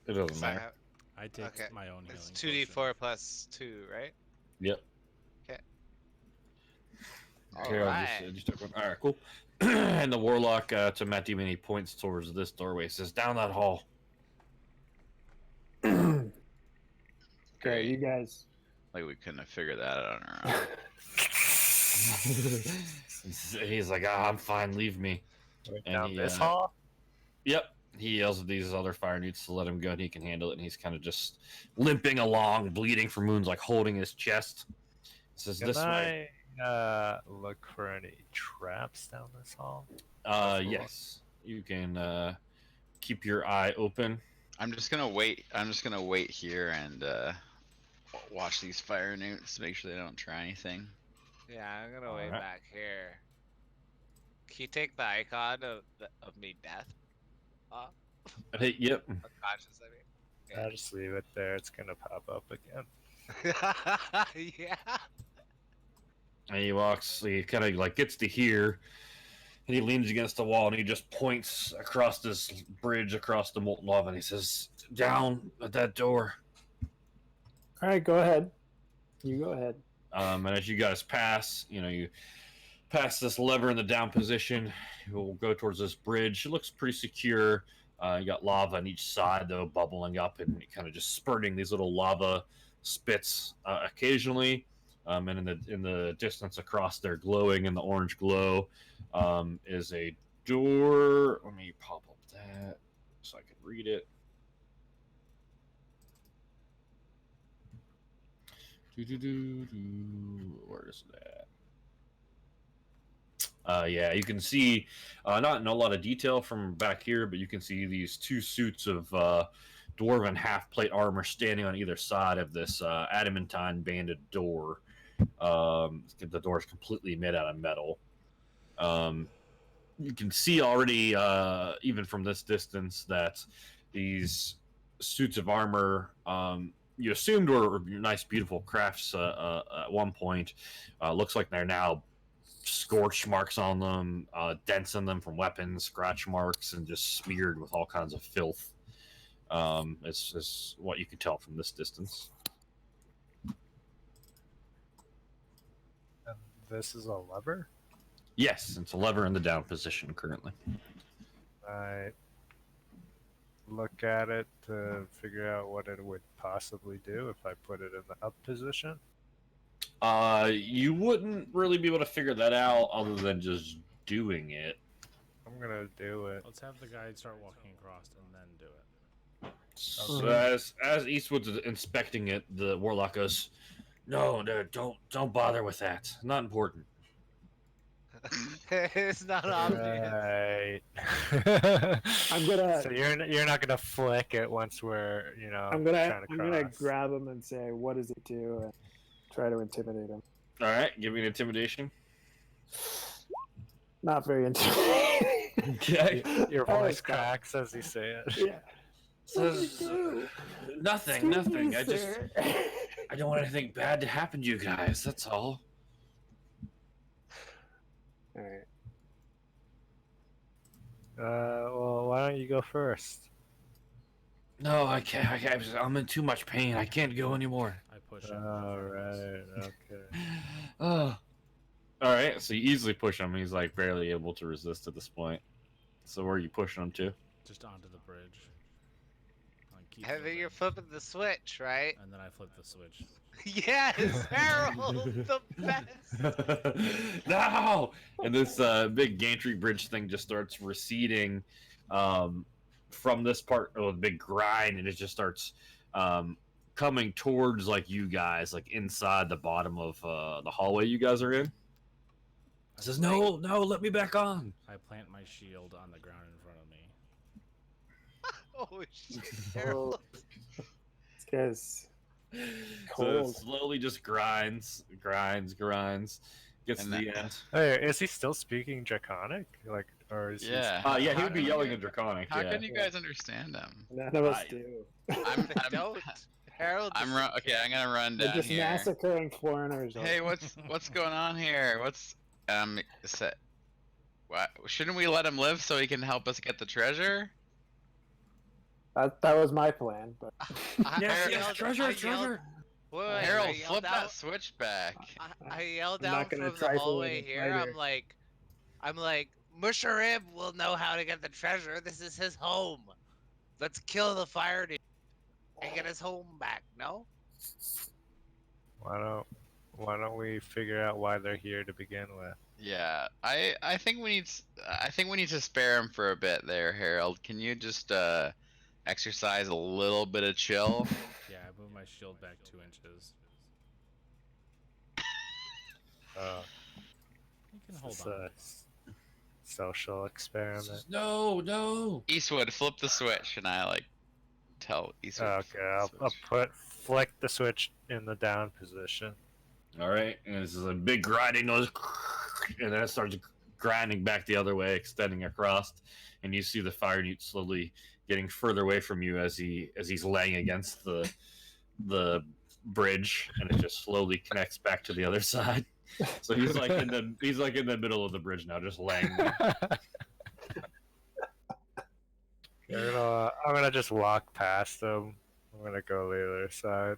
doesn't 'Cause I matter. have- I take Okay. my own healing. It's 2d4 plus 2, right? Yep. Okay, I'll Alright. just took one. All right, cool. And the warlock to Matt Demon, he points towards this doorway. Says, "Down that hall." Okay, you guys. Like we couldn't have figured that out on our own. He's like, I'm fine. Leave me. And Down he, this hall? Yep. He yells at these other fire newts to let him go, and he can handle it. And he's kind of just limping along, bleeding from wounds, like holding his chest. Says, Can "This way." I look for any traps down this hall? Yes. You can keep your eye open. I'm just gonna wait. I'm just gonna wait here and watch these fire newts, make sure they don't try anything. Yeah, I'm gonna wait Alright. back here. Can you take the icon of me death? Yep. Unconscious, I mean. I'll just leave it there. It's gonna pop up again. Yeah. And he walks. He kind of like gets to here, and he leans against the wall, and he just points across this bridge across the molten lava, and he says, "Down at that door." All right, go ahead. You go ahead. And as you guys pass, you pass this lever in the down position. You'll go towards this bridge. It looks pretty secure. You got lava on each side, though, bubbling up and kind of just spurting these little lava spits occasionally. And in the distance across there, glowing in the orange glow, is a door. Let me pop up that so I can read it. Where is that? Yeah, you can see, not in a lot of detail from back here, but you can see these two suits of dwarven half-plate armor standing on either side of this adamantine banded door. The door is completely made out of metal. You can see already, even from this distance, that these suits of armor, you assumed were nice, beautiful crafts at one point. Looks like they're now scorch marks on them, dents in them from weapons, scratch marks, and just smeared with all kinds of filth. Is what you can tell from this distance. And this is a lever? Yes, it's a lever in the down position currently. I look at it to figure out what it would possibly do if I put it in the up position. You wouldn't really be able to figure that out other than just doing it. I'm gonna do it. Let's have the guide start walking across and then do it. So as Eastwood's inspecting it, the warlock goes, "No, don't bother with that. Not important." It's not obvious. Right. I'm gonna. So you're not gonna flick it once we're I'm trying gonna. to I'm gonna cross. grab him and say, "What does it do?" and try to intimidate him. All right, give me an intimidation. Not very intimidating. Okay. Your Oh, voice God. cracks as you say it. Yeah. Says, nothing. I don't want anything bad to happen to you guys. That's all. All right. Well, why don't you go first? No, I can't. I'm in too much pain. I can't go anymore. I push him. All right. Okay. Oh. All right. So you easily push him. He's like barely able to resist at this point. So where are you pushing him to? Just onto the bridge. Like, keep I think moving. you're flipping the switch, right? And then I flip the switch. Yes, Harold, the best. No! And this big gantry bridge thing just starts receding from this part of the big grind, and it just starts coming towards like you guys, like inside the bottom of the hallway you guys are in. It says, no, let me back on. I plant my shield on the ground in front of me. Oh shit, Harold. This guy's So cold. it slowly just grinds, gets And to the that- end. Hey, is he still speaking Draconic? Like, or is Yeah. Yeah, he How would be can yelling you- in Draconic. How yeah. can you guys understand him? None of us I- do. I'm Don't. Harold. I'm okay. I'm gonna run They're down just here. massacring foreigners. Hey, what's going on here? What's So, shouldn't we let him live so he can help us get the treasure? That was my plan, but Yes, I yes, yelled- treasure, I yelled- treasure. Wait, I Harold, yelled flip that out. switch back. I yelled I'm not down gonna from the trifle with hallway a here. fighter. I'm like, Musharib will know how to get the treasure. This is his home. Let's kill the fire dude and get his home back. No? Why don't we figure out why they're here to begin with? Yeah, I think we need I think we need to spare him for a bit there, Harold. Can you just exercise a little bit of chill? Yeah, I moved my shield back 2 inches. You can hold It's on. a social experiment. No, no. Eastwood, flip the switch, and I like tell Eastwood. to Okay, flip the I'll switch. flick the switch in the down position. All right, and this is a big grinding noise, and then it starts grinding back the other way, extending across, and you see the fire newt slowly getting further away from you as he's laying against the bridge, and it just slowly connects back to the other side. So he's like in the middle of the bridge now, just laying there. I'm gonna just walk past them. I'm gonna go the other side.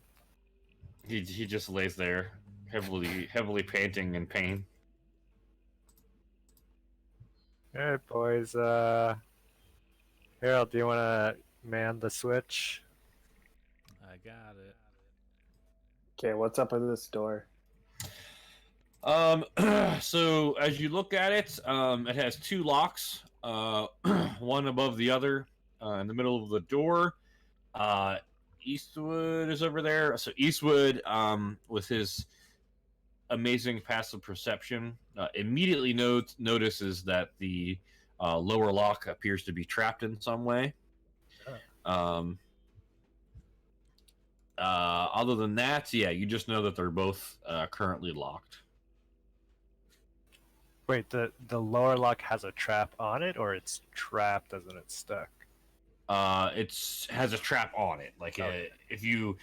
He just lays there, heavily panting in pain. Alright, boys. Harold, do you want to man the switch? I got it. okay, what's up with this door? So as you look at it, it has two locks, one above the other, in the middle of the door. Eastwood is over there. So Eastwood, with his amazing passive perception, immediately notices that the lower lock appears to be trapped in some way. Other than that, yeah, you just know that they're both currently locked. Wait, the lower lock has a trap on it, or it's trapped as in it's stuck? It's has a trap on it. Like Okay. if you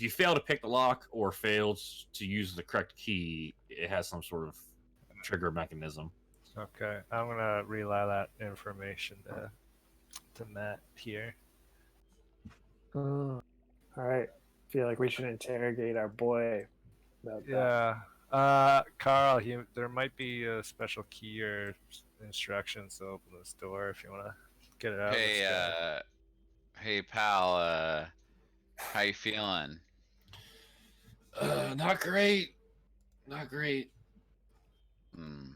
fail to pick the lock or fails to use the correct key, it has some sort of trigger mechanism. Okay, I'm gonna relay that information to Matt here. All right. Feel like we should interrogate our boy about that. Yeah. Carl, there might be a special key or instructions to open this door if you want to get it out. Hey, hey, pal. How you feeling? Not great. Not great. Hmm.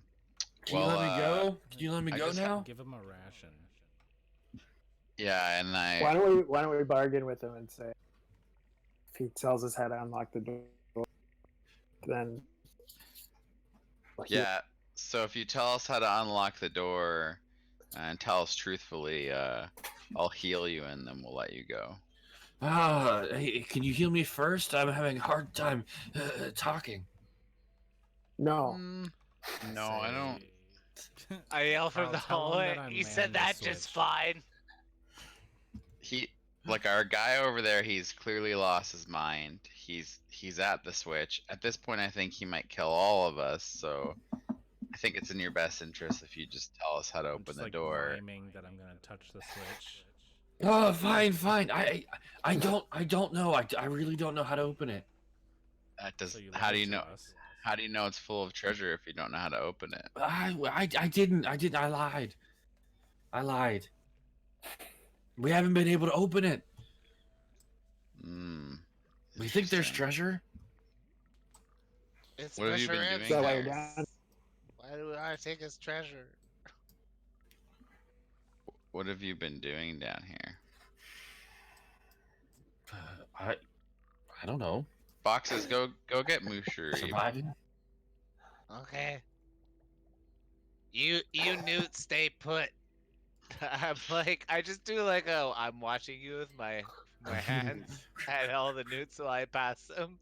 Can you let me go? Can you let me I go just- now? Give him a ration. Yeah, and Why don't we bargain with him and say if he tells us how to unlock the door, then yeah. So if you tell us how to unlock the door and tell us truthfully, I'll heal you and then we'll let you go. Hey, can you heal me first? I'm having a hard time talking. no. Mm, no, I don't. I yelled from Carl, the tell him hallway. that I He manned said the that just switch. fine. Like our guy over there, he's clearly lost his mind. He's at the switch. At this point, I think he might kill all of us. So I think it's in your best interest if you just tell us how to I'm open just the like door. rhyming that I'm gonna touch the switch. Oh, fine. I don't know. I really don't know how to open it. That does. So you How do lied you to know? us. How do you know it's full of treasure if you don't know how to open it? I didn't. I lied. We haven't been able to open it. Hmm. We think there's interesting. treasure. It's What have you been Musharib's doing Is that why there? you're down? Why do I take his treasure? What have you been doing down here? I don't know. Boxes, go get Mushari. Surviving. Okay. You newt stay put. I'm like, I just do like I'm watching you with my hands at all the newts while I pass them.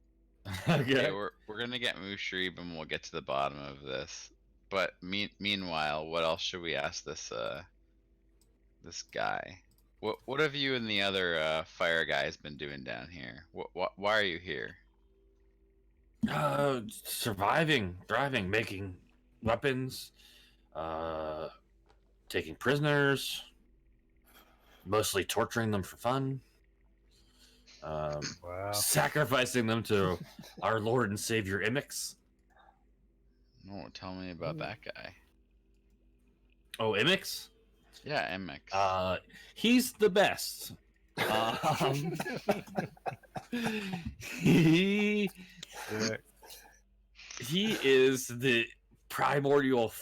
Okay, we're gonna get Mushari and we'll get to the bottom of this. But meanwhile, what else should we ask this this guy? What have you and the other fire guys been doing down here? Why are you here? Surviving, thriving, making weapons, uh, taking prisoners, mostly torturing them for fun, Wow. sacrificing them to our Lord and Savior Imix. No, tell me about that guy. Oh, Imix? Yeah, MX. He's the best. Um, he Sick. he is the primordial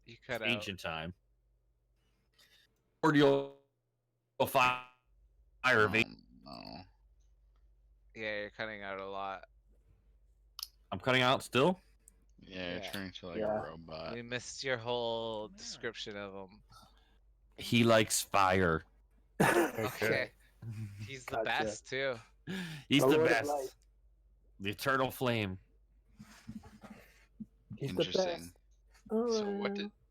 You cut out. ancient time. Primordial fire of Oh, no. Yeah, you're cutting out a lot. I'm cutting out still. Yeah, you're Yeah. turning to like Yeah. a robot. We missed your whole description of him. He likes fire. Okay. He's the Gotcha. best too. He's The the Lord of best. Light. The eternal flame. He's the Interesting. best. So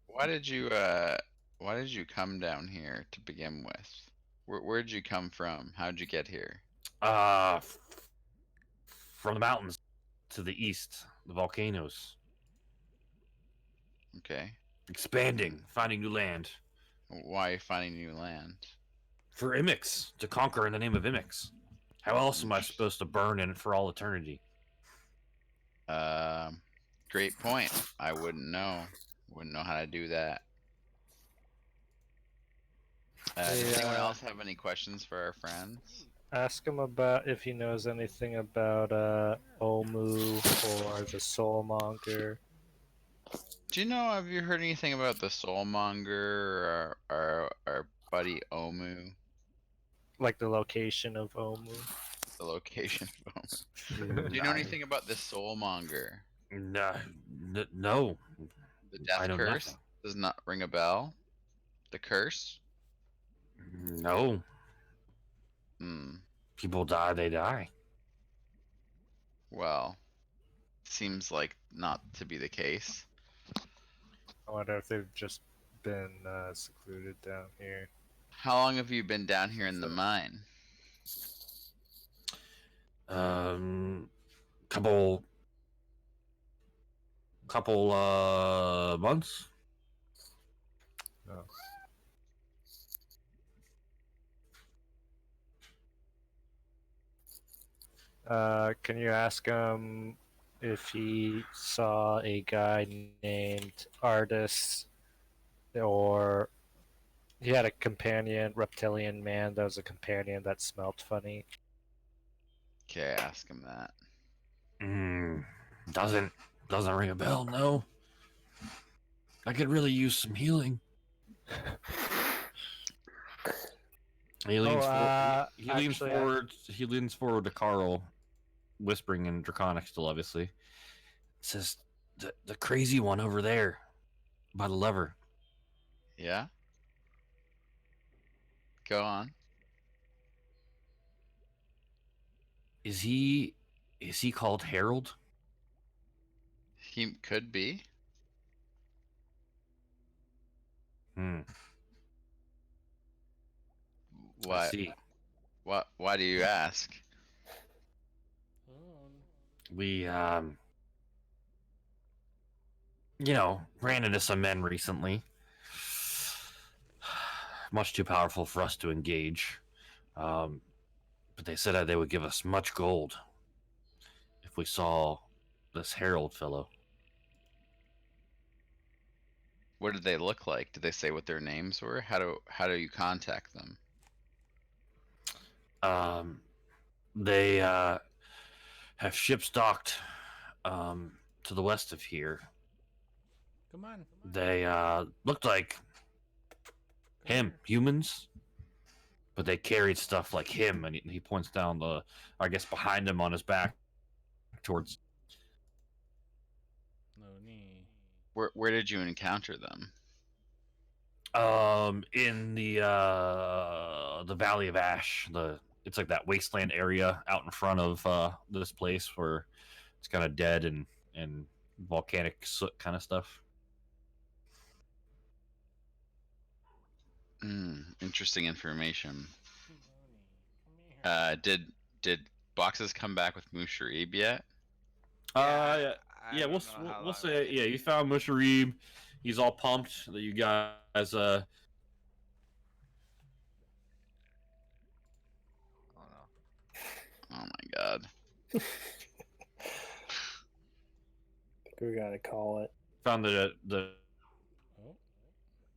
why did you come down here to begin with? Where'd you come from? How'd you get here? From the mountains to the east, the volcanoes Okay. expanding, finding new land Why are you finding new land? for Imix to conquer in the name of Imix. How else am I supposed to burn in it for all eternity? Great point. I wouldn't know. Wouldn't know how to do that. Does anyone else have any questions for our friends? Ask him about if he knows anything about Omu or the Soulmonger. Do you know? Have you heard anything about the Soulmonger or our buddy Omu? Like the location of Omu. The location of Omu. Do you know anything about the Soulmonger? No. The I death know curse nothing. does not ring a bell. The curse? No. Hmm. People die, they die. Well, seems like not to be the case. I wonder if they've just been secluded down here. How long have you been down here in the mine? Couple months. Can you ask him if he saw a guy named Artis, or he had a companion, reptilian man that was a companion that smelled funny? Okay, ask him that. Doesn't ring a bell. No. I could really use some healing. He leans, he leans actually, forward. He leans forward to Carl, whispering in Draconic still, obviously. Says, the crazy one over there, by the lever. Yeah? Go on. Is he called Harold? He could be. I Why? see. Why do you ask? We ran into some men recently. Much too powerful for us to engage. But they said that they would give us much gold if we saw this Harold fellow. What did they look like? Did they say what their names were? How do you contact them? They have ships docked to the west of here. Come on. They looked like humans, but they carried stuff like him, and he points down I guess behind him on his back towards. No knee. Where did you encounter them? In the Valley of Ash. It's like that wasteland area out in front of this place where it's kind of dead and volcanic soot kind of stuff. Interesting information. Did did boxes come back with Musharib yet? Yeah, I yeah. don't We'll know how we'll long say it yeah. You found Musharib. He's all pumped that you guys I don't know. Oh my god. We gotta call it. found the Oh,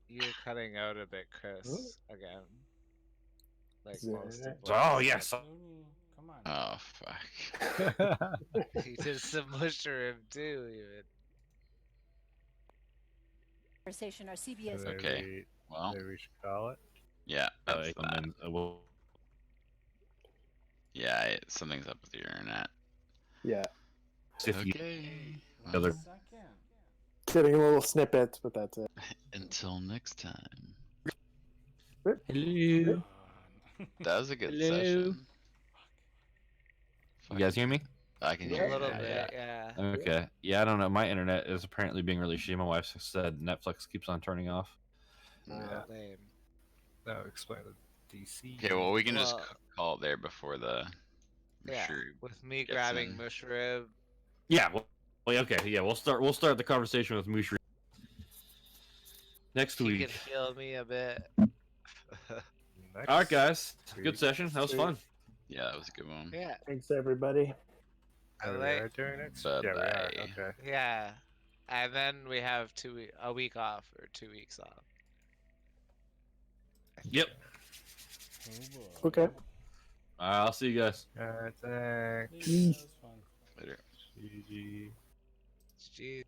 You're cutting out a bit, Chris, again. Like Is it most of internet? what oh you yes. said. Looney, come on. Oh fuck. He did some mushroom too, even. Conversation or CBS. Okay. Well, Maybe we should call it. yeah, that's that. and then we'll Yeah, something's up with your internet. Yeah, see if you Okay. the other. Second. getting little snippets, but that's it. Until next time. Hello. God. That was a good Hello. session. You guys hear me? I can A hear you. little now, bit, yeah. yeah. Okay. Yeah, I don't know. My internet is apparently being really shitty. My wife said Netflix keeps on turning off. Yeah. Lame. That would explain the DC. Okay, well we can just Well, call it there before the yeah. Musharib With me gets grabbing in. mushroom. Yeah. Well, okay. Yeah, we'll start the conversation with Mushri next You week. can heal me a bit. Next All right, guys. Good week. session. That was Sweet. fun. Yeah, that was a good one. Yeah. Thanks, everybody. I Are we like. are doing next? Yeah, we are. Bye-bye. Okay. Yeah. And then we have a week off or 2 weeks off. Yep. Oh boy. Okay. I'll see you guys. Thanks. Yeah, that was fun. Later. GG. Jeez.